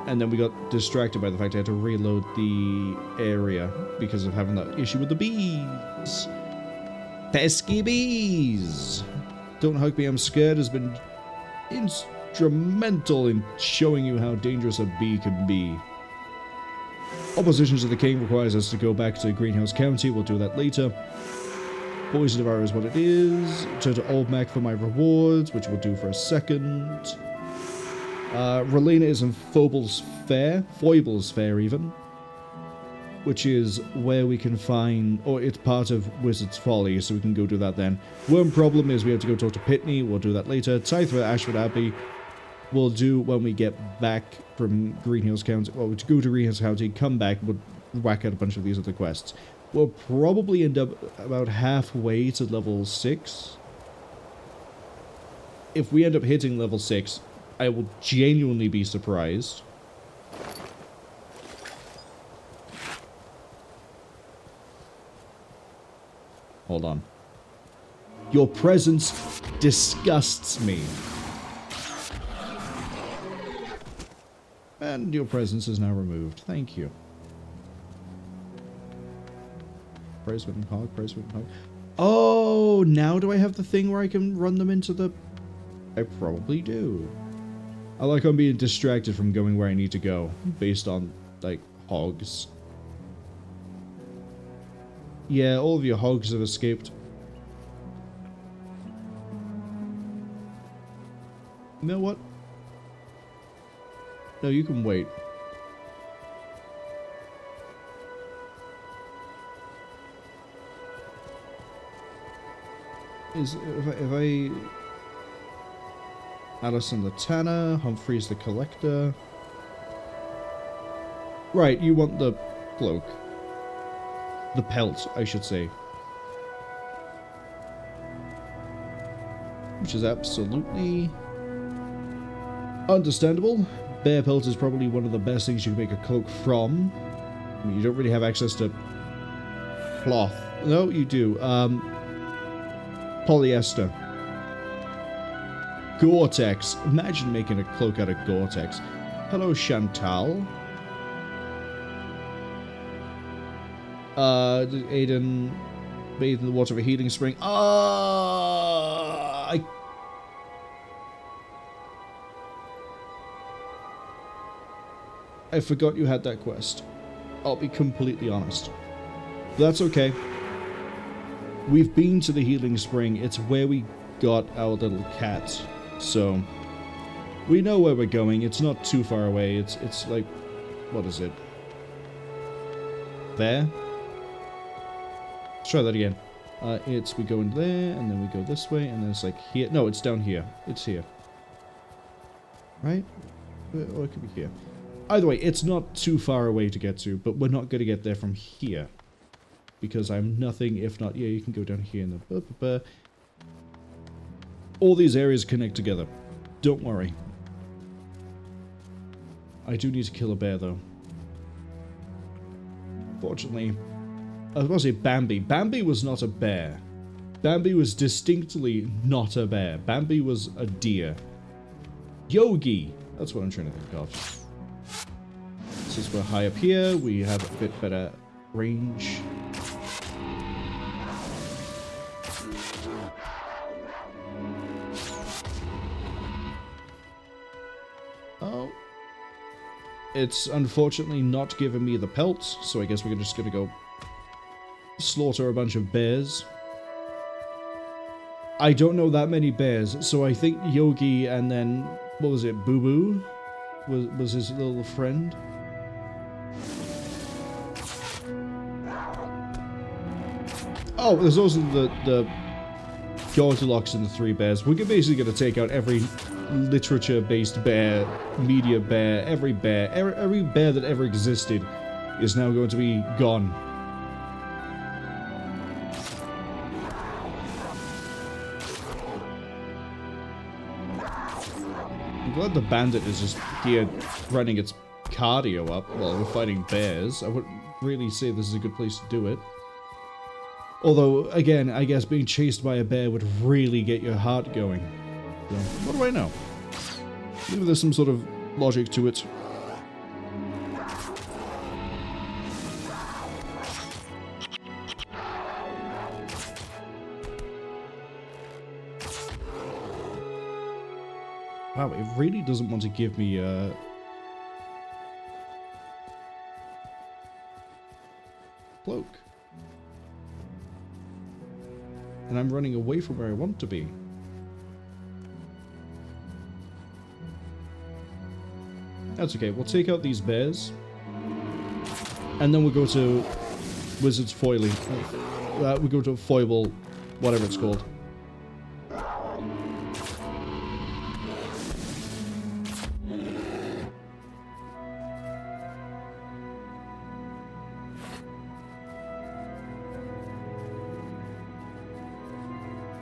And then we got distracted by the fact I had to reload the area because of having that issue with the bees. Pesky bees! Don't Hug Me, I'm Scared has been instrumental in showing you how dangerous a bee can be. Opposition to the King requires us to go back to Greenhouse County. We'll do that later. Poison Devourer is what it is. Turn to Old Mac for my rewards, which we'll do for a second. Relena is in Foible's Fair even. Which is where we can find, or it's part of Wizard's Folly, so we can go do that then. One problem is we have to go talk to Pitney, we'll do that later. Tithe for Ashford Abbey, we'll do when we get back from Green Hills County. Well, we go to Green Hills County, come back, we'll whack out a bunch of these other quests. We'll probably end up about halfway to level 6. If we end up hitting level 6, I will genuinely be surprised. Hold on. Your presence disgusts me. And your presence is now removed. Thank you. Praise Witten Hog, Praise Witten Hog. Oh, now do I have the thing where I can run them into the... I probably do. I like I'm being distracted from going where I need to go, based on, like, hogs. Yeah, all of your hogs have escaped. You know what? No, you can wait. If I Allison the Tanner, Humphreys the Collector. Right, you want the cloak. The pelt, I should say. Which is absolutely understandable. Bear pelt is probably one of the best things you can make a cloak from. I mean, you don't really have access to cloth. No, you do. Polyester. Gore-Tex. Imagine making a cloak out of Gore-Tex. Hello, Chantal. Aiden bathe in the water of a healing spring. I forgot you had that quest. I'll be completely honest. That's okay. We've been to the healing spring. It's where we got our little cat. So we know where we're going. It's not too far away. It's like, what is it? There? Let's try that again. We go in there, and then we go this way, and then it's like here. No, it's down here. It's here. Right? Or it could be here. Either way, it's not too far away to get to, but we're not going to get there from here. Because I'm nothing if not... Yeah, you can go down here and then... All these areas connect together. Don't worry. I do need to kill a bear, though. Fortunately... I was about to say Bambi. Bambi was not a bear. Bambi was distinctly not a bear. Bambi was a deer. Yogi! That's what I'm trying to think of. Since we're high up here, we have a bit better range. Oh. It's unfortunately not giving me the pelts, so I guess we're just gonna go slaughter a bunch of bears. I don't know that many bears, so I think Yogi and then, what was it, Boo Boo? Was his little friend? Oh, there's also the Goldilocks and the Three Bears. We're basically going to take out every literature-based bear, media bear, every bear that ever existed is now going to be gone. I'm glad the bandit is just here running its cardio up while we're fighting bears. I wouldn't really say this is a good place to do it. Although, again, I guess being chased by a bear would really get your heart going. So, what do I know? Maybe there's some sort of logic to it. Wow, it really doesn't want to give me a... cloak. And I'm running away from where I want to be. That's okay, we'll take out these bears. And then we'll go to Wizard's Foiling. We go to Foible, whatever it's called.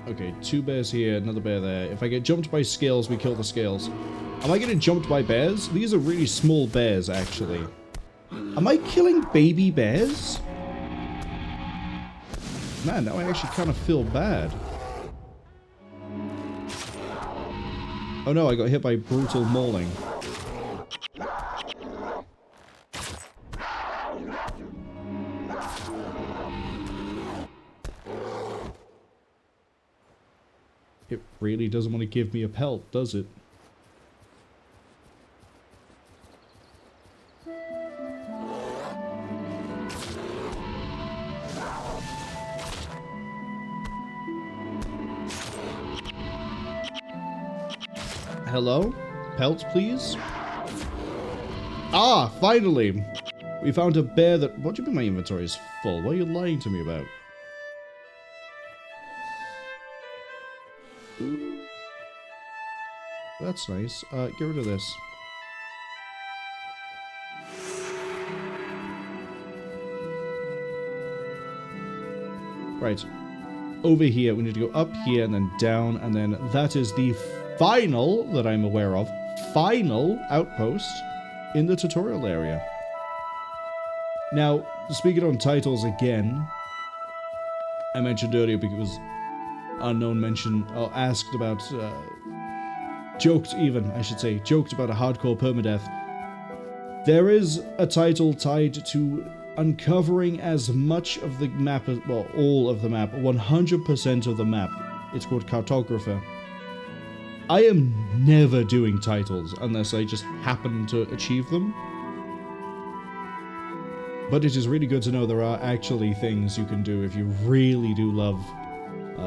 Okay, 2 bears here, another bear there. If I get jumped by scales, we kill the scales. Am I getting jumped by bears? These are really small bears, actually. Am I killing baby bears? Man, now I actually kind of feel bad. Oh no, I got hit by brutal mauling. It really doesn't want to give me a pelt, does it? Hello? Pelt, please? Ah, finally! We found a bear that... What do you mean my inventory is full? What are you lying to me about? Ooh. That's nice. Get rid of this. Right. Over here, we need to go up here and then down, and then that is the final, that I'm aware of, final outpost in the tutorial area. Now, speaking on titles again, I mentioned earlier because Unknown mentioned, or asked about, joked about a hardcore permadeath. There is a title tied to uncovering as much of the map as, well, all of the map, 100% of the map. It's called Cartographer. I am never doing titles unless I just happen to achieve them. But it is really good to know there are actually things you can do if you really do love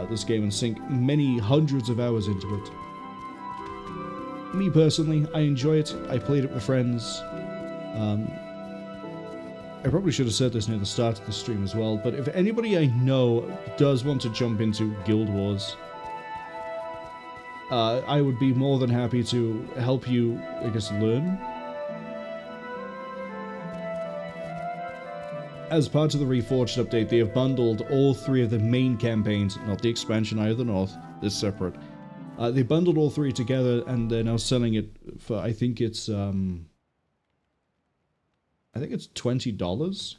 this game and sink many hundreds of hours into it. Me personally, I enjoy it. I played it with friends. I probably should have said this near the start of the stream as well, but if anybody I know does want to jump into Guild Wars, I would be more than happy to help you, I guess, learn. As part of the Reforged update, they have bundled all 3 of the main campaigns, not the expansion Eye of the North, they're separate. They bundled all 3 together, and they're now selling it for, I think it's $20.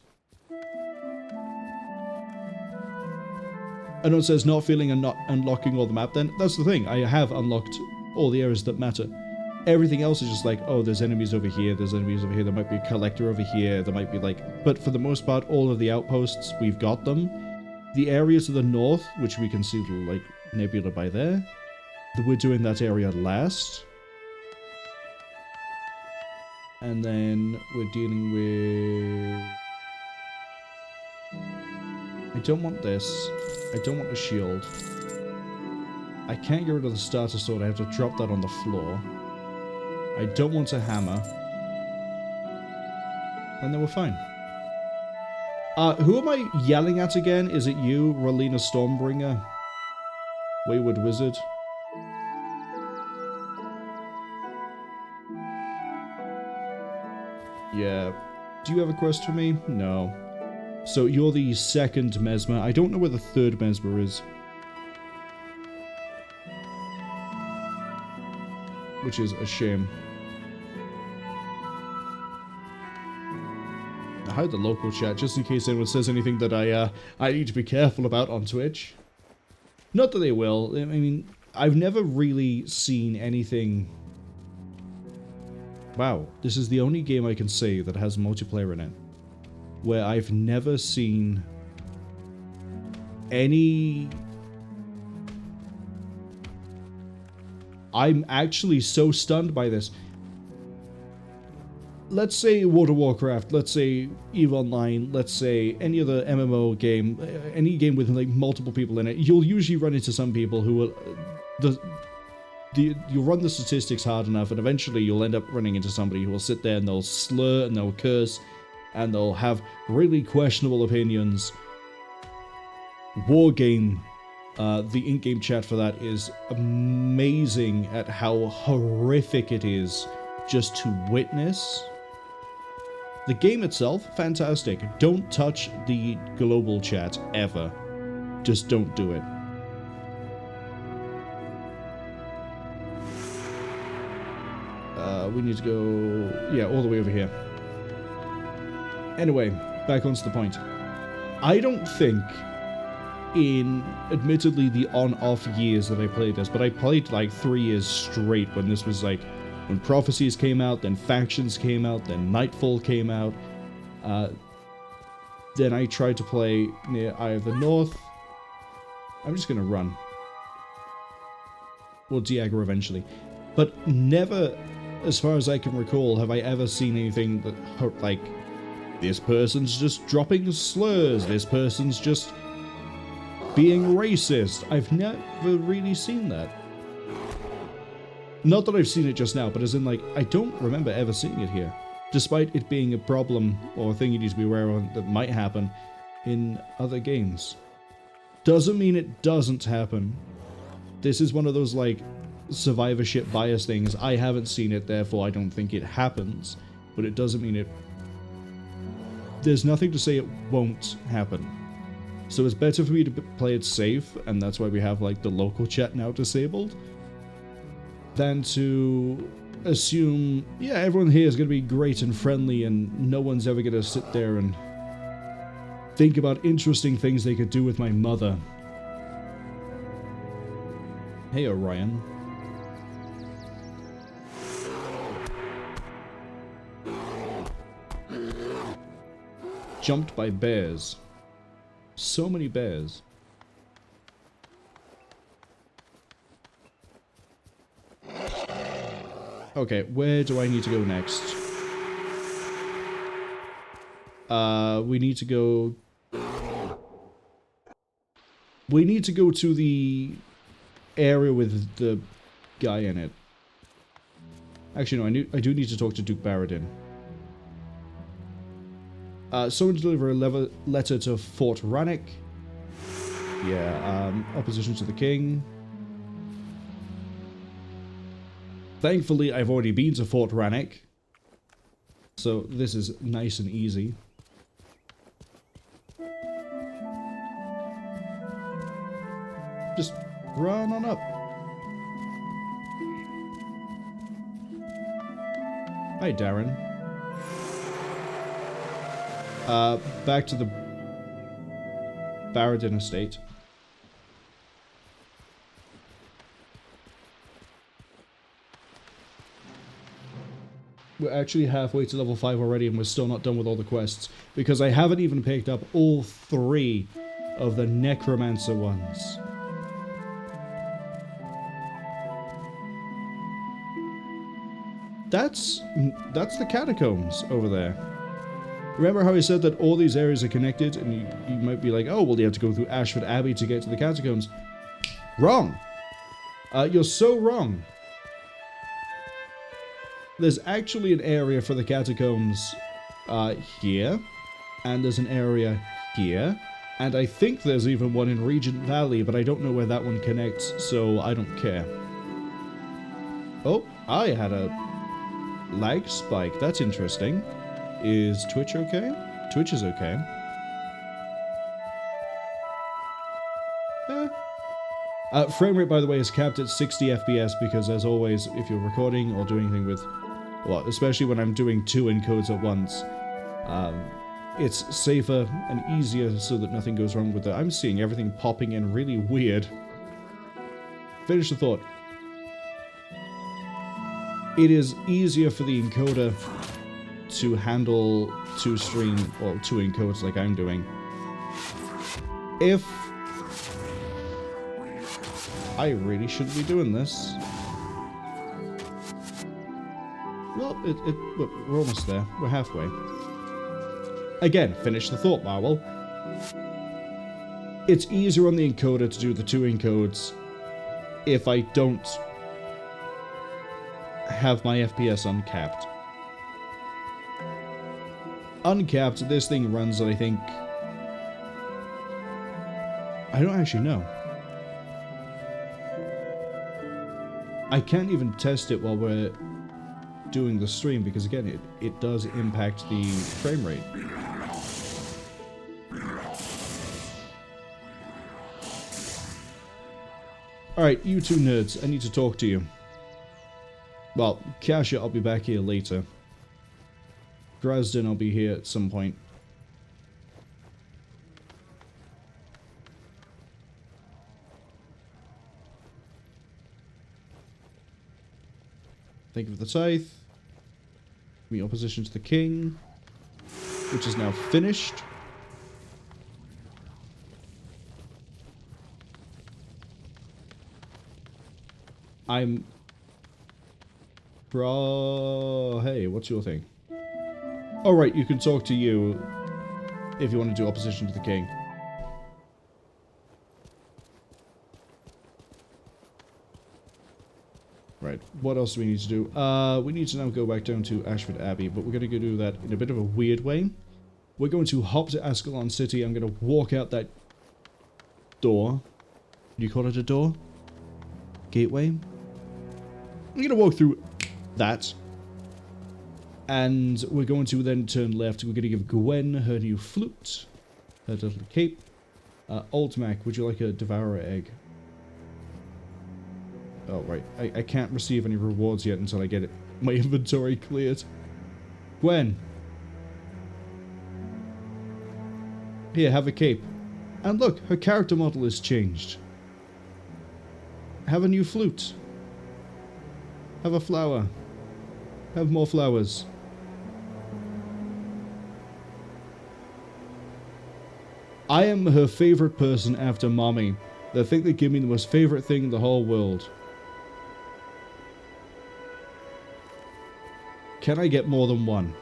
I know it says not feeling and not unlocking all the map, then that's the thing. I have unlocked all the areas that matter. Everything else is just like, oh, there's enemies over here, there's enemies over here, there might be a collector over here, there might be like... But for the most part, all of the outposts, we've got them. The areas to the north, which we can see the, like, nebula by there, we're doing that area last. And then we're dealing with... I don't want this. I don't want a shield. I can't get rid of the starter sword. I have to drop that on the floor. I don't want a hammer. And then we're fine. Who am I yelling at again? Is it you, Rowlena Stormbringer? Wayward Wizard? Yeah. Do you have a quest for me? No. So you're the second Mesmer. I don't know where the third Mesmer is. Which is a shame. I hide the local chat just in case anyone says anything that I need to be careful about on Twitch. Not that they will. I mean, I've never really seen anything... Wow, this is the only game I can say that has multiplayer in it. Where I've never seen any... I'm actually so stunned by this. Let's say World of Warcraft, let's say EVE Online, let's say any other MMO game, any game with like multiple people in it, you'll usually run into some people who will... you'll run the statistics hard enough and eventually you'll end up running into somebody who will sit there and they'll slur and they'll curse and they'll have really questionable opinions. Wargame, the in-game chat for that is amazing at how horrific it is just to witness. The game itself, fantastic. Don't touch the global chat ever. Just don't do it. We need to go, yeah, all the way over here. Anyway, back onto the point. I don't think in, admittedly, the on-off years that I played this, but I played like 3 years straight when this was like, when Prophecies came out, then Factions came out, then Nightfall came out. Then I tried to play near Eye of the North. I'm just going to run. We'll de-aggro eventually. But never, as far as I can recall, have I ever seen anything that, like, this person's just dropping slurs, this person's just being racist. I've never really seen that. Not that I've seen it just now, but as in, like, I don't remember ever seeing it here. Despite it being a problem or a thing you need to be aware of that might happen in other games. Doesn't mean it doesn't happen. This is one of those, like, survivorship bias things. I haven't seen it, therefore I don't think it happens. But it doesn't mean it... There's nothing to say it won't happen. So it's better for me to play it safe, and that's why we have, like, the local chat now disabled, than to assume, yeah, everyone here is going to be great and friendly and no one's ever going to sit there and think about interesting things they could do with my mother. Hey, Orion. Jumped by bears. So many bears. Okay, where do I need to go next? We need to go... We need to go to the area with the guy in it. Actually, no, I do need to talk to Duke Baradin. Someone deliver a letter to Fort Ranik. Yeah, opposition to the king. Thankfully, I've already been to Fort Ranik, so this is nice and easy. Just run on up. Hi, Darren. Back to the Baradin estate. We're actually halfway to level 5 already and we're still not done with all the quests. Because I haven't even picked up all 3 of the Necromancer ones. That's the Catacombs over there. Remember how I said that all these areas are connected? And you might be like, oh, well, you have to go through Ashford Abbey to get to the Catacombs. Wrong! You're so wrong. There's actually an area for the catacombs here, and there's an area here, and I think there's even one in Regent Valley, but I don't know where that one connects, so I don't care. Oh, I had a lag spike. That's interesting. Is Twitch okay? Twitch is okay. Frame rate, by the way, is capped at 60 FPS because, as always, if you're recording or doing anything with, well, especially when I'm doing 2 encodes at once, it's safer and easier so that nothing goes wrong with it. I'm seeing everything popping in really weird. Finish the thought. It is easier for the encoder to handle 2 stream or 2 encodes like I'm doing. If I really shouldn't be doing this. Well, we're almost there. We're halfway. Again, finish the thought, Marwol. It's easier on the encoder to do the 2 encodes if I don't have my FPS uncapped. Uncapped, this thing runs at, I think... I don't actually know. I can't even test it while we're doing the stream because, again, it does impact the frame rate. Alright, you two nerds, I need to talk to you. Well, Kasha, I'll be back here later. Dresden, I'll be here at some point. Thank you for the tithe. Me opposition to the king, which is now finished. I'm... Bro, hey, what's your thing? Oh, right, you can talk to you if you want to do opposition to the king. Right, what else do we need to do? We need to now go back down to Ashford Abbey, but we're going to go do that in a bit of a weird way. We're going to hop to Ascalon City. I'm going to walk out that door. Do you call it a door? Gateway? I'm going to walk through that. And we're going to then turn left. We're going to give Gwen her new flute. Her little cape. Old Mac, would you like a Devourer egg? Oh, right. I can't receive any rewards yet until I get it. My inventory cleared. Gwen. Here, have a cape. And look, her character model is changed. Have a new flute. Have a flower. Have more flowers. I am her favorite person after Mommy. They think they give me the most favorite thing in the whole world. Can I get more than one?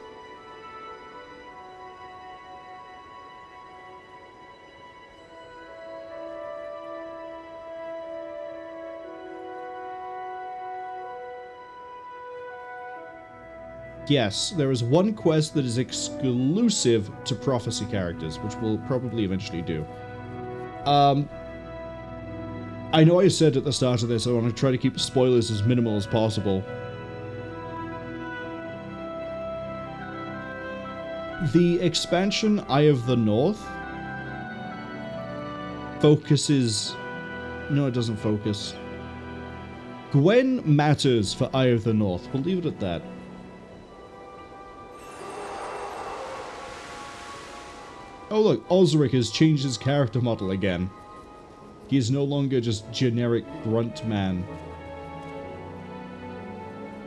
Yes, there is one quest that is exclusive to Prophecy characters, which we'll probably eventually do. I know I said at the start of this I want to try to keep spoilers as minimal as possible. The expansion Eye of the North focuses... No, it doesn't focus. Gwen matters for Eye of the North. We'll leave it at that. Oh look, Osric has changed his character model again. He is no longer just generic grunt man.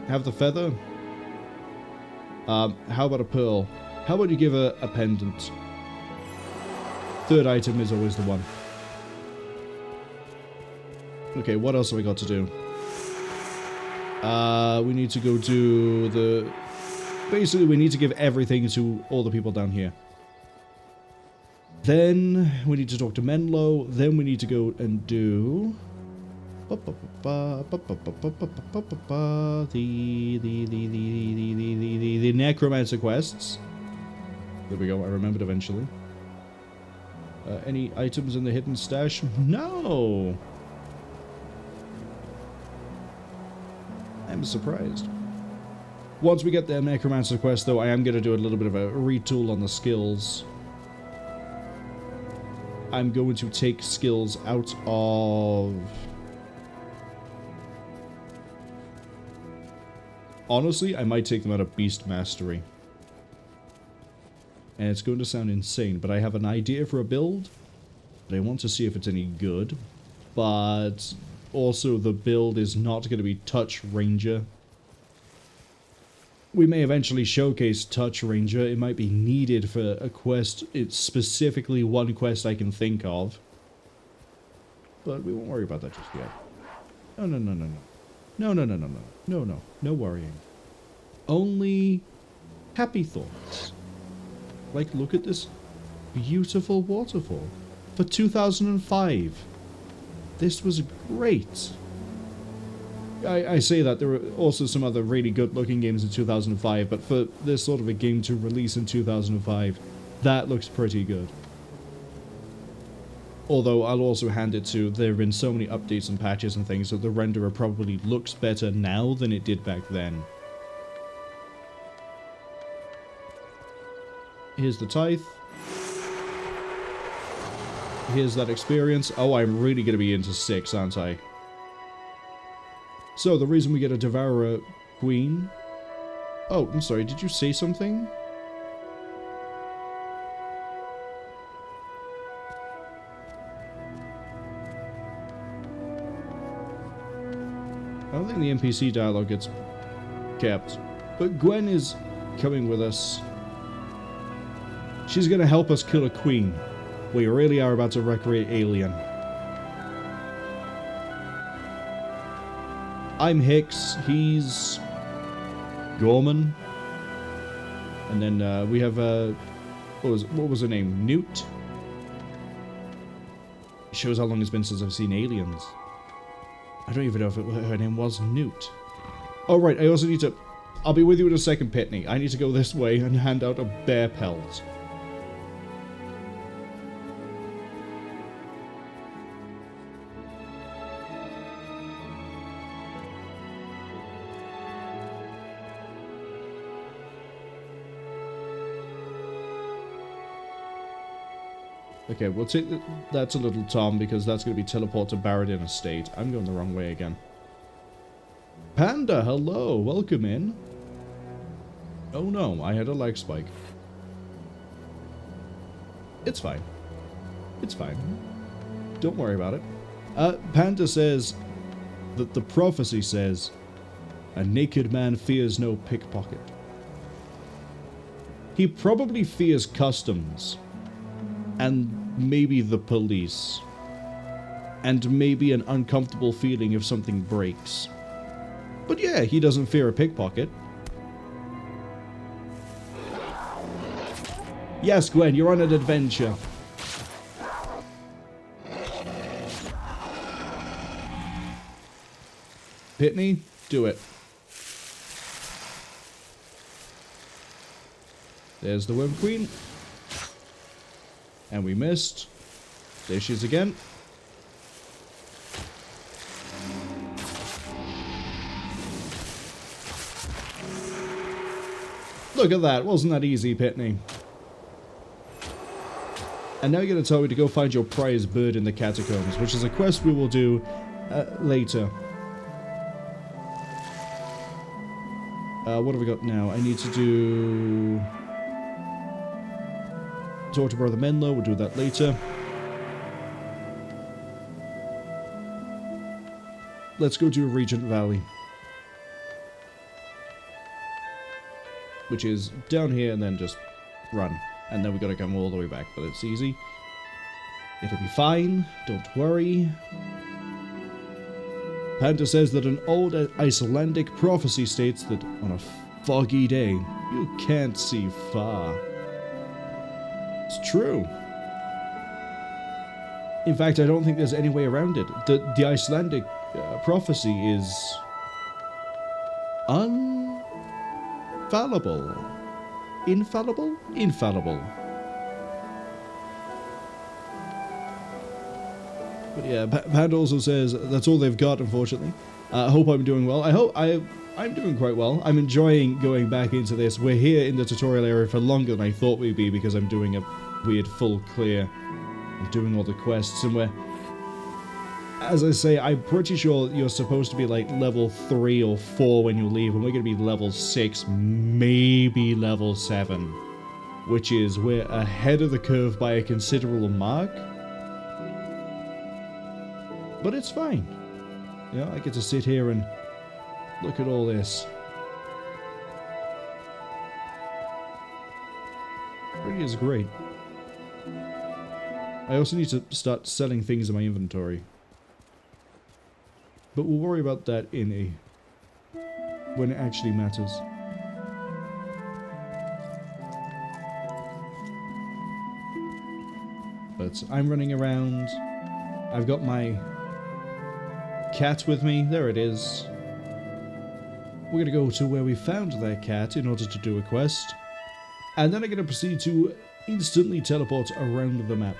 Have the feather? How about a pearl? How about you give her a pendant? Third item is always the one. Okay, what else have we got to do? We need to go do the... Basically, we need to give everything to all the people down here. Then we need to talk to Menlo. Then we need to go and do... The necromancer quests. There we go, I remembered eventually. Any items in the hidden stash? No! I'm surprised. Once we get the necromancer quest, though, I am going to do a little bit of a retool on the skills. I'm going to take skills out of... Honestly, I might take them out of Beast Mastery. And it's going to sound insane, but I have an idea for a build. But I want to see if it's any good. But also the build is not going to be Touch Ranger. We may eventually showcase Touch Ranger. It might be needed for a quest. It's specifically one quest I can think of. But we won't worry about that just yet. No. No worrying. Only happy thoughts. Like, look at this beautiful waterfall. For 2005. This was great. I say that there were also some other really good looking games in 2005, but for this sort of a game to release in 2005, that looks pretty good. Although I'll also hand it to, there have been so many updates and patches and things, so the renderer probably looks better now than it did back then. Here's the tithe. Here's that experience. Oh, I'm really going to be into 6, aren't I? So, the reason we get a Devourer Queen... Oh, I'm sorry, did you say something? I don't think the NPC dialogue gets kept. But Gwen is coming with us. She's going to help us kill a queen. We really are about to recreate Alien. I'm Hicks, he's Gorman. And then we have what was her name? Newt? Shows how long it's been since I've seen Aliens. I don't even know if her name was Newt. Oh right, I also need to... I'll be with you in a second, Pitney. I need to go this way and hand out a bear pelt. Okay, we'll take that to Little Tom, because that's going to be teleport to Barradin Estate. I'm going the wrong way again. Panda, hello! Welcome in. Oh no, I had a lag spike. It's fine. It's fine. Don't worry about it. Panda says that the prophecy says, a naked man fears no pickpocket. He probably fears customs. And maybe the police. And maybe an uncomfortable feeling if something breaks. But yeah, he doesn't fear a pickpocket. Yes, Gwen, you're on an adventure. Pitney, do it. There's the Worm Queen. And we missed. There she is again. Look at that. Wasn't that easy, Pitney? And now you're going to tell me to go find your prize bird in the catacombs, which is a quest we will do later. What have we got now? I need to do... talk to Brother Menlo, we'll do that later. Let's go to Regent Valley. Which is down here and then just run. And then we gotta come all the way back, but it's easy. It'll be fine, don't worry. Panta says that an old Icelandic prophecy states that on a foggy day, you can't see far. It's true. In fact, I don't think there's any way around it. The Icelandic Prophecy is infallible. Infallible? Infallible. But yeah, Panda also says that's all they've got, unfortunately. I hope I'm doing well. I'm doing quite well. I'm enjoying going back into this. We're here in the tutorial area for longer than I thought we'd be because I'm doing a weird full clear. I'm doing all the quests, and we're... As I say, I'm pretty sure you're supposed to be like level 3 or 4 when you leave, and we're going to be level 6, maybe level 7. Which is, we're ahead of the curve by a considerable mark. But it's fine. You know, I get to sit here and look at all this. Really is great. I also need to start selling things in my inventory. But we'll worry about that when it actually matters. But I'm running around. I've got my cat with me. There it is. We're going to go to where we found that cat in order to do a quest. And then I'm going to proceed to instantly teleport around the map.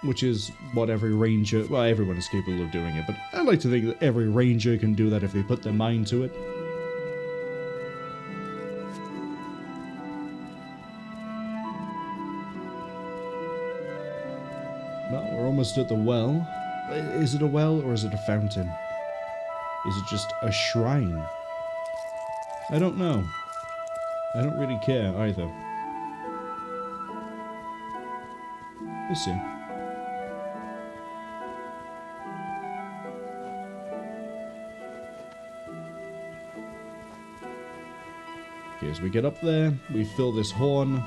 Which is what every ranger... Well, everyone is capable of doing it, but I like to think that every ranger can do that if they put their mind to it. Well, we're almost at the well. Is it a well or is it a fountain? Is it just a shrine? I don't know. I don't really care either. We'll see. Okay, as we get up there, we fill this horn.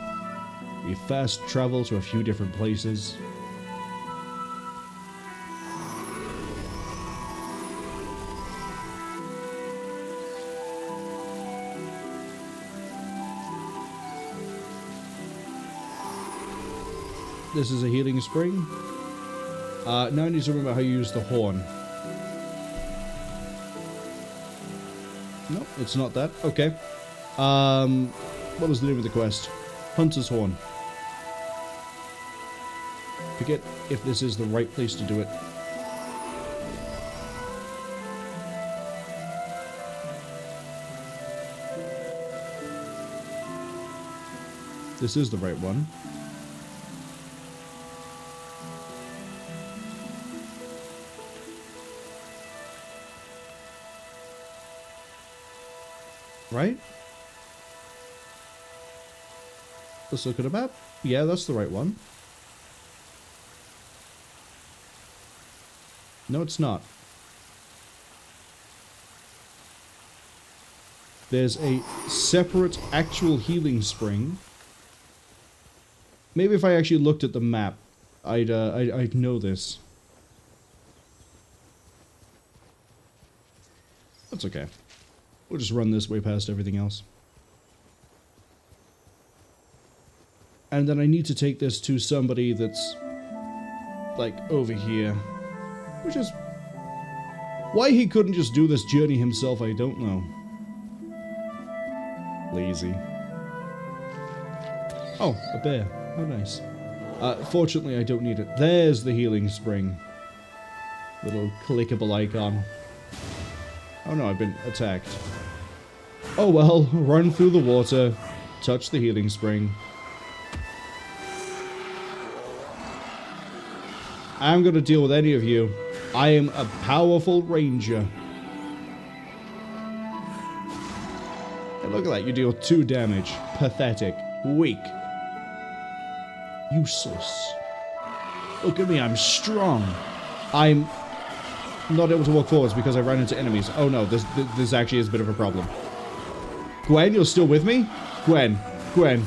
We fast travel to a few different places. This is a healing spring. Now I need to remember how you use the horn. No, it's not that. Okay. What was the name of the quest? Hunter's Horn. Forget if this is the right place to do it. This is the right one. Right? Let's look at a map. Yeah, that's the right one. No, it's not. There's a separate actual healing spring. Maybe if I actually looked at the map, I'd know this. That's okay. We'll just run this way past everything else. And then I need to take this to somebody that's, like, over here. Which is... Why he couldn't just do this journey himself, I don't know. Lazy. Oh, a bear. How nice. Fortunately, I don't need it. There's the healing spring. Little clickable icon. Oh no, I've been attacked. Oh well, run through the water, touch the healing spring. I'm gonna deal with any of you. I am a powerful ranger. Hey, look at that, you deal 2 damage. Pathetic. Weak. Useless. Look at me, I'm strong. I'm not able to walk forwards because I ran into enemies. Oh no, this actually is a bit of a problem. Gwen, you're still with me? Gwen. Gwen.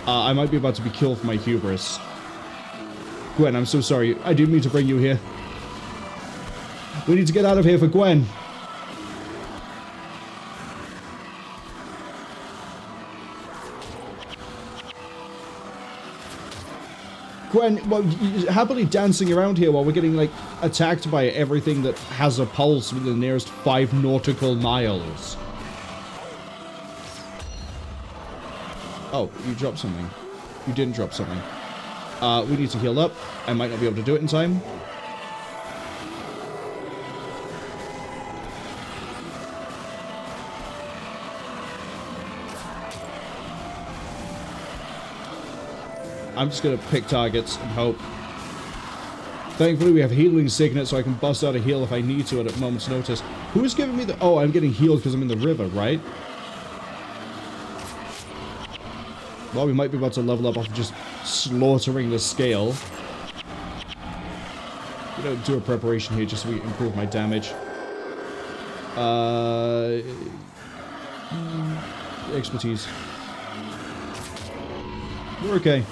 I might be about to be killed for my hubris. Gwen, I'm so sorry. I didn't mean to bring you here. We need to get out of here for Gwen. Gwen, well, happily dancing around here while we're getting, like, attacked by everything that has a pulse within the nearest 5 nautical miles. Oh, you dropped something. You didn't drop something. We need to heal up. I might not be able to do it in time. I'm just going to pick targets and hope. Thankfully, we have healing signet, so I can bust out a heal if I need to at a moment's notice. Who is giving me the... Oh, I'm getting healed because I'm in the river, right? Well, we might be about to level up after just slaughtering the scale. We don't do a preparation here just so we improve my damage. Expertise. We're okay.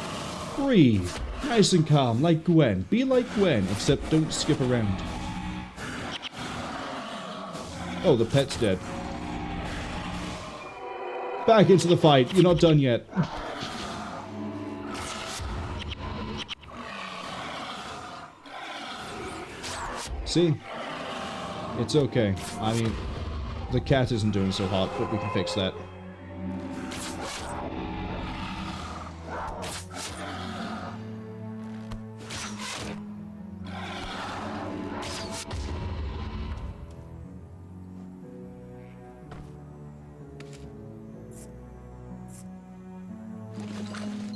Breathe. Nice and calm, like Gwen. Be like Gwen, except don't skip around. Oh, the pet's dead. Back into the fight. You're not done yet. See? It's okay. I mean, the cat isn't doing so hot, but we can fix that.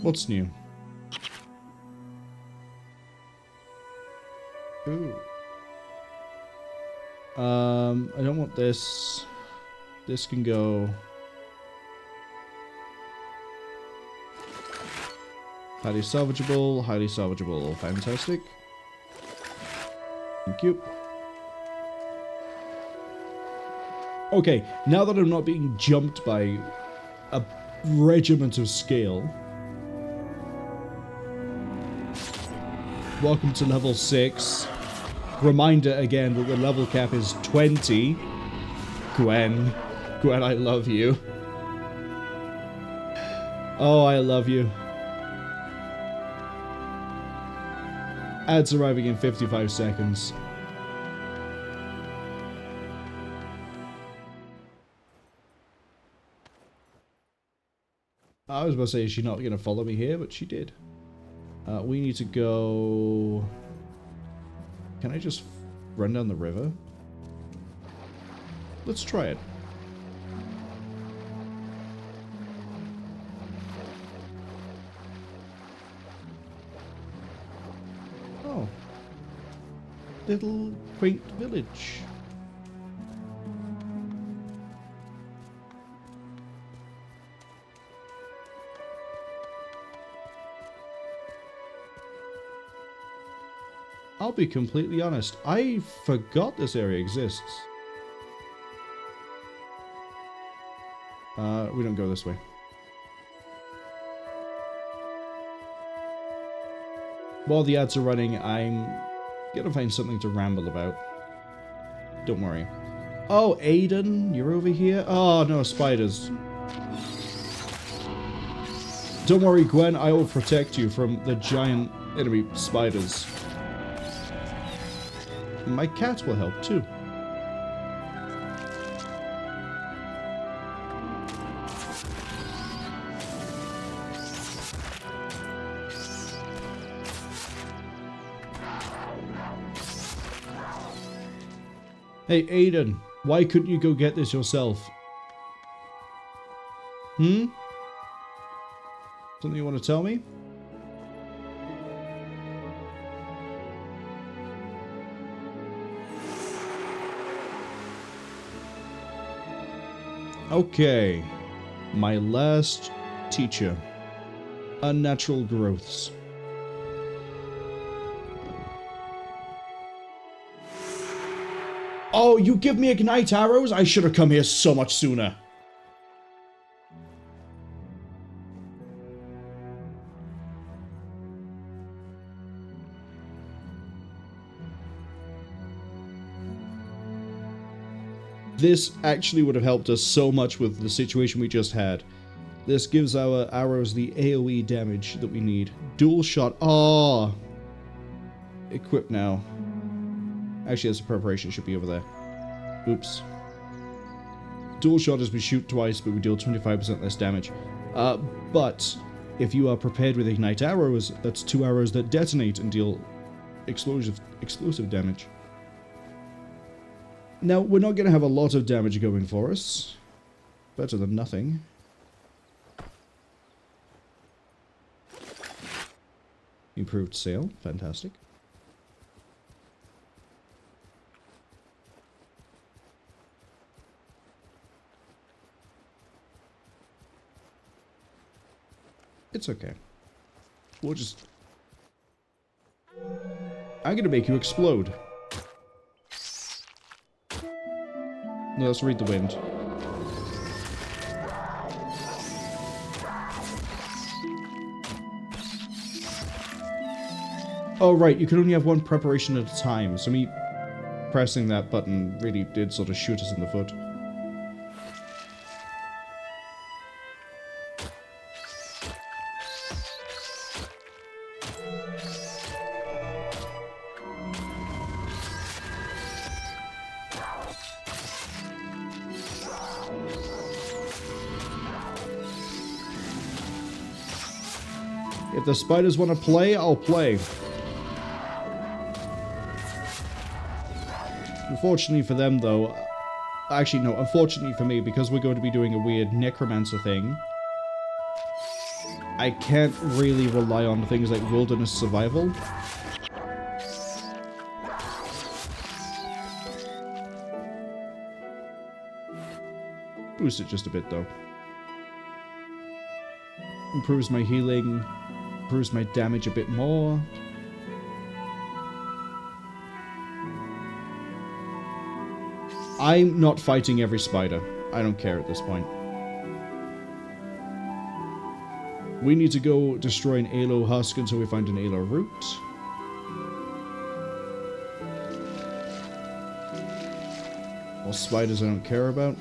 What's new? Ooh. I don't want this. This can go. Highly salvageable, fantastic. Thank you. Okay, now that I'm not being jumped by a regiment of scale. Welcome to level 6. Reminder again that the level cap is 20. Gwen. Gwen, I love you. Oh, I love you. Ads arriving in 55 seconds. I was about to say, is she not going to follow me here? But she did. We need to go... Can I just run down the river? Let's try it. Oh. Little quaint village. I'll be completely honest, I forgot this area exists. We don't go this way. While the ads are running, I'm gonna find something to ramble about. Don't worry. Oh, Aiden, you're over here? Oh, no, spiders. Don't worry, Gwen, I will protect you from the giant enemy spiders. My cat will help too. Hey, Aiden, why couldn't you go get this yourself? Something you want to tell me? Okay, my last teacher. Unnatural growths. Oh, you give me ignite arrows? I should have come here so much sooner. This actually would have helped us so much with the situation we just had. This gives our arrows the AoE damage that we need. Dual shot. Ah! Equip now. Actually, that's a preparation. It should be over there. Oops. Dual shot is we shoot twice, but we deal 25% less damage. But if you are prepared with ignite arrows, that's 2 arrows that detonate and deal explosive damage. Now, we're not going to have a lot of damage going for us. Better than nothing. Improved sail. Fantastic. It's okay. We'll just... I'm gonna make you explode. No, let's read the wind. Oh, right, you can only have one preparation at a time, so me pressing that button really did sort of shoot us in the foot. If the spiders want to play, I'll play. Unfortunately for them, though... Actually, no, unfortunately for me, because we're going to be doing a weird necromancer thing, I can't really rely on things like wilderness survival. Boost it just a bit, though. Improves my healing, improves my damage a bit more. I'm not fighting every spider. I don't care at this point. We need to go destroy an Alo husk until we find an Alo root. More spiders I don't care about.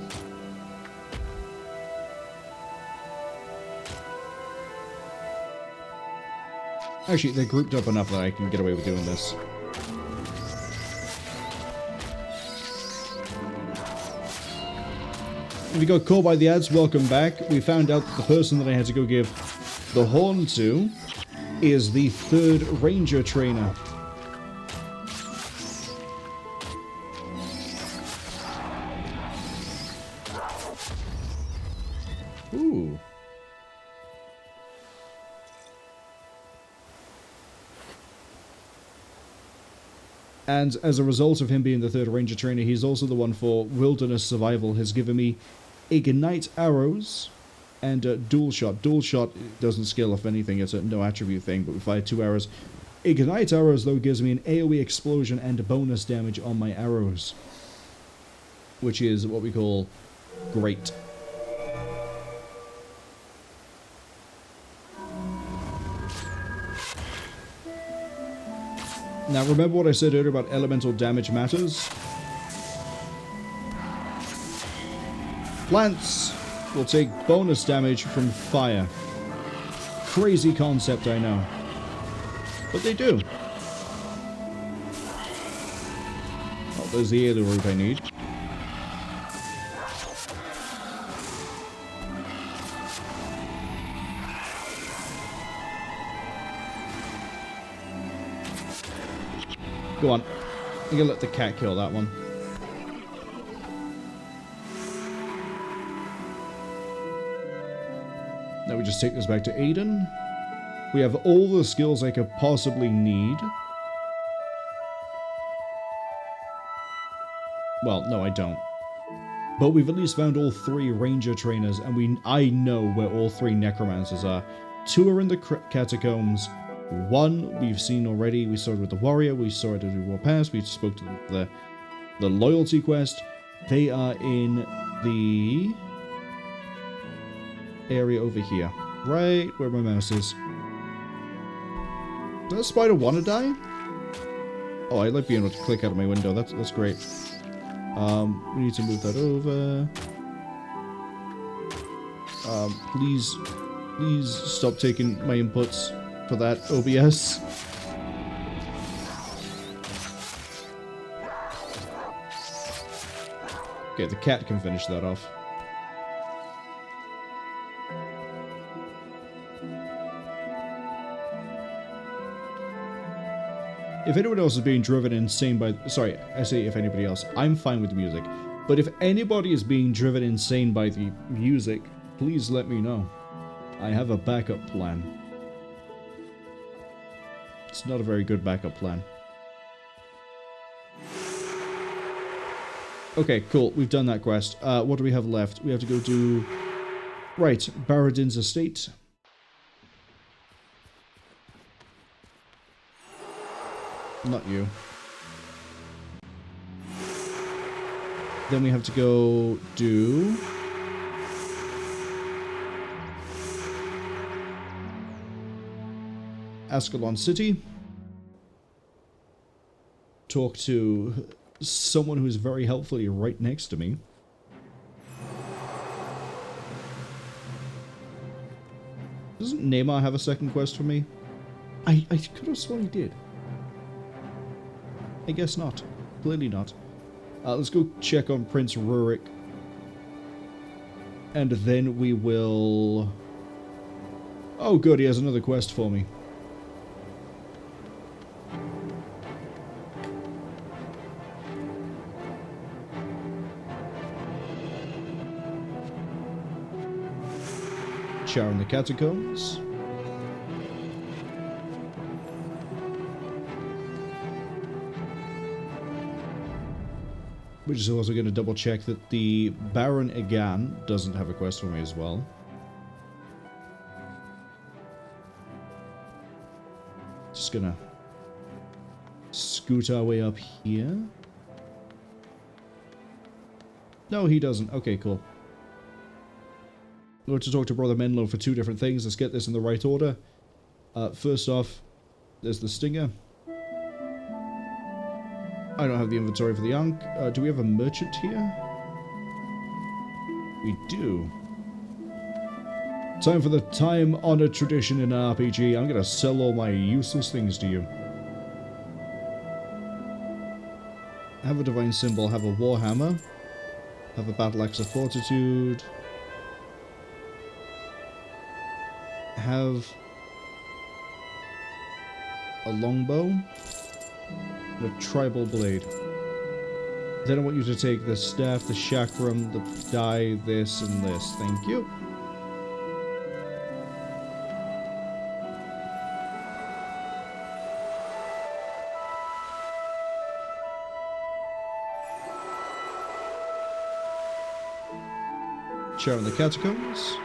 Actually, they're grouped up enough that I can get away with doing this. If you got caught by the ads, welcome back. We found out that the person that I had to go give the horn to is the 3rd ranger trainer. Ooh. And as a result of him being the 3rd ranger trainer, he's also the one for wilderness survival, has given me ignite arrows and dual shot. Dual shot doesn't skill if anything, it's a no attribute thing, but we fire 2 arrows. Ignite arrows, though, gives me an AoE explosion and bonus damage on my arrows, which is what we call great. Now, remember what I said earlier about elemental damage matters? Plants will take bonus damage from fire. Crazy concept, I know. But they do. Oh, there's the Alo root I need. Go on. I'm gonna let the cat kill that one. Now we just take this back to Aiden. We have all the skills I could possibly need. Well, no, I don't. But we've at least found all 3 ranger trainers, and I know where all 3 necromancers are. 2 are in the catacombs. 1 we've seen already. We saw it with the warrior. We saw it as we walked past. We spoke to the loyalty quest. They are in the area over here, right where my mouse is. Does that spider want to die? Oh, I like being able to click out of my window. That's great. We need to move that over. Please stop taking my inputs for that, OBS. Okay, the cat can finish that off. If anyone else is being driven insane by... Sorry, I say if anybody else. I'm fine with the music. But if anybody is being driven insane by the music, please let me know. I have a backup plan. It's not a very good backup plan. Okay, cool. We've done that quest. What do we have left? We have to go do... Right, Baradin's estate. Not you. Then we have to go do... Ascalon City. Talk to someone who is very helpfully right next to me. Doesn't Neymar have a second quest for me? I could have sworn he did. I guess not. Clearly not. Let's go check on Prince Rurik. And then we will... Oh good, he has another quest for me. Charr and the Catacombs. Which is also going to double check that the Baron again doesn't have a quest for me as well. Just gonna scoot our way up here. No, he doesn't. Okay, cool. We want to talk to Brother Menlo for two different things. Let's get this in the right order. First off, there's the Stinger. I don't have the inventory for the Ankh. Do we have a merchant here? We do. Time for the time-honored tradition in an RPG. I'm gonna sell all my useless things to you. Have a divine symbol, have a warhammer, have a battle axe of fortitude, have a longbow, and a tribal blade. Then I want you to take the staff, the chakram, the die, this, and this. Thank you. Charr and the Catacombs.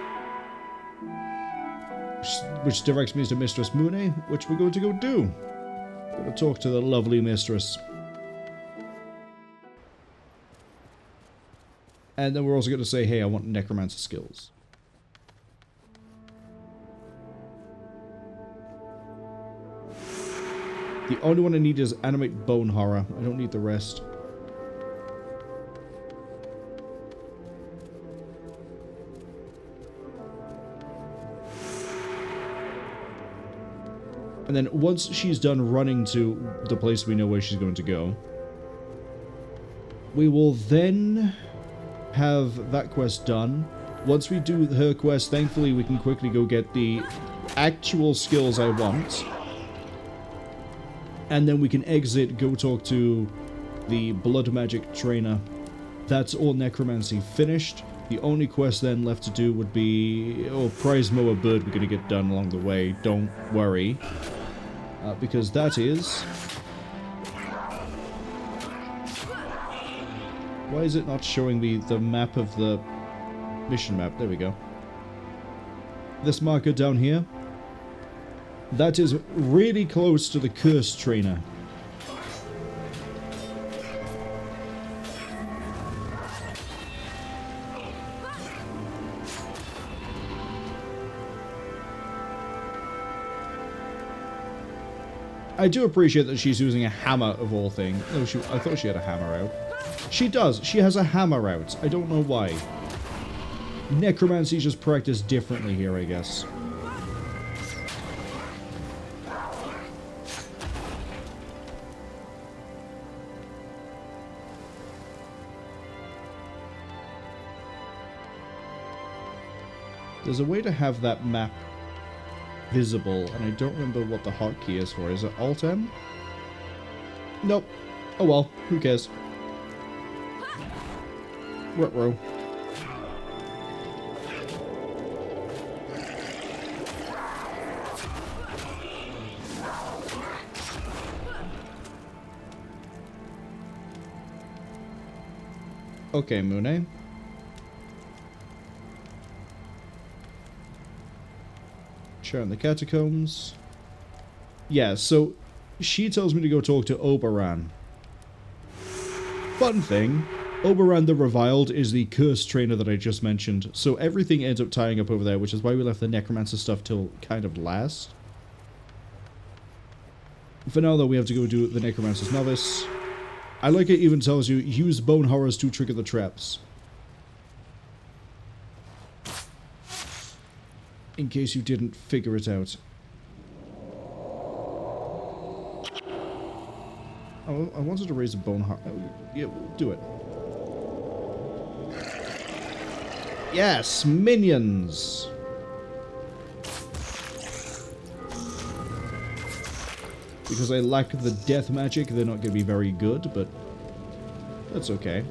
Which directs me to Mistress Mune, which we're going to go do. Going to talk to the lovely mistress. And then we're also going to say, hey, I want necromancer skills. The only one I need is animate bone horror. I don't need the rest. And then once she's done running to the place we know where she's going to go, we will then have that quest done. Once we do her quest, thankfully we can quickly go get the actual skills I want. And then we can exit, go talk to the blood magic trainer. That's all necromancy finished. The only quest then left to do would be... Oh, prize mower bird we're going to get done along the way. Don't worry. Because that is... Why is it not showing me the map of the mission map? There we go. This marker down here. That is really close to the curse trainer. I do appreciate that she's using a hammer of all things. No, I thought she had a hammer out. She does. She has a hammer out. I don't know why. necromancy just practiced differently here, I guess. There's a way to have that map visible, and I don't remember what the hotkey is for. Is it Alt-M? Nope. Oh well, who cares? Ruh-roh. Okay, Mune. Charr and the Catacombs. Yeah, so she tells me to go talk to Oberon. Fun thing, Oberon the Reviled is the cursed trainer that I just mentioned, so everything ends up tying up over there, which is why we left the Necromancer stuff till kind of last. For now, though, we have to go do the Necromancer's Novice. I like it even tells you, use Bone Horrors to trigger the traps. In case you didn't figure it out. Oh, I wanted to raise a Bone Horror. Oh, yeah, we'll do it. Yes, minions! Because I lack the death magic, they're not going to be very good, but that's okay.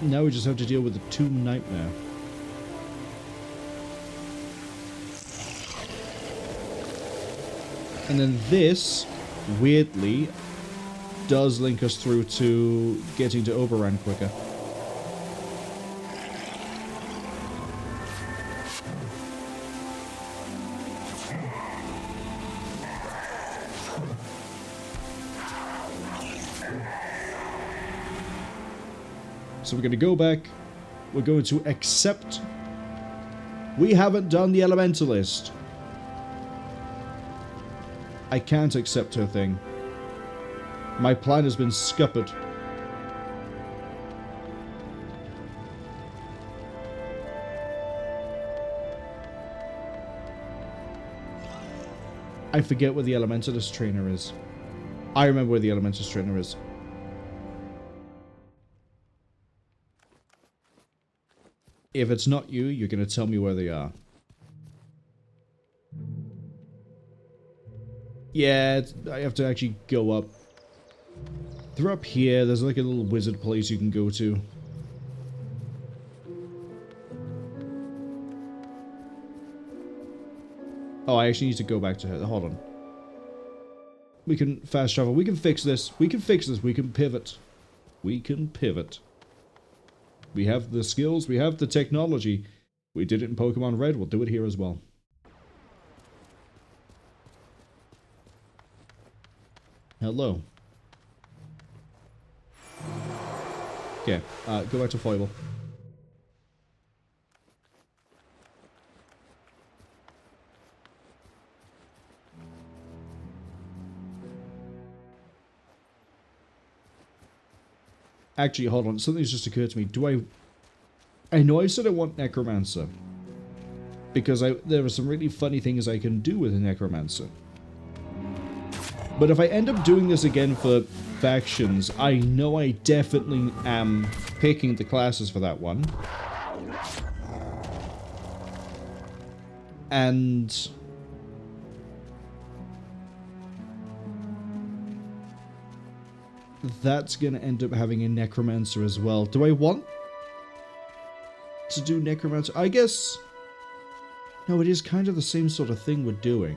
Now we just have to deal with the Tomb Nightmare. And then this, weirdly, does link us through to getting to Oberon quicker. So we're going to go back. We're going to accept. We haven't done the Elementalist. I can't accept her thing. My plan has been scuppered. I forget where the Elementalist trainer is. I remember where the Elementalist trainer is. If it's not you, you're going to tell me where they are. Yeah, I have to actually go up. They're up here. There's like a little wizard place you can go to. Oh, I actually need to go back to her. Hold on. We can fast travel. We can fix this. We can fix this. We can pivot. We can pivot. We have the skills. We have the technology. We did it in Pokemon Red. We'll do it here as well. Hello. Okay, go back to Foible. Actually, hold on. Something's just occurred to me. Do I know I said I want Necromancer. Because there are some really funny things I can do with a Necromancer. But if I end up doing this again for factions, I know I definitely am picking the classes for that one. And that's going to end up having a Necromancer as well. Do I want to do Necromancer? I guess... No, it is kind of the same sort of thing we're doing.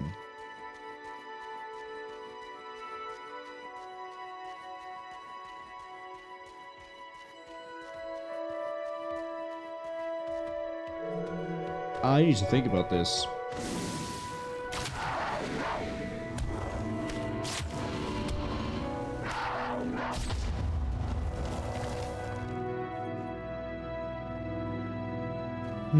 I need to think about this. I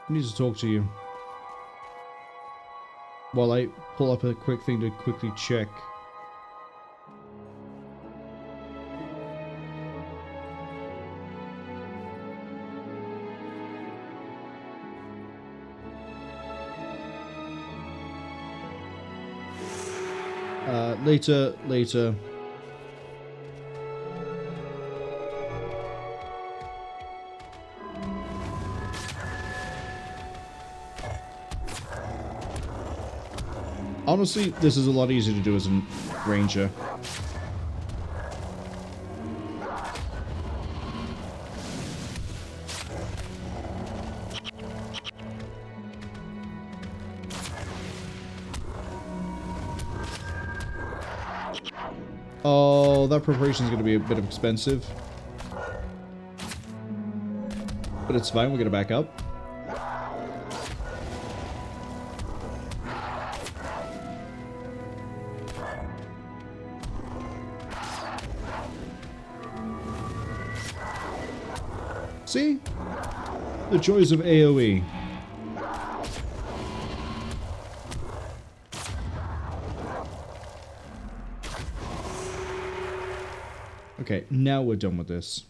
need to talk to you. While I pull up a quick thing to quickly check. Later. Honestly, this is a lot easier to do as a ranger. Oh, that preparation is going to be a bit expensive. But it's fine, we're going to back up. See? The joys of AoE. Okay, now we're done with this.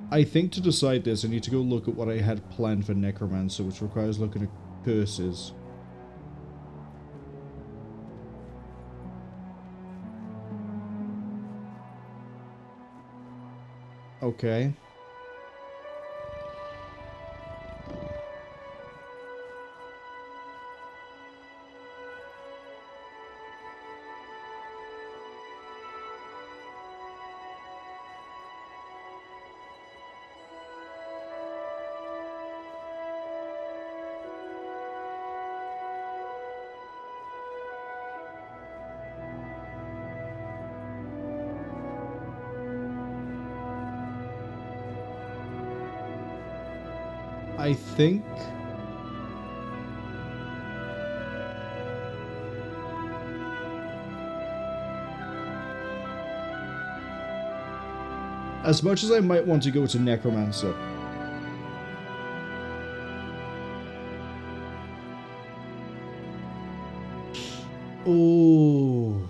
I think to decide this, I need to go look at what I had planned for Necromancer, which requires looking at curses. Okay. I think as much as I might want to go to Necromancer, oh,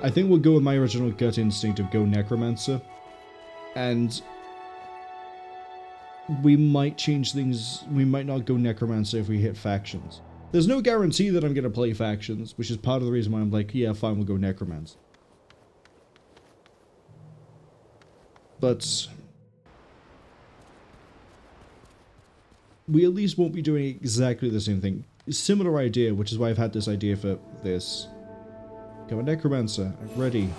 I think we'll go with my original gut instinct of go Necromancer, and we might change things. We might not go Necromancer if we hit factions. There's no guarantee that I'm going to play factions, which is part of the reason why I'm like, yeah, fine, we'll go Necromancer. But we at least won't be doing exactly the same thing. Similar idea, which is why I've had this idea for this. Come on, Necromancer. I'm ready.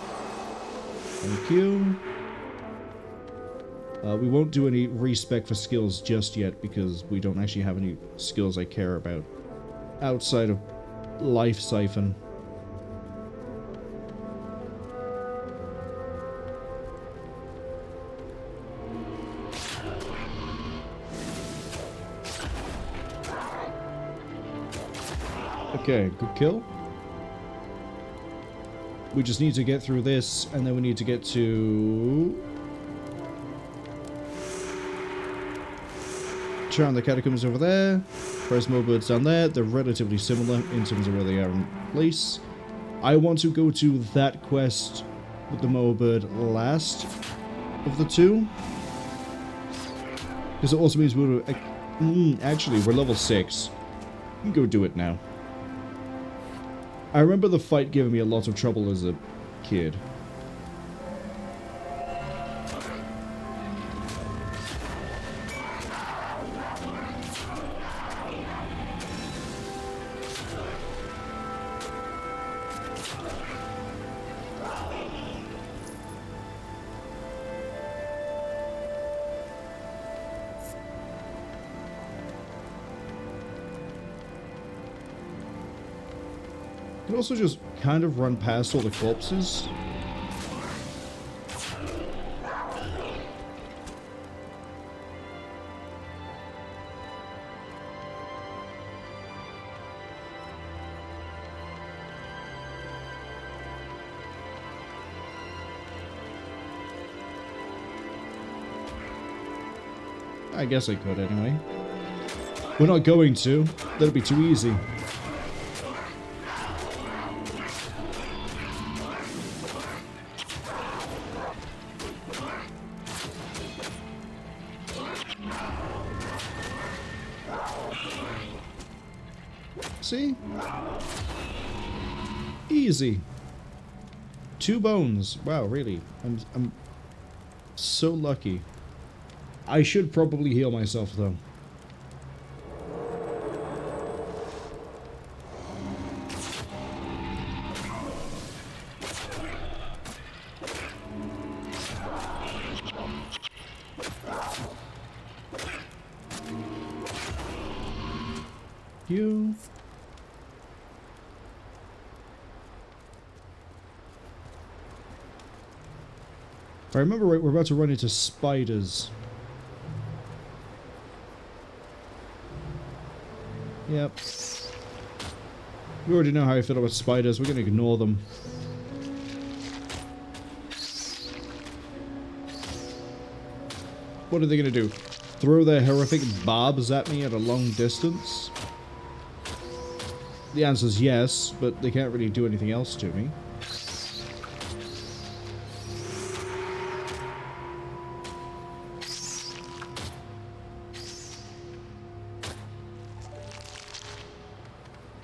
Thank you. We won't do any respec for skills just yet because we don't actually have any skills I care about outside of Life Siphon. Okay, good kill. We just need to get through this, and then we need to get to Charr and the Catacombs over there. Fresmo birds down there. They're relatively similar in terms of where they are in place. I want to go to that quest with the Moa bird last of the two. Because it also means we're... actually, we're level 6. We can go do it now. I remember the fight giving me a lot of trouble as a kid. You can also just kind of run past all the corpses. I guess I could anyway. We're not going to. That'd be too easy. See? Easy. 2 bones. Wow, really? I'm so lucky. I should probably heal myself though. You. If I remember right, we're about to run into spiders. Yep. We already know how I feel about spiders. We're going to ignore them. What are they going to do? Throw their horrific barbs at me at a long distance? The answer is yes, but they can't really do anything else to me.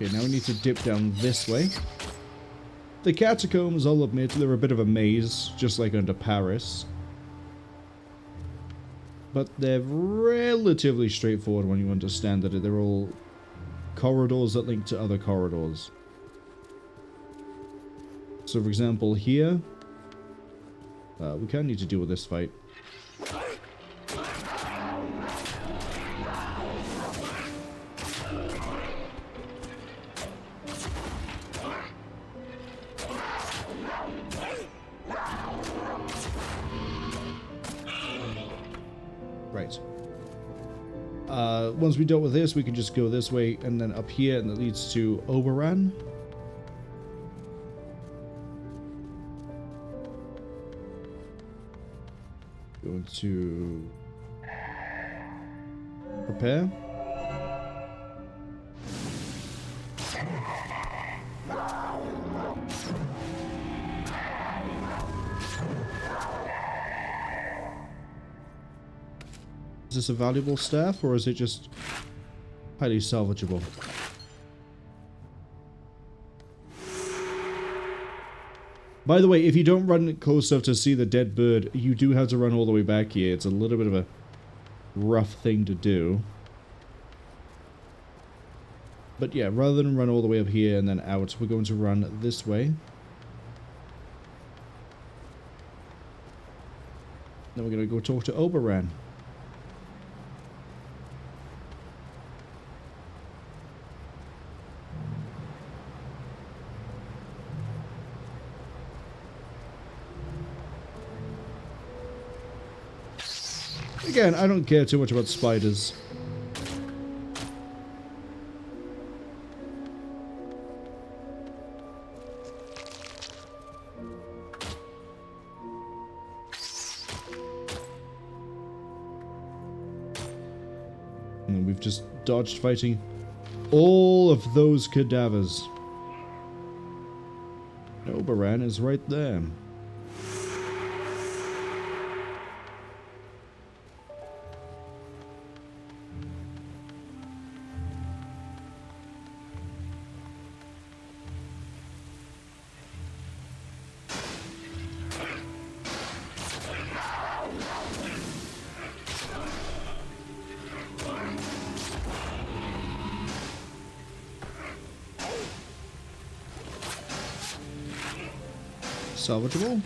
Okay, now we need to dip down this way. The catacombs, I'll admit, they're a bit of a maze, just like under Paris. But they're relatively straightforward when you understand that they're all corridors that link to other corridors. So, for example, here, we kind of need to deal with this fight. Right. Once we dealt with this, we can just go this way and then up here, and that leads to Oberon. Going to prepare. Is this a valuable staff, or is it just highly salvageable? By the way, if you don't run close enough to see the dead bird, you do have to run all the way back here. It's a little bit of a rough thing to do. But yeah, rather than run all the way up here and then out, we're going to run this way. Then we're going to go talk to Oberon. Again, I don't care too much about spiders. we've just dodged fighting all of those cadavers. Oberon is right there. Salvageable.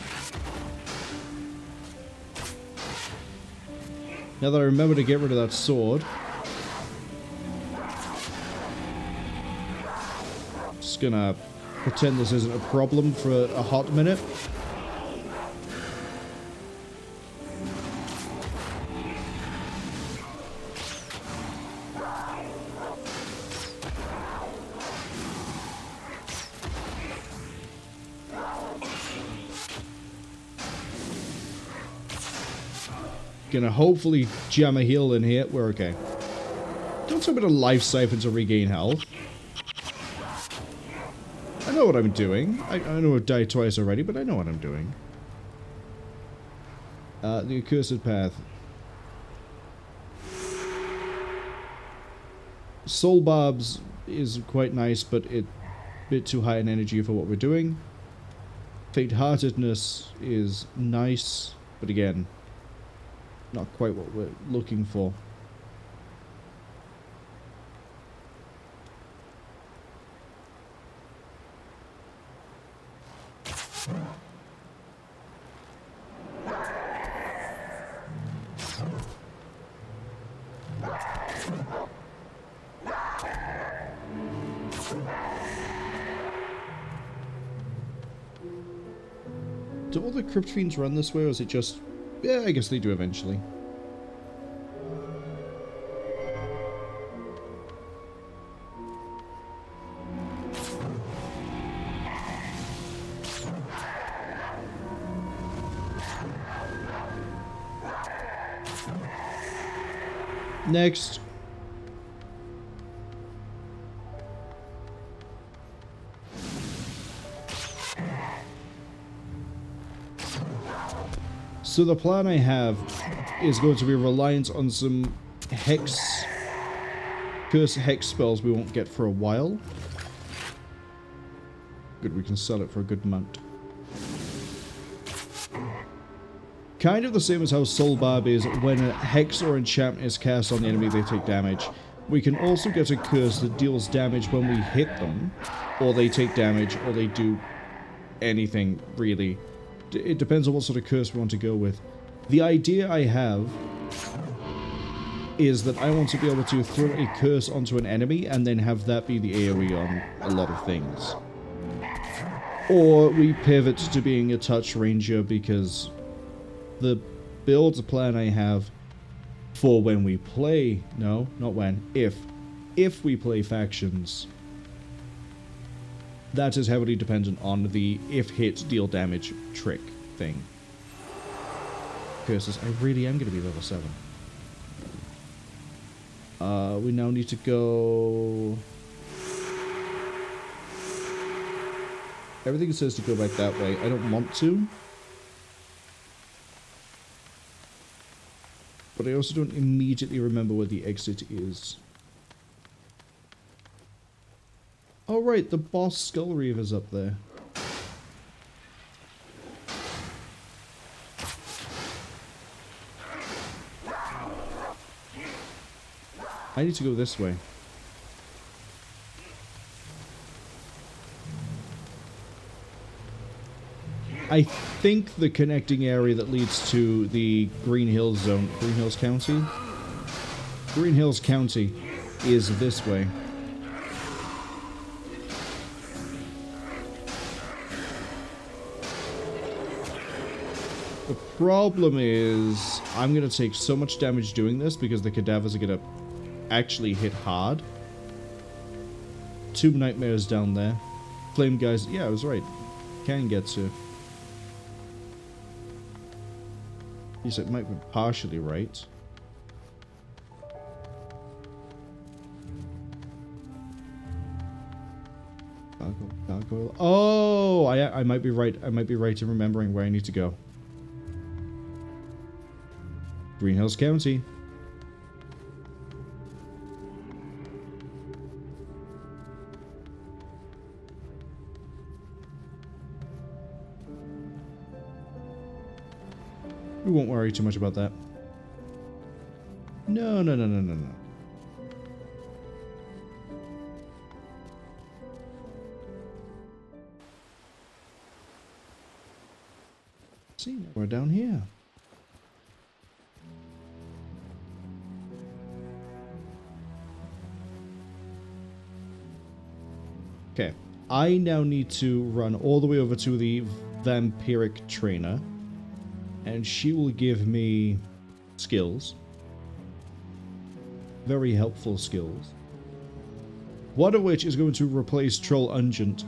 Now that I remember to get rid of that sword, just gonna pretend this isn't a problem for a hot minute. Gonna hopefully jam a heal in here. We're okay. Don't tell me to life siphon to regain health. I know what I'm doing. I know I've died twice already, but I know what I'm doing. The accursed path. Soul Barbs is quite nice, but it's a bit too high in energy for what we're doing. Faint-heartedness is nice, but again, not quite what we're looking for. Do all the Crypt Fiends run this way, or is it just... Yeah, I guess they do eventually. Next. So the plan I have is going to be reliant on some curse hex spells we won't get for a while. Good, we can sell it for a good amount. Kind of the same as how Soul Barb is. When a hex or enchantment is cast on the enemy, they take damage. We can also get a curse that deals damage when we hit them, or they take damage, or they do anything, really. It depends on what sort of curse we want to go with. The idea I have is that I want to be able to throw a curse onto an enemy and then have that be the AoE on a lot of things. Or we pivot to being a touch ranger, because the build plan I have for when we play... No, not when. If we play factions, that is heavily dependent on the if hit deal damage trick thing. Curses, I really am going to be level 7. We now need to go... Everything says to go back that way. I don't want to. But I also don't immediately remember where the exit is. Oh right, the boss Skull Reaver's up there. I need to go this way. I think the connecting area that leads to the Green Hills zone, Green Hills County? Green Hills County is this way. The problem is, I'm going to take so much damage doing this because the cadavers are going to actually hit hard. 2 nightmares down there. Flame guys, yeah, I was right. Can get to. Yes, it might be partially right. Gargoyle. Oh, I might be right. I might be right in remembering where I need to go. Green Hills County. We won't worry too much about that. No, no, no, no, no, no. See, we're down here. Okay, I now need to run all the way over to the vampiric trainer, and she will give me skills. Very helpful skills. One of which is going to replace Troll Unguent.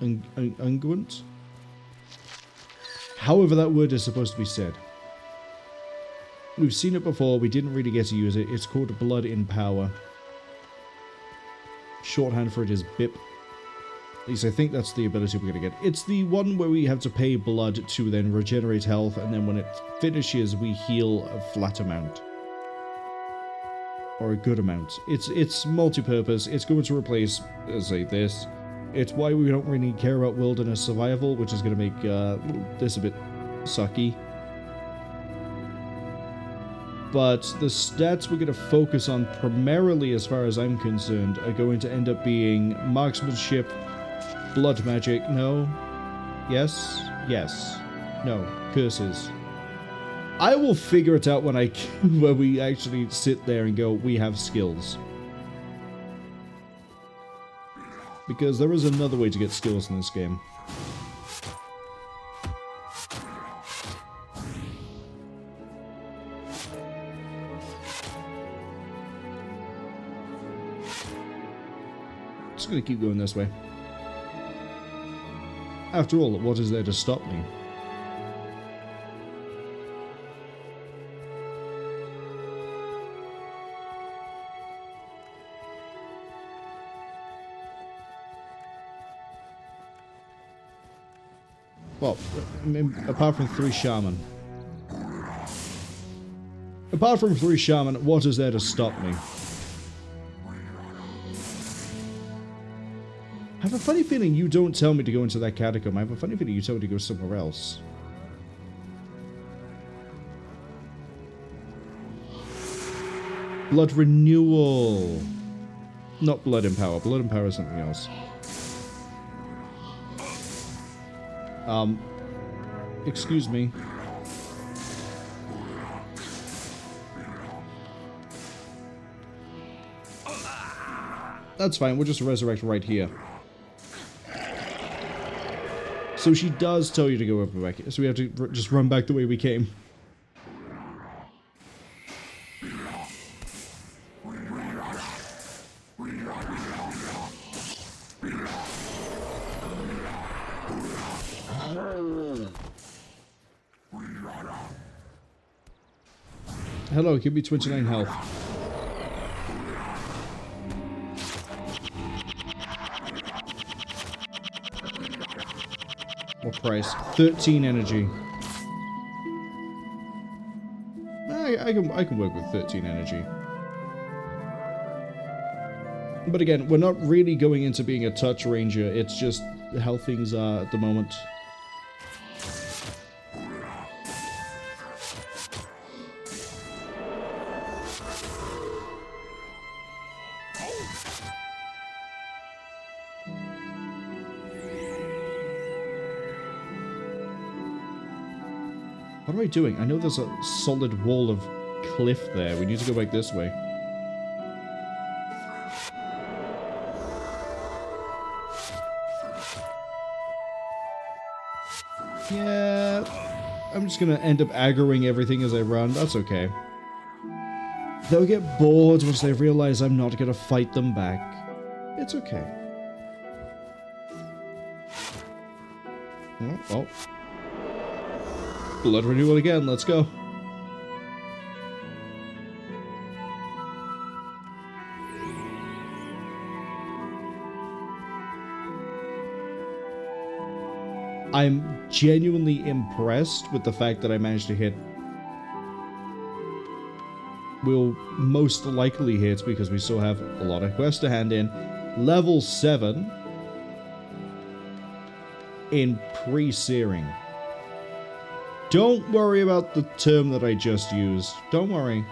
Unguent? However that word is supposed to be said. We've seen it before, we didn't really get to use it. It's called Blood in Power. Shorthand for it is BIP. At least I think that's the ability we're going to get. It's the one where we have to pay blood to then regenerate health, and then when it finishes, we heal a flat amount. Or a good amount. It's multi-purpose. It's going to replace, say, this. It's why we don't really care about wilderness survival, which is going to make this a bit sucky. But the stats we're going to focus on primarily, as far as I'm concerned, are going to end up being marksmanship, blood magic, no, yes, yes, no, curses. I will figure it out when when we actually sit there and go, we have skills. Because there is another way to get skills in this game. Just gonna keep going this way. After all, what is there to stop me? Well, I mean, apart from 3 shaman. Apart from 3 shaman, what is there to stop me? I have a funny feeling you don't tell me to go into that catacomb. I have a funny feeling you tell me to go somewhere else. Blood renewal. Not blood in power. Blood in power is something else. Excuse me. That's fine, we'll just resurrect right here. So she does tell you to go over back here, so we have to just run back the way we came. Hello, give me 29 health. What price? 13 energy. I can work with 13 energy. But again, we're not really going into being a touch ranger. It's just how things are at the moment. What am I doing? I know there's a solid wall of cliff there. We need to go back this way. Yeah, I'm just gonna end up aggroing everything as I run. That's okay. They'll get bored once they realize I'm not gonna fight them back. It's okay. Oh. Blood renewal again, let's go. I'm genuinely impressed with the fact that I managed to hit. We'll most likely hit, because we still have a lot of quests to hand in, level 7 in Pre-Searing. Don't worry about the term that I just used. Don't worry.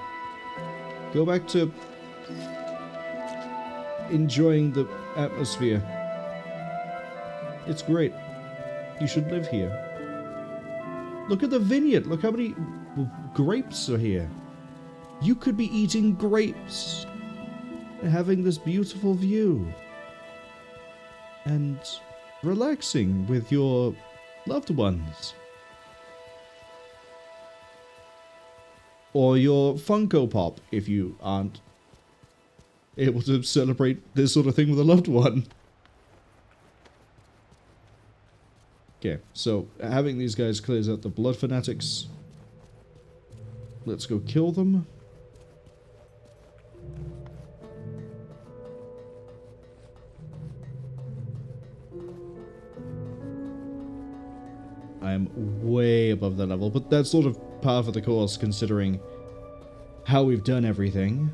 Go back to enjoying the atmosphere. It's great. You should live here. Look at the vineyard. Look how many grapes are here. You could be eating grapes and having this beautiful view and relaxing with your loved ones. Or your Funko Pop, if you aren't able to celebrate this sort of thing with a loved one. Okay, so having these guys clears out the blood fanatics. Let's go kill them. I'm way above that level, but that's sort of par for the course considering how we've done everything.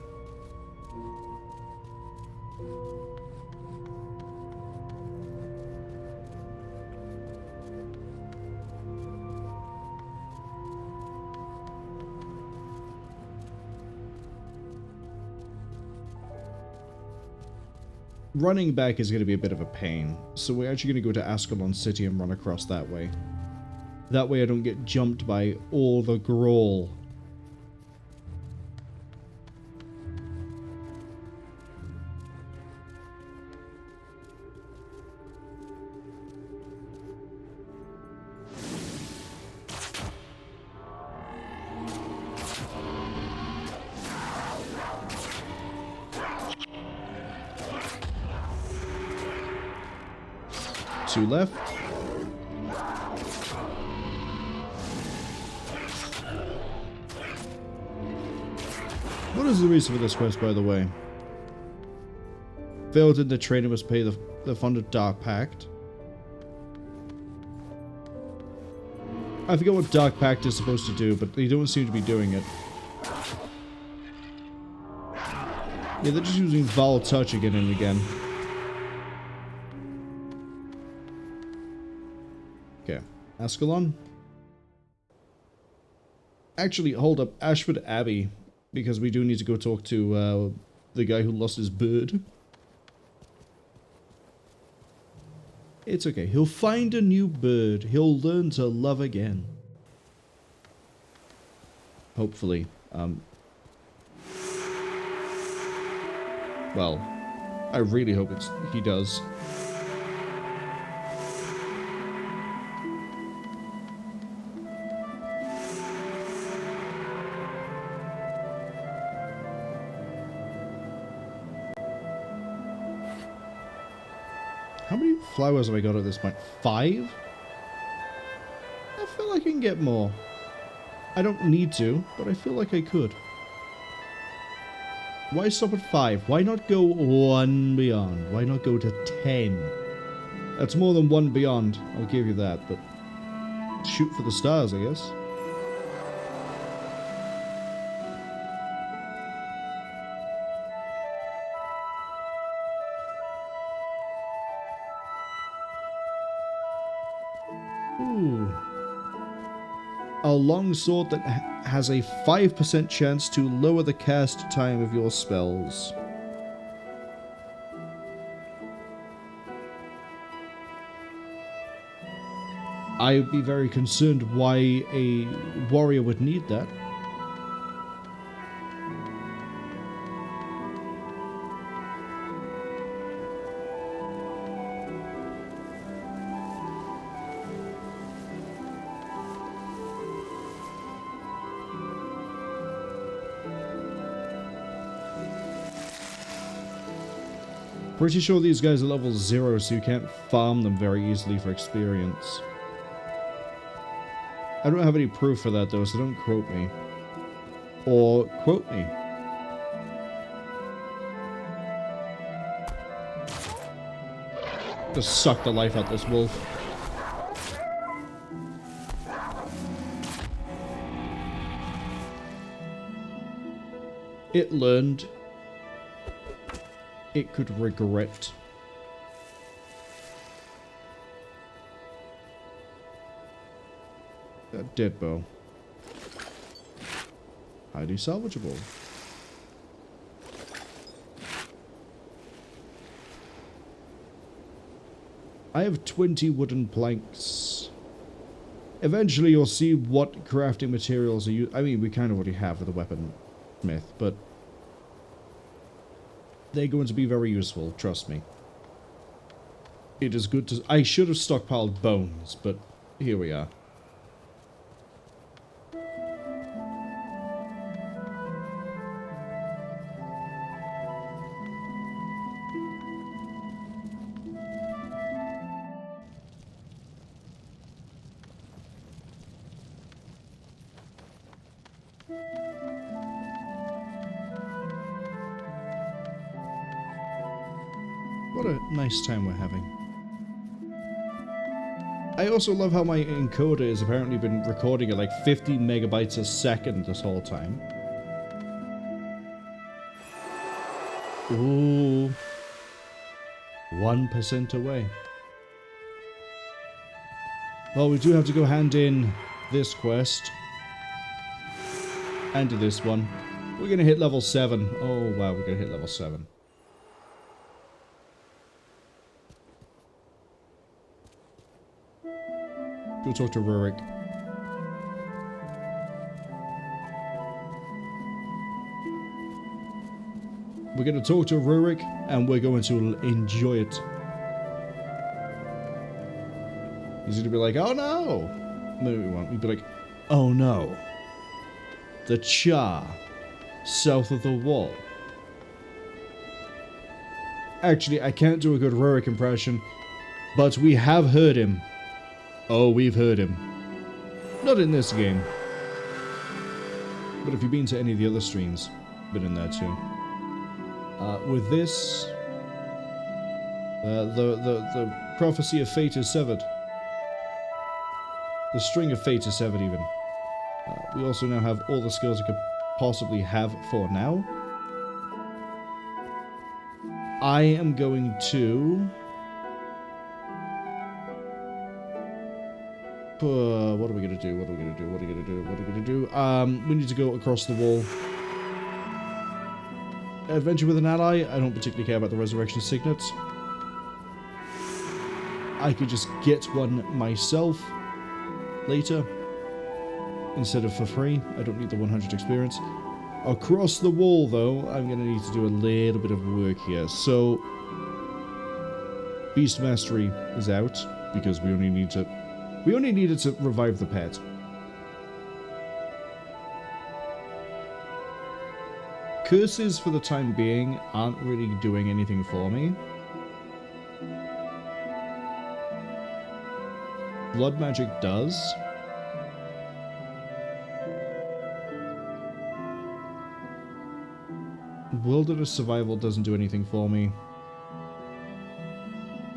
Running back is going to be a bit of a pain, so we're actually going to go to Ascalon City and run across that way. That way I don't get jumped by all the Grawl. Two left. What is the reason for this quest, by the way? Failed in the trainer must pay the funded Dark Pact. I forget what Dark Pact is supposed to do, but they don't seem to be doing it. Yeah, they're just using Vile Touch again and again. Okay, Ascalon. Actually, hold up, Ashford Abbey, because we do need to go talk to the guy who lost his bird. It's okay, he'll find a new bird. He'll learn to love again. Hopefully. Well, I really hope he does. How many flowers have I got at this point? 5? I feel like I can get more. I don't need to, but I feel like I could. Why stop at 5? Why not go 1 beyond? Why not go to 10? That's more than 1 beyond, I'll give you that, but shoot for the stars, I guess. Ooh. A long sword that has a 5% chance to lower the cast time of your spells. I would be very concerned why a warrior would need that. Pretty sure these guys are level 0, so you can't farm them very easily for experience. I don't have any proof for that though, so don't quote me. Or quote me. Just suck the life out this wolf. It learned. It could regret. That dead bow. Highly salvageable. I have 20 wooden planks. Eventually you'll see what crafting materials are used. I mean, we kind of already have with the weapon smith, but they're going to be very useful, trust me. It is good to... I should have stockpiled bones, but here we are. What a nice time we're having. I also love how my encoder has apparently been recording at like 50 megabytes a second this whole time. Ooh. 1% away. Well, we do have to go hand in this quest. And do this one. We're gonna hit level 7. Oh wow, we're gonna hit level 7. Go talk to Rurik. We're going to talk to Rurik, and we're going to enjoy it. He's going to be like, oh no! No, we won't. He'd be like, oh no. The Charr, south of the wall. Actually, I can't do a good Rurik impression, but we have heard him. Oh, we've heard him. Not in this game. But if you've been to any of the other streams, been in there too. With this, the prophecy of fate is severed. The string of fate is severed even. We also now have all the skills we could possibly have for now. I am going to... what are we gonna do? What are we gonna do? What are we gonna do? What are we gonna do? We need to go across the wall. Adventure with an ally. I don't particularly care about the resurrection signet. I could just get one myself later instead of for free. I don't need the 100 experience. Across the wall, though, I'm gonna need to do a little bit of work here. So, Beast Mastery is out because we only needed to revive the pet. Curses, for the time being, aren't really doing anything for me. Blood magic does. Wilderness survival doesn't do anything for me.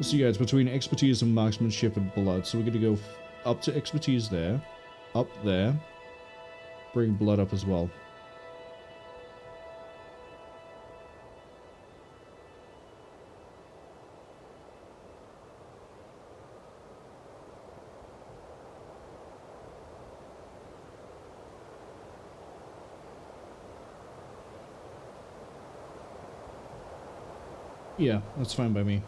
So yeah, it's between expertise and marksmanship and blood. So we're going to go up to expertise there. Up there. Bring blood up as well. Yeah, that's fine by me.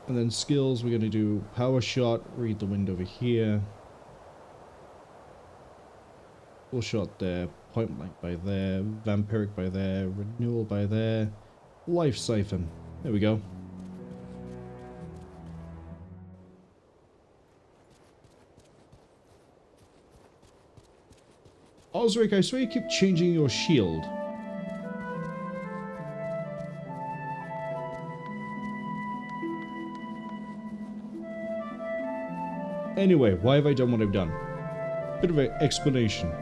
And then skills, we're going to do power shot, read the wind over here. Full shot there, point blank by there, vampiric by there, renewal by there, life siphon. There we go. Osric, I swear you keep changing your shield. Anyway, why have I done what I've done? Bit of an explanation.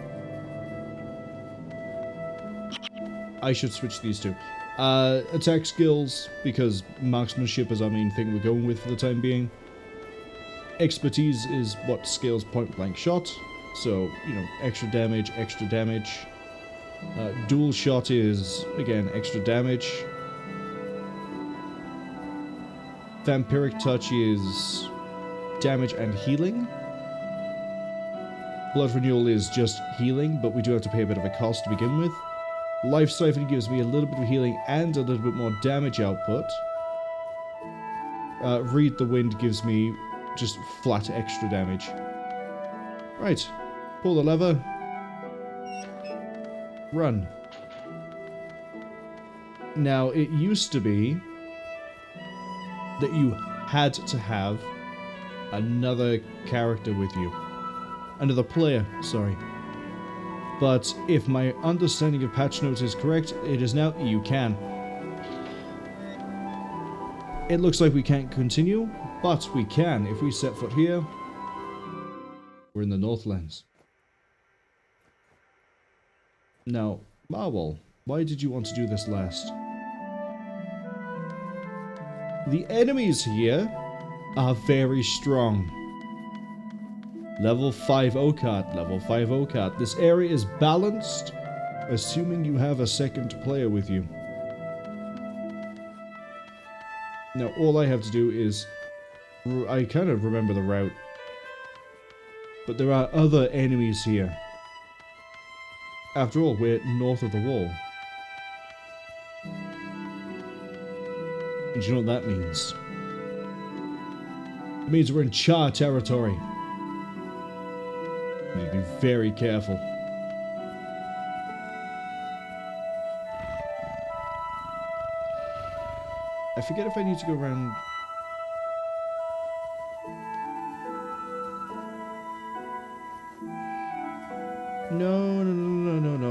I should switch these two. Attack skills, because marksmanship is our main thing we're going with for the time being. Expertise is what scales point blank shot. So, you know, extra damage, extra damage. Dual shot is, again, extra damage. Vampiric touch is damage and healing. Blood renewal is just healing, but we do have to pay a bit of a cost to begin with. Life Siphon gives me a little bit of healing and a little bit more damage output. Read the Wind gives me just flat extra damage. Right. Pull the lever. Run. Now, it used to be that you had to have another character with you. Another player, sorry. But if my understanding of patch notes is correct, it is now you can. It looks like we can't continue, but we can. If we set foot here, we're in the Northlands. Now, Marwol, why did you want to do this last? The enemies here are very strong. Level 5 Okard, level 5 Okard. This area is balanced, assuming you have a second player with you. Now, all I have to do is... I kind of remember the route. But there are other enemies here. After all, we're north of the wall. And you know what that means? It means we're in Charr territory. We need to be very careful. I forget if I need to go around... No.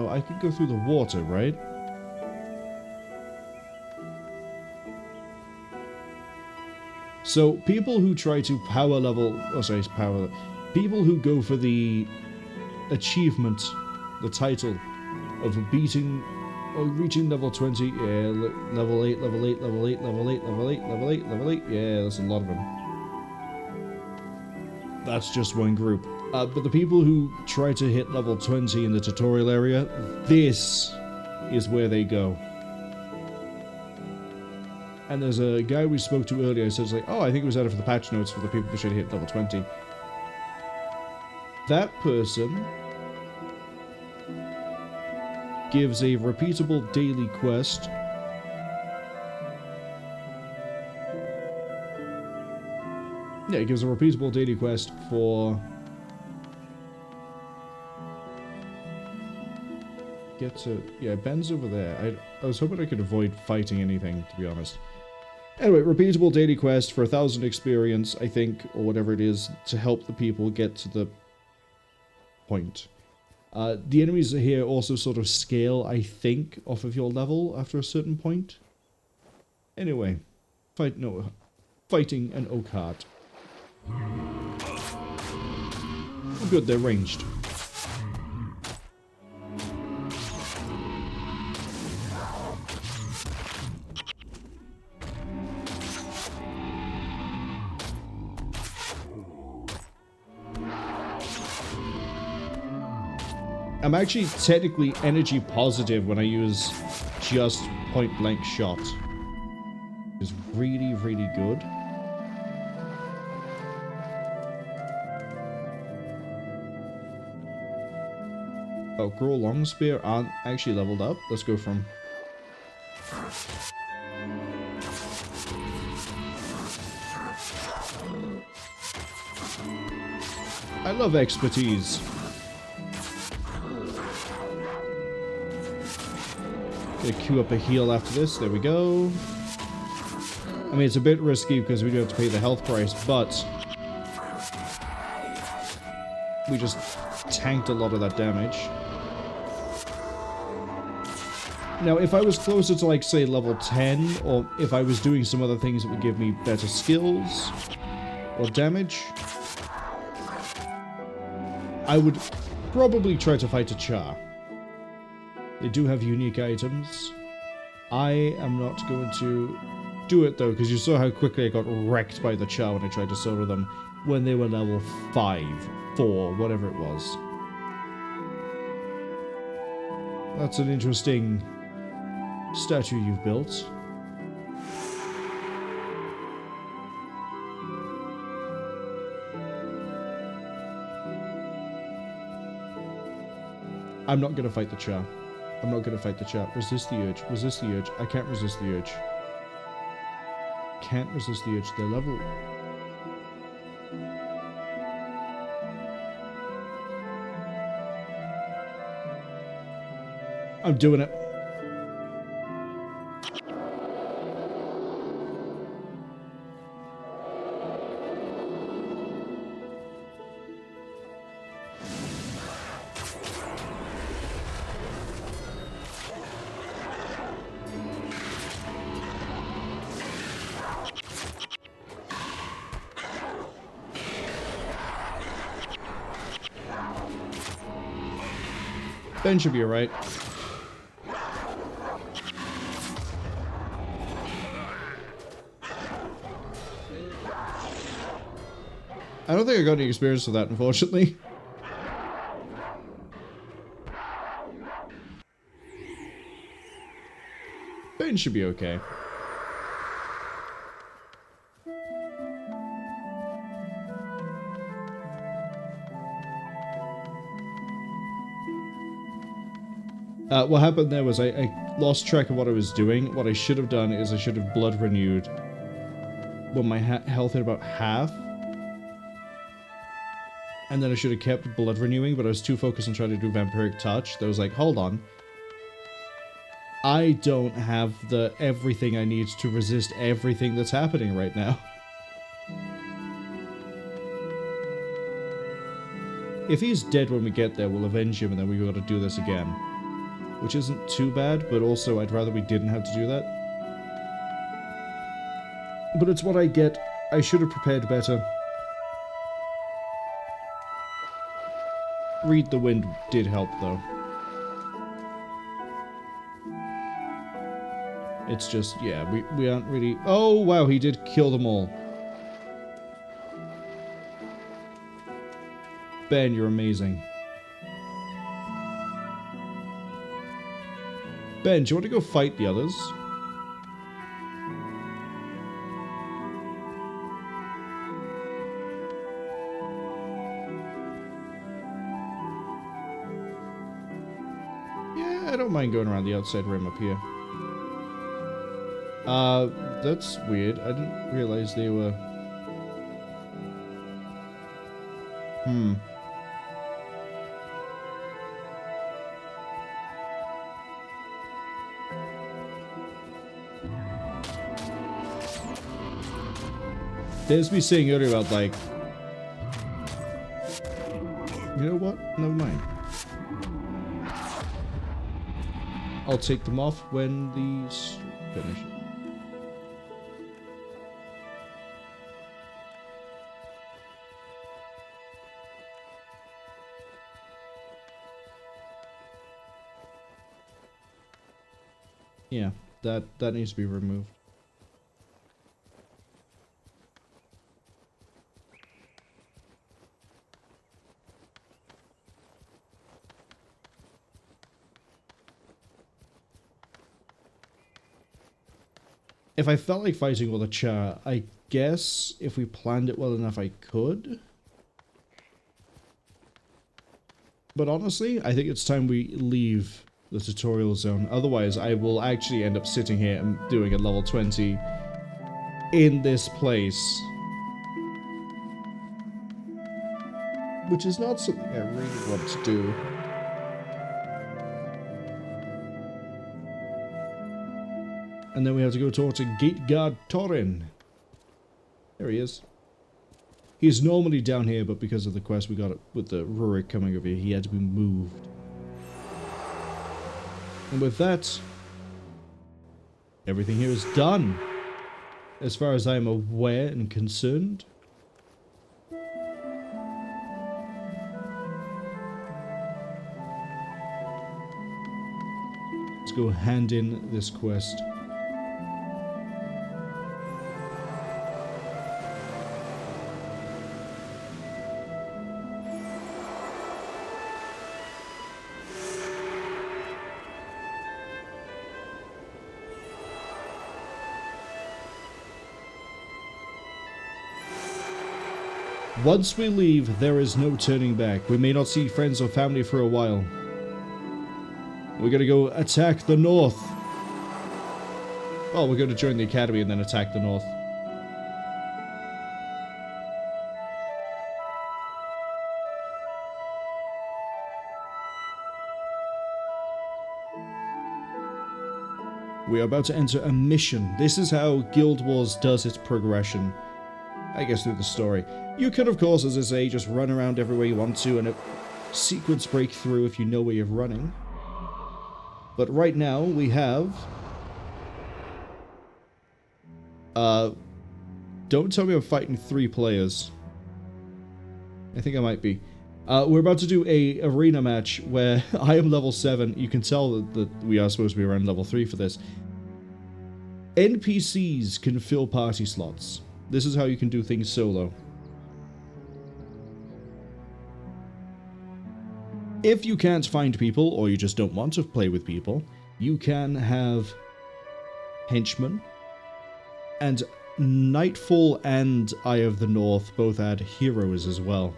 I could go through the water, right? So, people who try to power level... Oh, sorry, power... People who go for the achievement, the title of beating or reaching level 20, yeah, level 8, level 8, level 8, level 8, level 8, level 8, level 8, yeah, there's a lot of them. That's just one group. But the people who try to hit level 20 in the tutorial area, this is where they go. And there's a guy we spoke to earlier, so it's like, oh, I think it was added for the patch notes for the people who should hit level 20. That person gives a repeatable daily quest yeah, it gives a repeatable daily quest for get to yeah, Ben's over there. I was hoping I could avoid fighting anything, to be honest. Anyway, repeatable daily quest for 1,000 experience, I think, or whatever it is, to help the people get to the point. The enemies here also sort of scale, I think, off of your level after a certain point. Anyway, fighting an Okard. Oh, good, they're ranged. I'm actually technically energy positive when I use just point blank shot. It's really, really good. Oh, Grow Long Spear aren't actually leveled up. Let's go from... I love expertise. Gonna queue up a heal after this. There we go. I mean, it's a bit risky because we do have to pay the health price, but we just tanked a lot of that damage. Now, if I was closer to, like, say, level 10, or if I was doing some other things that would give me better skills or damage, I would probably try to fight a Charr. They do have unique items. I am not going to do it, though, because you saw how quickly I got wrecked by the Charr when I tried to solo them when they were level 5, 4, whatever it was. That's an interesting statue you've built. I'm not gonna fight the Charr. I'm not gonna fight the Charr. Resist the urge. Resist the urge. I can't resist the urge. Can't resist the urge. They're level. I'm doing it. Ben should be alright. I don't think I got any experience with that, unfortunately. Ben should be okay. What happened there was I lost track of what I was doing. What I should have done is I should have blood renewed when my health hit about half. And then I should have kept blood renewing, but I was too focused on trying to do vampiric touch that I was like, hold on. I don't have the everything I need to resist everything that's happening right now. If he's dead when we get there, we'll avenge him and then we gotta do this again. Which isn't too bad, but also I'd rather we didn't have to do that. But it's what I get. I should have prepared better. Read the Wind did help, though. It's just, yeah, we aren't really... Oh, wow, he did kill them all. Ben, you're amazing. Ben, do you want to go fight the others? Yeah, I don't mind going around the outside rim up here. That's weird. I didn't realize they were... There's me saying earlier about, like... You know what? Never mind. I'll take them off when these finish. Yeah, that needs to be removed. If I felt like fighting all the Charr, I guess if we planned it well enough, I could. But honestly, I think it's time we leave the tutorial zone. Otherwise, I will actually end up sitting here and doing a level 20 in this place. Which is not something I really want to do. And then we have to go talk to Gate Guard Torin. There he is. He's normally down here, but because of the quest we got it with the Rurik coming over here, he had to be moved. And with that, everything here is done. As far as I am aware and concerned. Let's go hand in this quest. Once we leave, there is no turning back. We may not see friends or family for a while. We're gonna go attack the north. Oh, we're gonna join the academy and then attack the north. We are about to enter a mission. This is how Guild Wars does its progression, I guess, through the story. You can, of course, as I say, just run around everywhere you want to and a sequence breakthrough if you know where you're running. But right now, we have... don't tell me I'm fighting 3 players. I think I might be. We're about to do a arena match where I am level 7. You can tell that we are supposed to be around level 3 for this. NPCs can fill party slots. This is how you can do things solo. If you can't find people, or you just don't want to play with people, you can have henchmen. And Nightfall and Eye of the North both add heroes as well.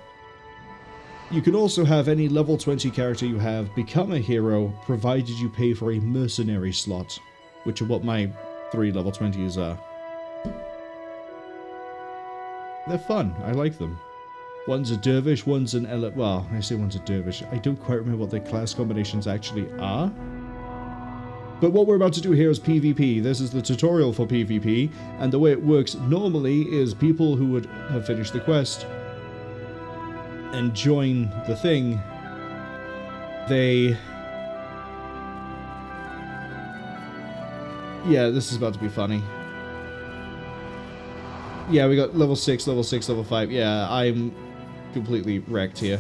You can also have any level 20 character you have become a hero, provided you pay for a mercenary slot, which are what my 3 level 20s are. They're fun, I like them. One's a dervish, one's an well, I say one's a dervish. I don't quite remember what their class combinations actually are. But what we're about to do here is PvP. This is the tutorial for PvP, and the way it works normally is people who would have finished the quest and join the thing, they... Yeah, this is about to be funny. Yeah, we got level 6, level 6, level 5. Yeah, I'm completely wrecked here.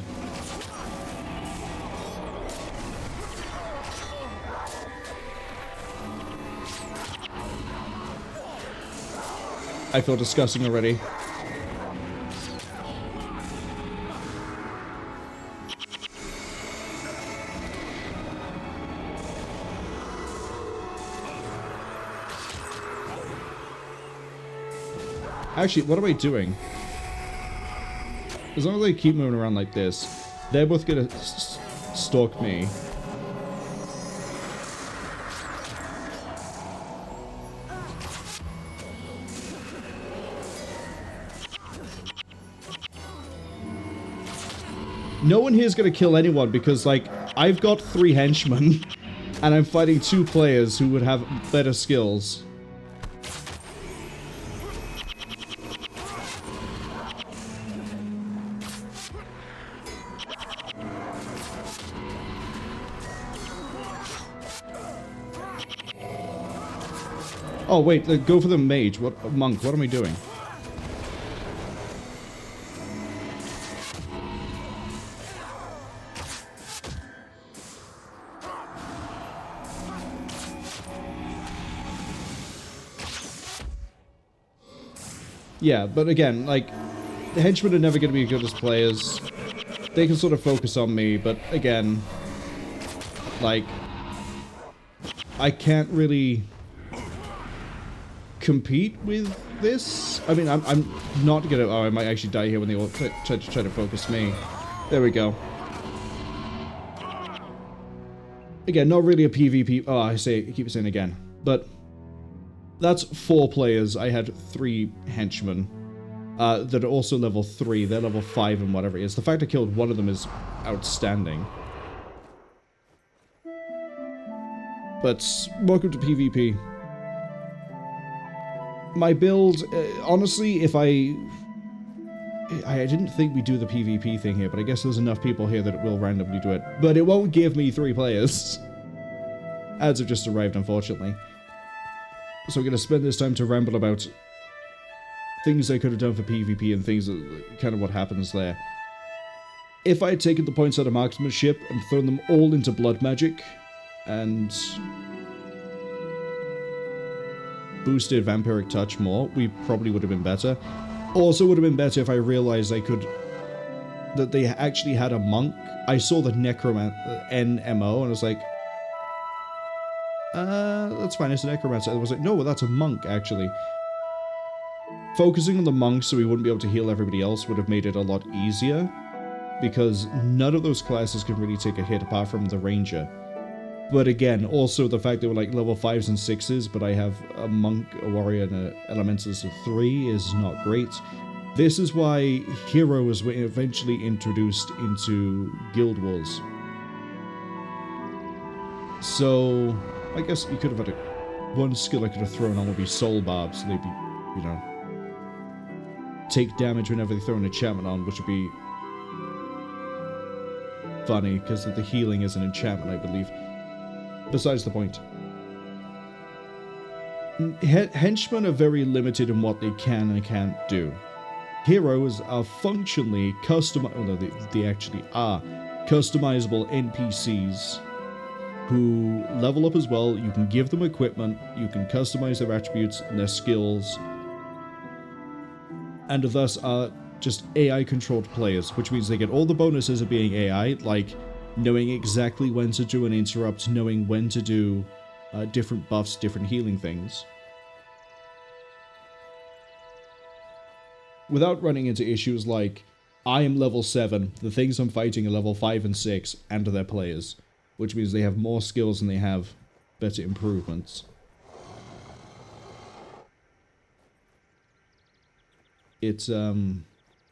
I feel disgusting already. Actually, what am I doing? As long as I keep moving around like this, they're both gonna stalk me. No one here is gonna kill anyone because, like, I've got 3 henchmen, and I'm fighting 2 players who would have better skills. Oh, wait, go for the mage. What, monk, what am I doing? Yeah, but again, like, the henchmen are never going to be good as players. They can sort of focus on me, but again, like, I can't really compete with this. I mean, I'm not gonna... Oh, I might actually die here when they all try to focus me. There we go. Again, not really a PvP... Oh, I keep saying again. But that's 4 players. I had 3 henchmen that are also level 3. They're level 5 and whatever it is. The fact I killed one of them is outstanding. But welcome to PvP. My build, honestly, if I didn't think we'd do the PvP thing here, but I guess there's enough people here that it will randomly do it. But it won't give me 3 players. Ads have just arrived, unfortunately. So I'm going to spend this time to ramble about things I could have done for PvP and things that, kind of what happens there. If I had taken the points out of marksmanship and thrown them all into blood magic, and boosted vampiric touch more, we probably would have been better. Also would have been better if I realized that they actually had a monk. I saw the necromancer NMO and I was like, that's fine, it's a necromancer. I was like, no, that's a monk actually. focusing on the monk so we wouldn't be able to heal everybody else would have made it a lot easier, because none of those classes can really take a hit apart from the ranger. But again, also the fact that we're like level 5s and 6s, but I have a monk, a warrior, and an elementalist of 3 is not great. This is why heroes were eventually introduced into Guild Wars. So, I guess you could have had one skill I could have thrown on would be Soul Barb, so they'd be, you know, take damage whenever they throw an enchantment on, which would be funny, because the healing is an enchantment, I believe. Besides the point. Henchmen are very limited in what they can and can't do. Heroes are functionally they actually are customizable NPCs who level up as well. You can give them equipment, you can customize their attributes and their skills, and thus are just AI-controlled players, which means they get all the bonuses of being AI, like knowing exactly when to do an interrupt, knowing when to do different buffs, different healing things, without running into issues like, I am level 7, the things I'm fighting are level 5 and 6, and they're players, which means they have more skills and they have better improvements. It's, yeah,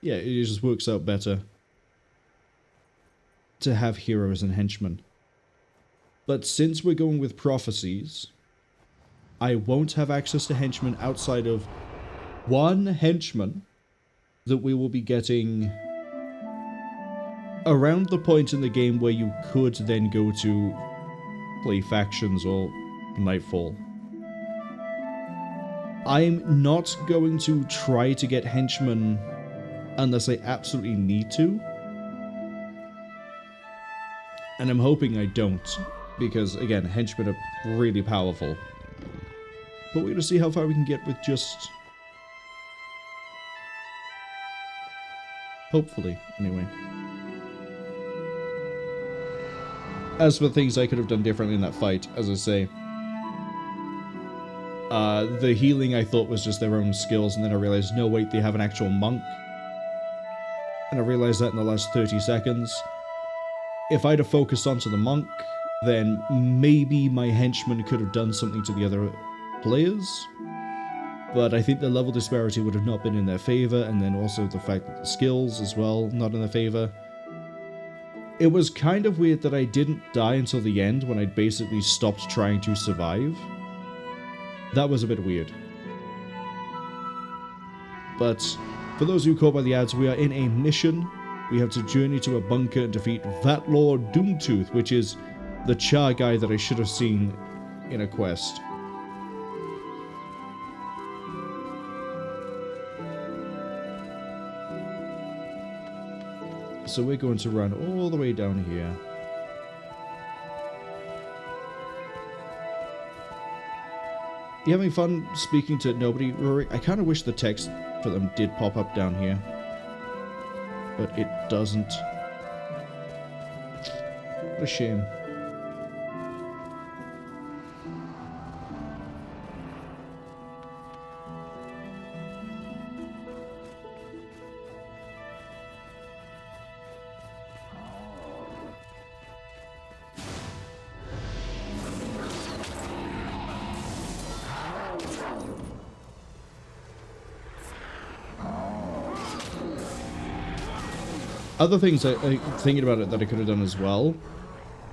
it just works out better to have heroes and henchmen. But since we're going with Prophecies, I won't have access to henchmen outside of one henchman that we will be getting around the point in the game where you could then go to play factions or Nightfall. I'm not going to try to get henchmen unless I absolutely need to. And I'm hoping I don't, because again, henchmen are really powerful. But we're going to see how far we can get with just... hopefully, anyway. As for things I could have done differently in that fight, as I say, the healing I thought was just their own skills, and then I realized, no wait, they have an actual monk. And I realized that in the last 30 seconds. If I'd have focused onto the monk, then maybe my henchman could have done something to the other players. But I think the level disparity would have not been in their favor, and then also the fact that the skills as well, not in their favor. It was kind of weird that I didn't die until the end when I'd basically stopped trying to survive. That was a bit weird. But for those who caught by the ads, we are in a mission. We have to journey to a bunker and defeat that Lord Doomtooth, which is the Charr guy that I should have seen in a quest. So we're going to run all the way down here. You having fun speaking to nobody, Rory? I kind of wish the text for them did pop up down here, but it doesn't. What a shame. Other things thinking about it that I could have done as well.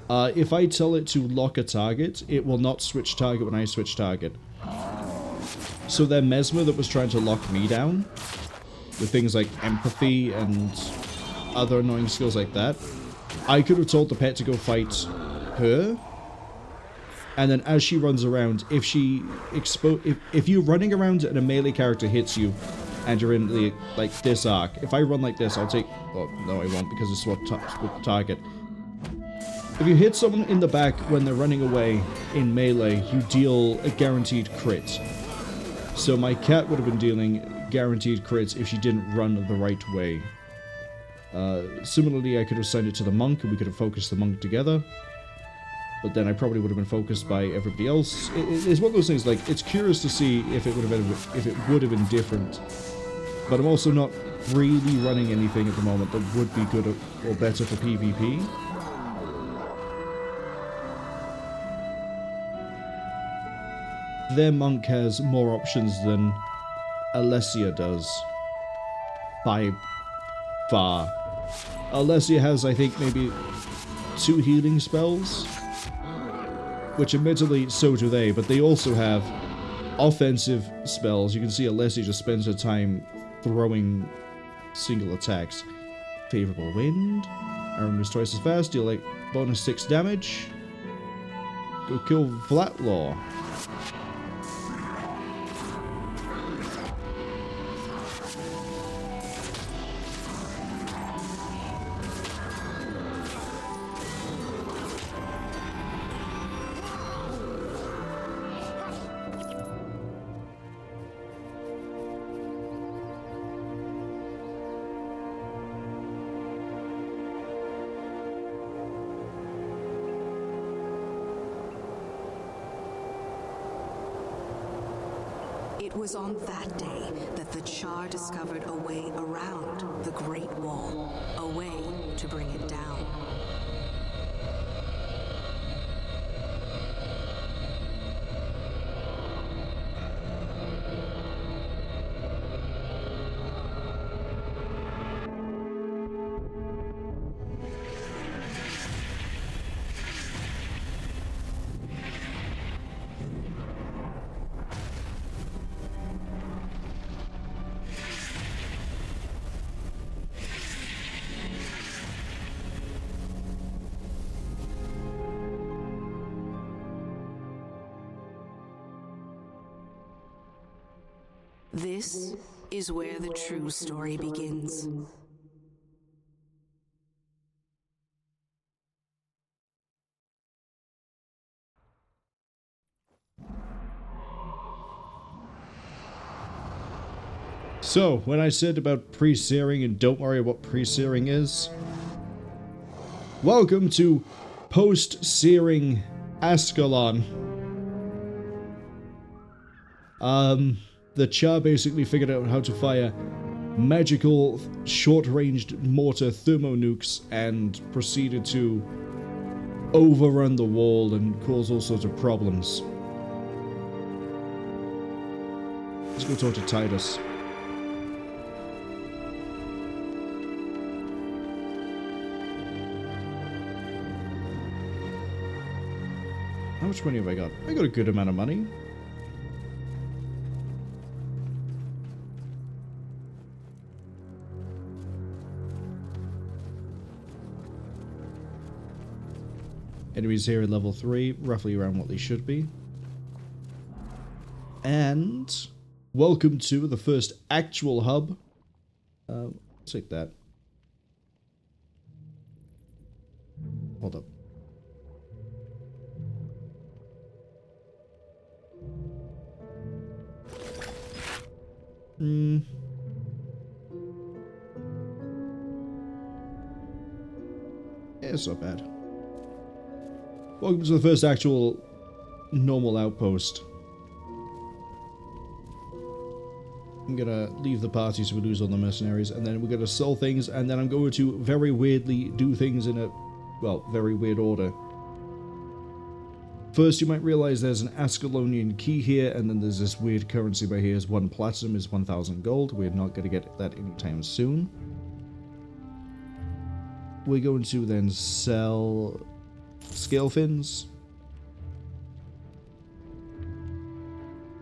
If I tell it to lock a target, it will not switch target when I switch target. So their Mesmer that was trying to lock me down, with things like empathy and other annoying skills like that, I could have told the pet to go fight her, and then as she runs around, if you're running around and a melee character hits you, and you're in the, like, this arc. If I run like this, I'll take... Oh, no, I won't, because it's what target. If you hit someone in the back when they're running away in melee, you deal a guaranteed crit. So my cat would have been dealing guaranteed crits if she didn't run the right way. Similarly, I could have sent it to the monk, and we could have focused the monk together. but then I probably would have been focused by everybody else. It's one of those things, like, it's curious to see if it would have been different. But I'm also not really running anything at the moment that would be good or better for PvP. Their monk has more options than Alessia does. By far. Alessia has, I think, maybe 2 healing spells. Which admittedly, so do they, but they also have offensive spells. You can see Alessia just spends her time throwing single attacks. Favorable wind. Iron moves twice as fast, deal like bonus 6 damage. Go kill Flatlaw. It was on that day that the Charr discovered a way around the Great Wall, a way to bring it down. This is where the true story begins. So, when I said about pre-searing and don't worry what pre-searing is, welcome to post-searing Ascalon. The Charr basically figured out how to fire magical short-ranged mortar thermonukes and proceeded to overrun the wall and cause all sorts of problems. Let's go talk to Titus. How much money have I got? I got a good amount of money. Enemies here at level 3, roughly around what they should be. And welcome to the first actual hub. Take that. Hold up. It's not bad. Welcome to the first actual normal outpost. I'm gonna leave the party so we lose all the mercenaries, and then we're gonna sell things, and then I'm going to very weirdly do things in a, well, very weird order. First, you might realize there's an Ascalonian key here, and then there's this weird currency by here. 1 platinum is 1,000 gold. We're not gonna get that anytime soon. We're going to then sell scale fins.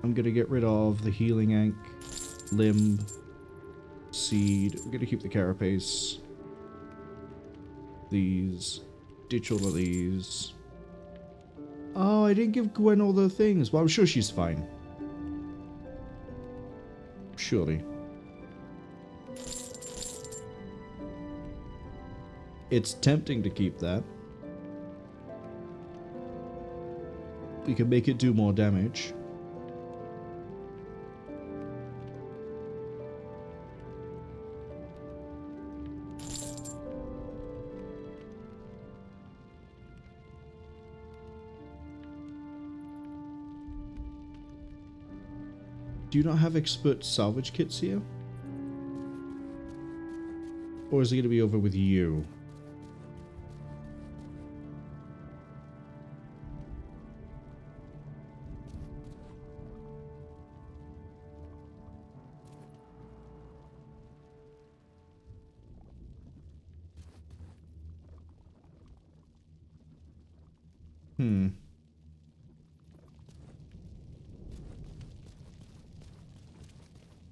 I'm gonna get rid of the healing ankh, limb, seed. We're gonna keep the carapace. These. Ditch all of these. Oh, I didn't give Gwen all the things. Well, I'm sure she's fine. Surely. It's tempting to keep that. We can make it do more damage. Do you not have expert salvage kits here? Or is it going to be over with you?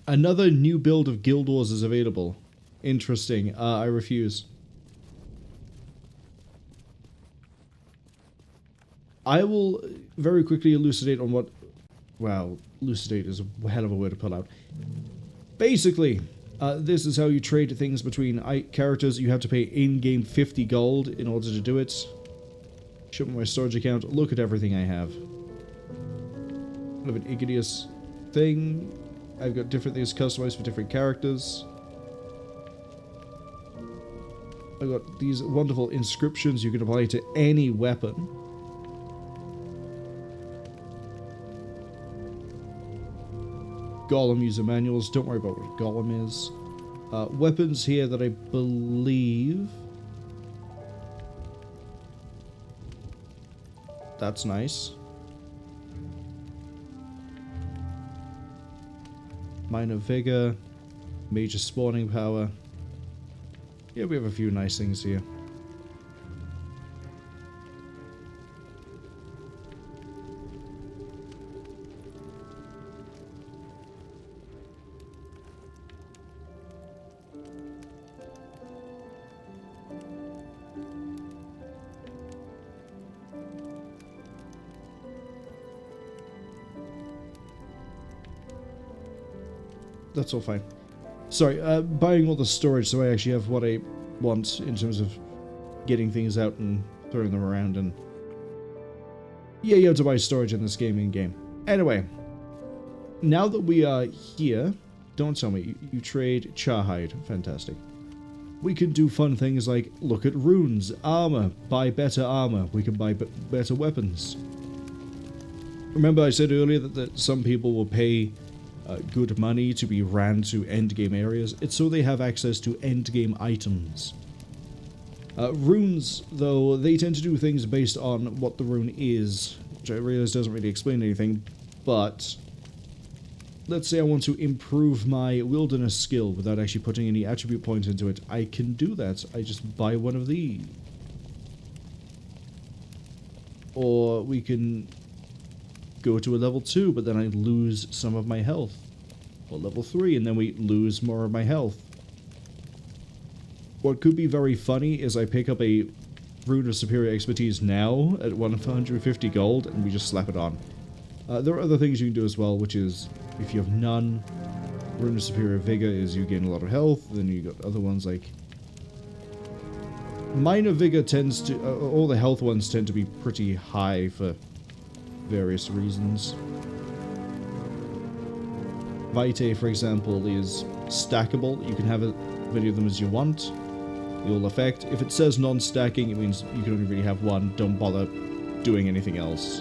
Another new build of Guild Wars is available. Interesting. I refuse. I will very quickly elucidate on what... Well, elucidate is a hell of a word to pull out. Basically, this is how you trade things between characters. You have to pay in-game 50 gold in order to do it. Show me my storage account. Look at everything I have. Kind of an igneous thing. I've got different things customized for different characters. I've got these wonderful inscriptions you can apply to any weapon. Golem user manuals. Don't worry about what Golem is. Weapons here that I believe... That's nice. Minor Vigor, Major Spawning Power. Yeah, we have a few nice things here. That's all fine. Sorry, buying all the storage so I actually have what I want in terms of getting things out and throwing them around, and... Yeah, you have to buy storage in this game in-game. Anyway, now that we are here, don't tell me, you trade Charr hide. Fantastic. We can do fun things like look at runes, armor, buy better armor. We can buy better weapons. Remember I said earlier that some people will pay good money to be ran to endgame areas? It's so they have access to endgame items. Runes, though, they tend to do things based on what the rune is, which I realize doesn't really explain anything, but let's say I want to improve my wilderness skill without actually putting any attribute points into it. I can do that. I just buy one of these. Or we can go to a level 2, but then I lose some of my health. Or level 3, and then we lose more of my health. What could be very funny is I pick up a Rune of Superior Expertise now at 150 gold, and we just slap it on. There are other things you can do as well, which is, if you have none, Rune of Superior Vigor is you gain a lot of health, then you got other ones like... Minor Vigor tends to... all the health ones tend to be pretty high for various reasons. Vitae, for example, is stackable. You can have as many of them as you want. They all affect. If it says non-stacking, it means you can only really have one. Don't bother doing anything else.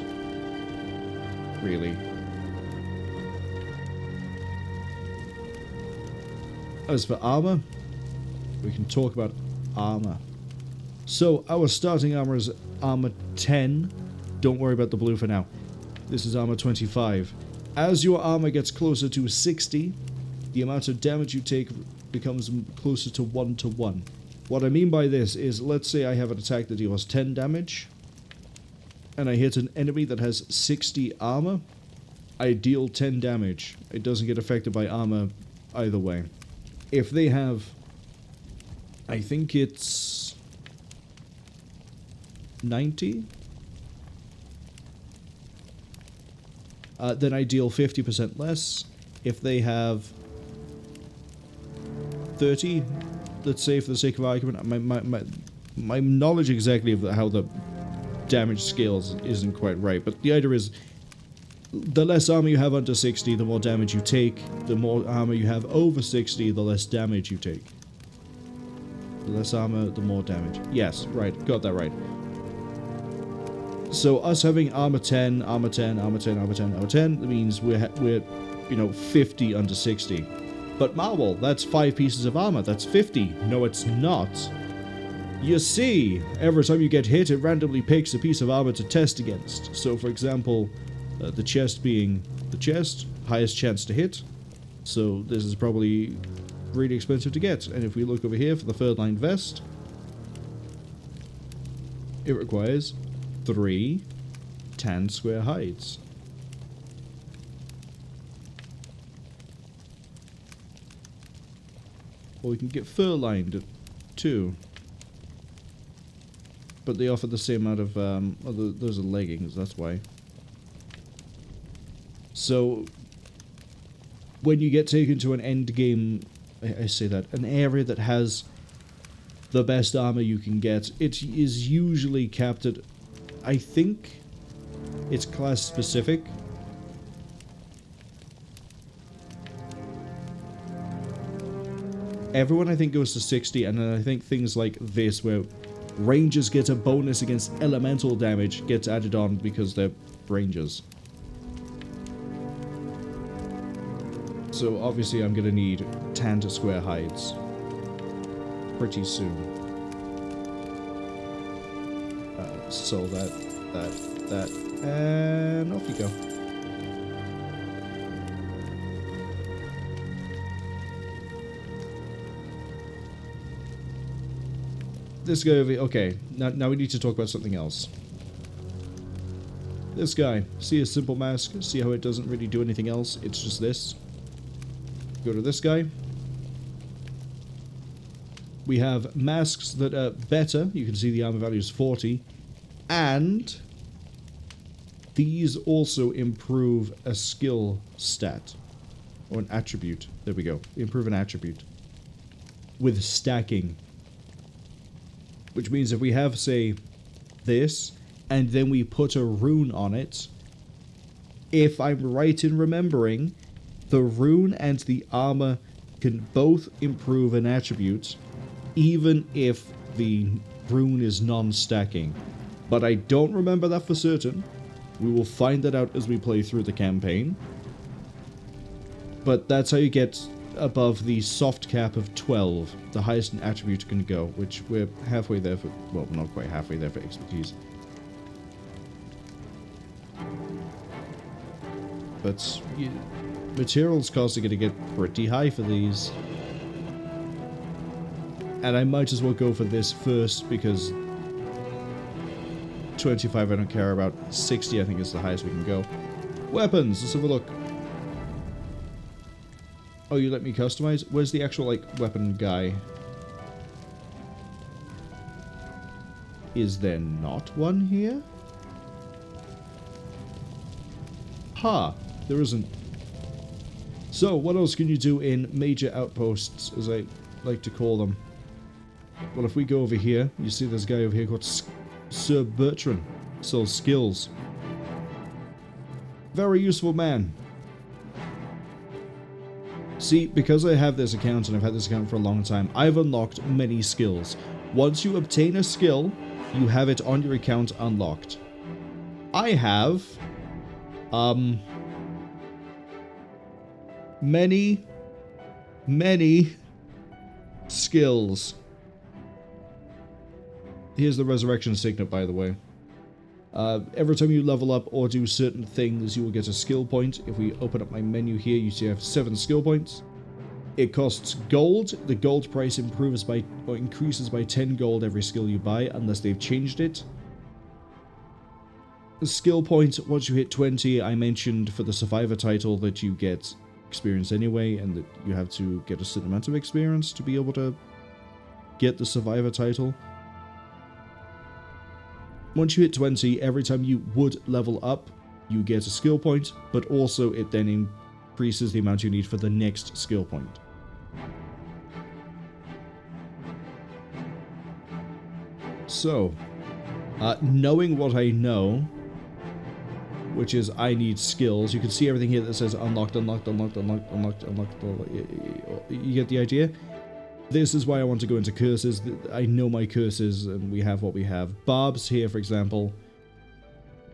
Really. As for armor, we can talk about armor. So, our starting armor is armor 10. Don't worry about the blue for now. This is armor 25. As your armor gets closer to 60, the amount of damage you take becomes closer to 1-to-1. What I mean by this is, let's say I have an attack that deals 10 damage, and I hit an enemy that has 60 armor, I deal 10 damage. It doesn't get affected by armor either way. If they have, I think it's 90? Then I deal 50% less. If they have 30, let's say for the sake of argument, my knowledge exactly of how the damage scales isn't quite right, but the idea is the less armor you have under 60, the more damage you take. The more armor you have over 60, the less damage you take. The less armor, the more damage. Yes, right, got that right. So us having armor 10, armor 10, armor 10, armor 10, armor 10, that means we're 50 under 60. But Marwol, that's 5 pieces of armor. That's 50. No, it's not. You see, every time you get hit, it randomly picks a piece of armor to test against. So, for example, the chest being the chest, highest chance to hit. So this is probably really expensive to get. And if we look over here for the third line vest, it requires 3 tan square hides. Or we can get fur lined at 2. But they offer the same amount of, those are leggings, that's why. So, when you get taken to an end game, I say that, an area that has the best armor you can get, it is usually capped at, I think, it's class specific. Everyone, I think, goes to 60, and then I think things like this, where Rangers get a bonus against elemental damage, gets added on because they're Rangers. So obviously I'm gonna need tan to square hides pretty soon. So that, and off you go. This guy over here, okay, now we need to talk about something else. This guy, see a simple mask, see how it doesn't really do anything else, it's just this. Go to this guy. We have masks that are better, you can see the armor value is 40, and these also improve a skill stat, or an attribute, there we go, improve an attribute, with stacking. Which means if we have, say, this, and then we put a rune on it, if I'm right in remembering, the rune and the armor can both improve an attribute, even if the rune is non-stacking. But I don't remember that for certain. We will find that out as we play through the campaign. But that's how you get above the soft cap of 12, the highest an attribute can go, which we're halfway there for, well, not quite halfway there for expertise. But materials costs are going to get pretty high for these. And I might as well go for this first, because 25 I don't care about, 60 I think is the highest we can go. Weapons, let's have a look. Oh, you let me customize? Where's the actual, like, weapon guy? Is there not one here? Ha! There isn't. So, what else can you do in major outposts, as I like to call them? Well, if we go over here, you see this guy over here called Sir Bertrand. Sells skills. Very useful man. See, because I have this account, and I've had this account for a long time, I've unlocked many skills. Once you obtain a skill, you have it on your account unlocked. I have, many skills. Here's the resurrection signet, by the way. Every time you level up or do certain things, you will get a skill point. If we open up my menu here, you see I have 7 skill points. It costs gold. The gold price improves by, or increases by 10 gold every skill you buy, unless they've changed it. The skill point, once you hit 20, I mentioned for the survivor title that you get experience anyway, and that you have to get a certain amount of experience to be able to get the survivor title. Once you hit 20, every time you would level up, you get a skill point, but also it then increases the amount you need for the next skill point. So, knowing what I know, which is I need skills, you can see everything here that says unlocked, unlocked, unlocked, unlocked, unlocked, unlocked. You get the idea? This is why I want to go into curses. I know my curses, and we have what we have. Barbs here, for example.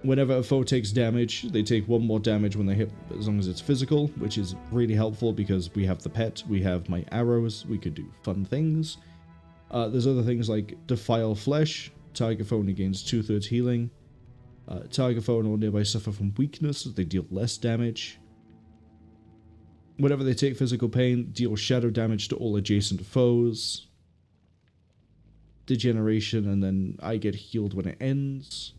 Whenever a foe takes damage, they take 1 more damage when they hit, as long as it's physical, which is really helpful because we have the pet, we have my arrows, we could do fun things. There's other things like Defile Flesh, target foe only gains 2/3 healing. Target foe or nearby suffer from weakness, they deal less damage. Whenever they take physical pain, deal shadow damage to all adjacent foes. Degeneration, and then I get healed when it ends.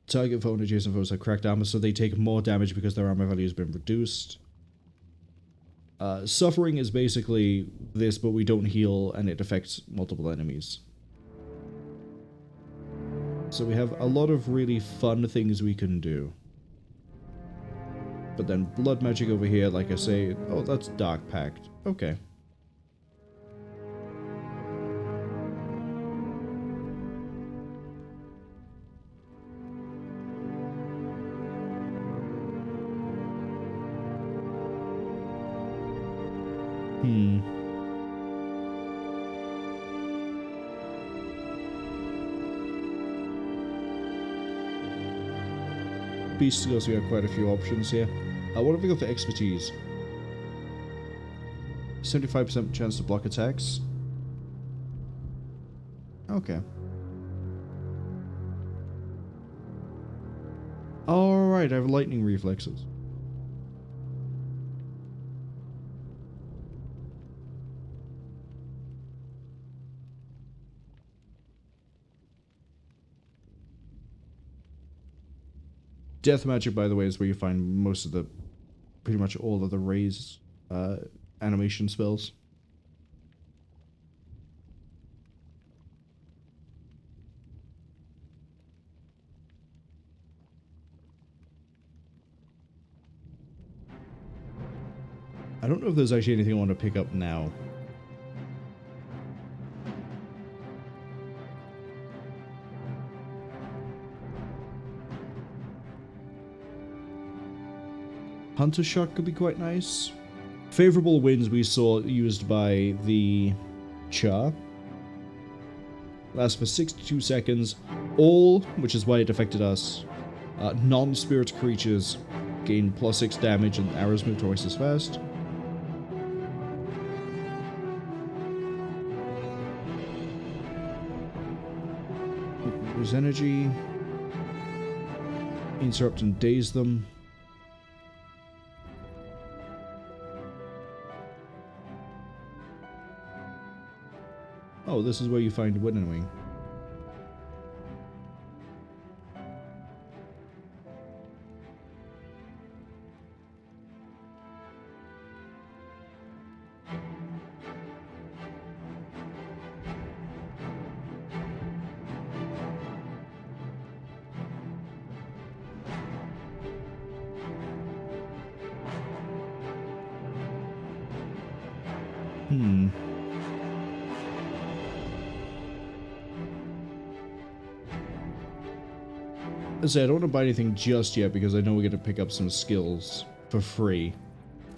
Target foe and adjacent foes have cracked armor, so they take more damage because their armor value has been reduced. Suffering is basically this, but we don't heal, and it affects multiple enemies. So we have a lot of really fun things we can do. But then blood magic over here, like I say, oh, that's Dark Pact. Okay. Beast skills, we have quite a few options here. What have we got for expertise? 75% chance to block attacks. Okay. Alright, I have lightning reflexes. Death magic, by the way, is where you find most of the, pretty much all of the raise animation spells. I don't know if there's actually anything I want to pick up now. Hunter Shot could be quite nice. Favorable winds we saw used by the Charr. Lasts for 62 seconds. All, which is why it affected us, non-spirit creatures gain +6 damage and arrows move twice as fast. Lose energy. Interrupt and daze them. Oh, this is where you find Winnowing. I say I don't want to buy anything just yet because I know we're going to pick up some skills for free.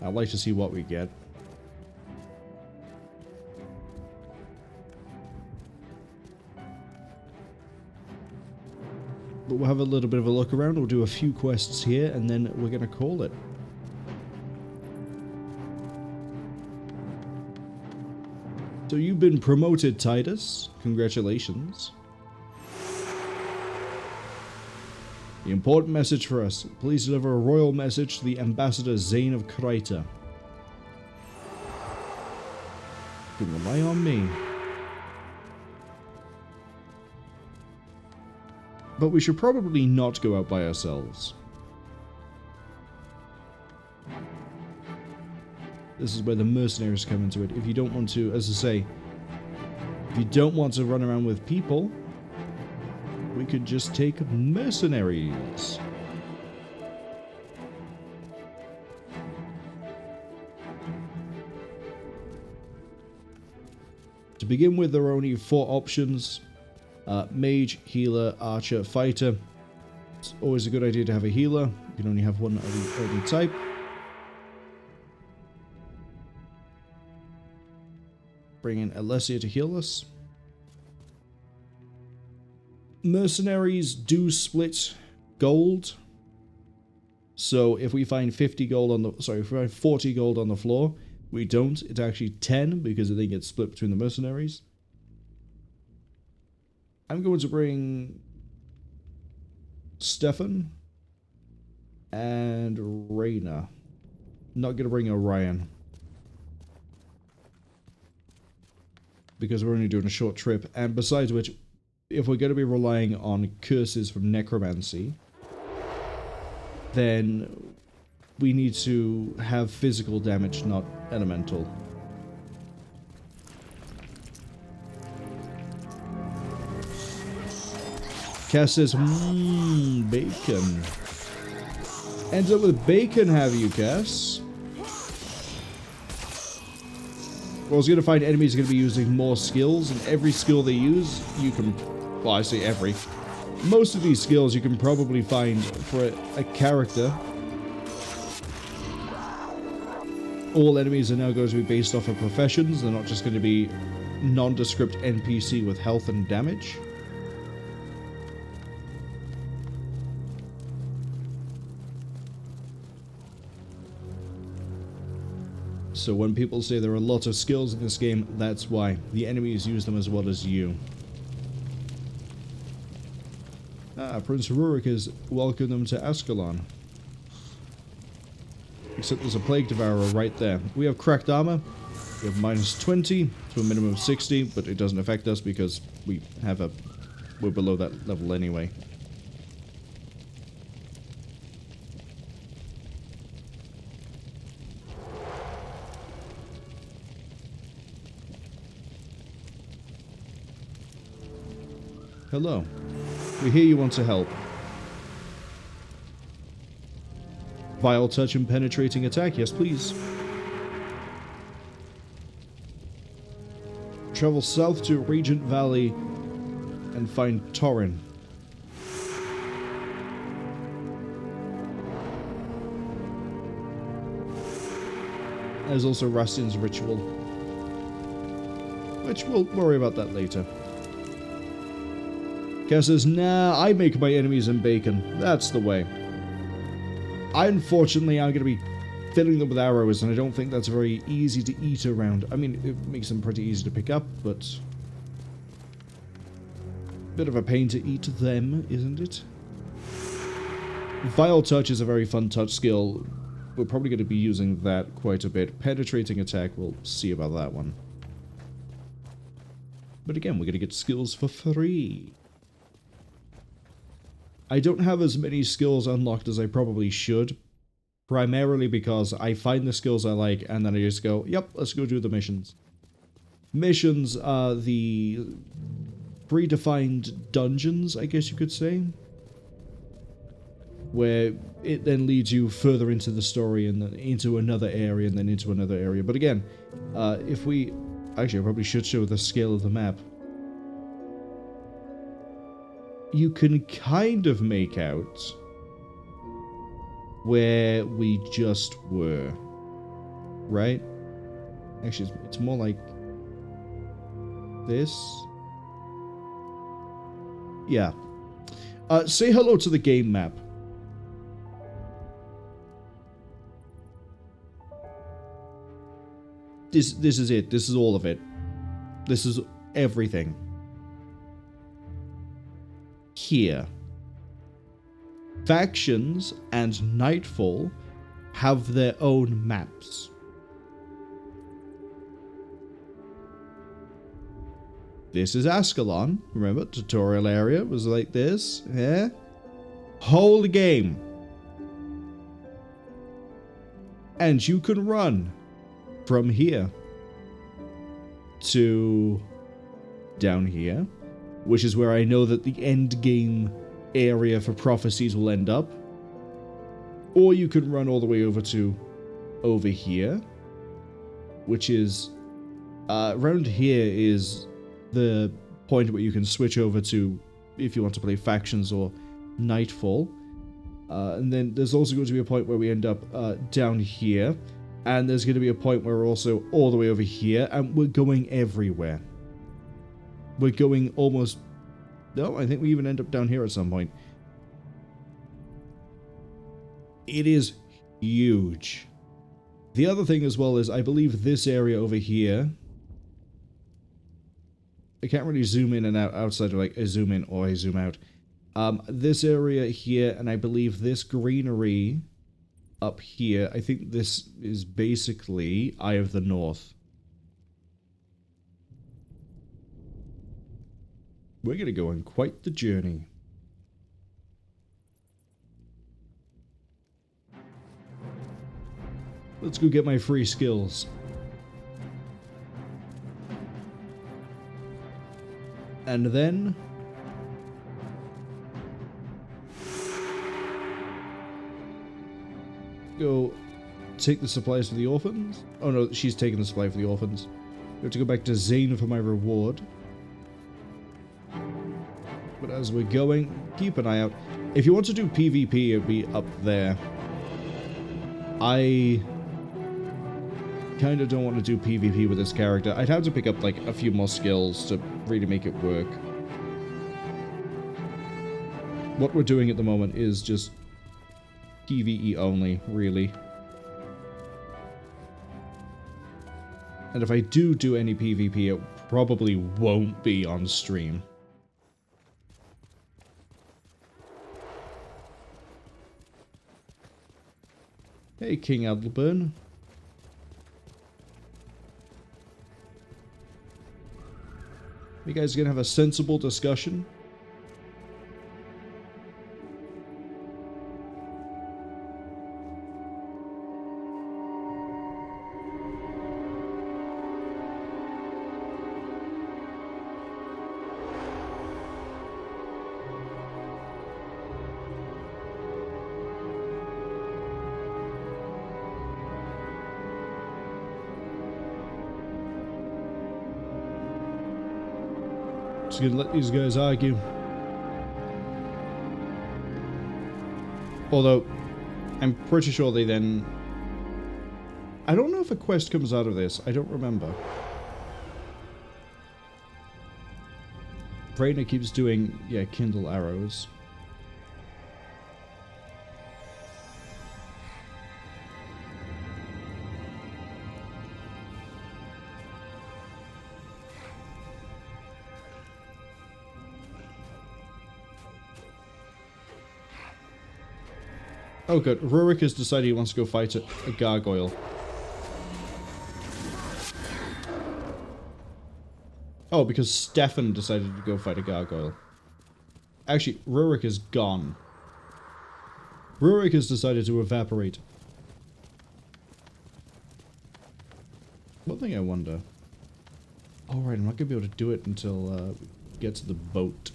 I'd like to see what we get. But we'll have a little bit of a look around, we'll do a few quests here, and then we're going to call it. So you've been promoted, Titus. Congratulations. The important message for us. Please deliver a royal message to the Ambassador Zane of Kreita. You can rely on me. But we should probably not go out by ourselves. This is where the mercenaries come into it. If you don't want to, as I say, if you don't want to run around with people, we could just take mercenaries. To begin with, there are only 4 options. Mage, healer, archer, fighter. It's always a good idea to have a healer. You can only have one of every type. Bring in Alessia to heal us. mercenaries do split gold. So if we find 50 gold on the, sorry, if we find 40 gold on the floor, we don't. It's actually 10 because it then gets split between the mercenaries. I'm going to bring Stefan and Reyna. Not going to bring Orion, because we're only doing a short trip, and besides which, if we're going to be relying on curses from necromancy, then we need to have physical damage, not elemental. Cass says, bacon. Ends up with bacon, have you, Cass? Well, I was going to find enemies are going to be using more skills, and every skill they use, you can... Well, I say every. Most of these skills you can probably find for a character. All enemies are now going to be based off of professions. They're not just going to be nondescript NPC with health and damage. So when people say there are a lot of skills in this game, that's why. The enemies use them as well as you. Ah, Prince Rurik has welcomed them to Ascalon. Except there's a Plague Devourer right there. We have cracked armor. We have minus 20 to a minimum of 60, but it doesn't affect us because we're below that level anyway. Hello. We hear you want to help. Vile touch and penetrating attack, yes please. Travel south to Regent Valley and find Torrin. There's also Rastin's ritual, which we'll worry about that later. Cass says, nah, I make my enemies in bacon. That's the way. Unfortunately, I'm going to be filling them with arrows, and I don't think that's very easy to eat around. I mean, it makes them pretty easy to pick up, but... bit of a pain to eat them, isn't it? Vile Touch is a very fun touch skill. We're probably going to be using that quite a bit. Penetrating Attack, we'll see about that one. But again, we're going to get skills for free. I don't have as many skills unlocked as I probably should, primarily because I find the skills I like and then I just go, yep, let's go do the missions. Missions are the predefined dungeons, I guess you could say, where it then leads you further into the story and then into another area and then into another area. But again, if we... Actually, I probably should show the scale of the map. You can kind of make out where we just were, right? Actually, it's more like this. Yeah. Say hello to the game map. This is it. This is all of it. This is everything. Here. Factions and Nightfall have their own maps. This is Ascalon. Remember, tutorial area was like this. Yeah? Whole game. And you can run from here to down here, which is where I know that the end game area for Prophecies will end up. Or you can run all the way over to over here, which is around here is the point where you can switch over to if you want to play Factions or Nightfall. And then there's also going to be a point where we end up down here, and there's going to be a point where we're also all the way over here, and we're going everywhere. We're going almost No, I think we even end up down here at some point. It is huge. The other thing as well is I believe this area over here... I can't really zoom in and out outside of like I zoom in or I zoom out. This area here, and I believe this greenery up here, I think this is basically Eye of the North. We're going to go on quite the journey. Let's go get my free skills. And then... go take the supplies for the orphans. Oh no, she's taking the supply for the orphans. We have to go back to Zane for my reward. But as we're going, keep an eye out. If you want to do PvP, it'll be up there. I kind of don't want to do PvP with this character. I'd have to pick up like a few more skills to really make it work. What we're doing at the moment is just PvE only, really. And if I do any PvP, it probably won't be on stream. Hey, King Adelburn. You guys gonna have a sensible discussion? Just gonna let these guys argue. Although, I'm pretty sure they then... I don't know if a quest comes out of this. I don't remember. Ranik keeps doing, yeah, kindle arrows. Oh good, Rurik has decided he wants to go fight a gargoyle. Oh, because Stefan decided to go fight a gargoyle. Actually, Rurik is gone. Rurik has decided to evaporate. One thing I wonder... Oh right, I'm not going to be able to do it until we get to the boat.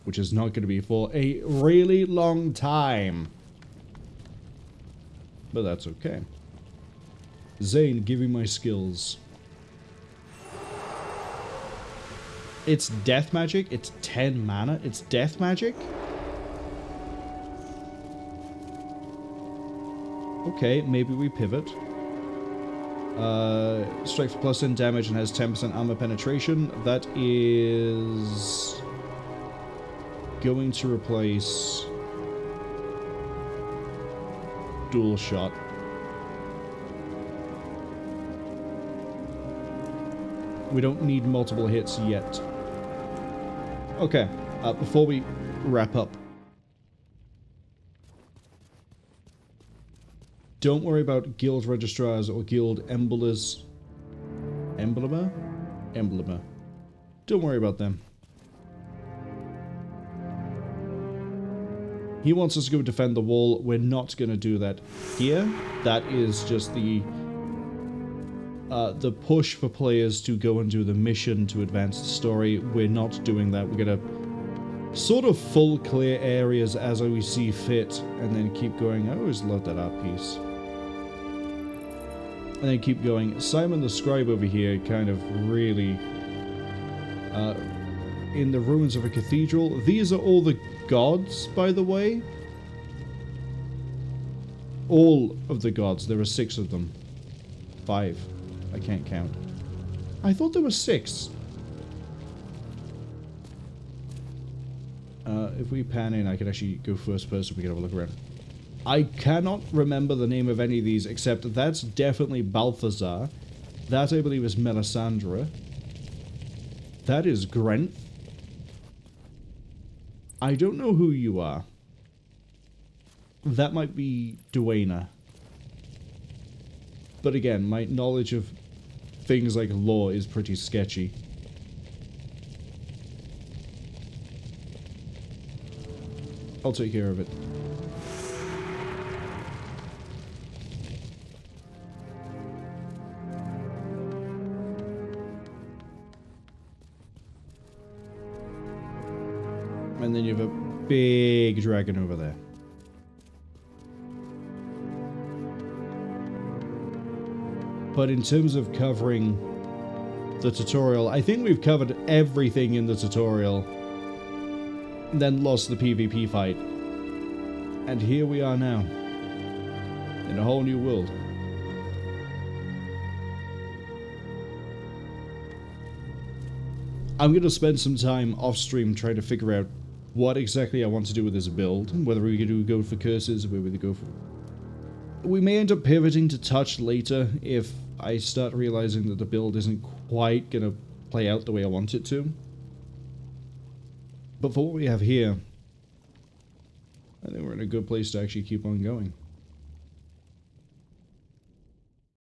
Which is not going to be for a really long time. But that's okay. Zane, give me my skills. It's death magic. It's 10 mana. It's death magic. Okay, maybe we pivot. Strike for plus 10 damage and has 10% armor penetration. That is... going to replace dual shot. We don't need multiple hits yet. Okay, before we wrap up, don't worry about guild registrars or guild emblemer. Don't worry about them. He wants us to go defend the wall. We're not going to do that here. That is just the push for players to go and do the mission to advance the story. We're not doing that. We're going to sort of full clear areas as we see fit, and then keep going. I always love that art piece. And then keep going. Simon the Scribe over here kind of really... in the ruins of a cathedral. These are all the gods, by the way. All of the gods. There are 6 of them. 5. I can't count. I thought there were 6. If we pan in, I can actually go first person. We can have a look around. I cannot remember the name of any of these, except that's definitely Balthazar. That, I believe, is Melisandre. That is Grenth. I don't know who you are. That might be Duena. But again, my knowledge of things like lore is pretty sketchy. I'll take care of it. And then you have a big dragon over there. But in terms of covering the tutorial, I think we've covered everything in the tutorial. Then lost the PvP fight. And here we are now. In a whole new world. I'm going to spend some time off stream trying to figure out what exactly I want to do with this build. Whether we do go for curses, whether we go for... We may end up pivoting to touch later if I start realizing that the build isn't quite going to play out the way I want it to. But for what we have here, I think we're in a good place to actually keep on going.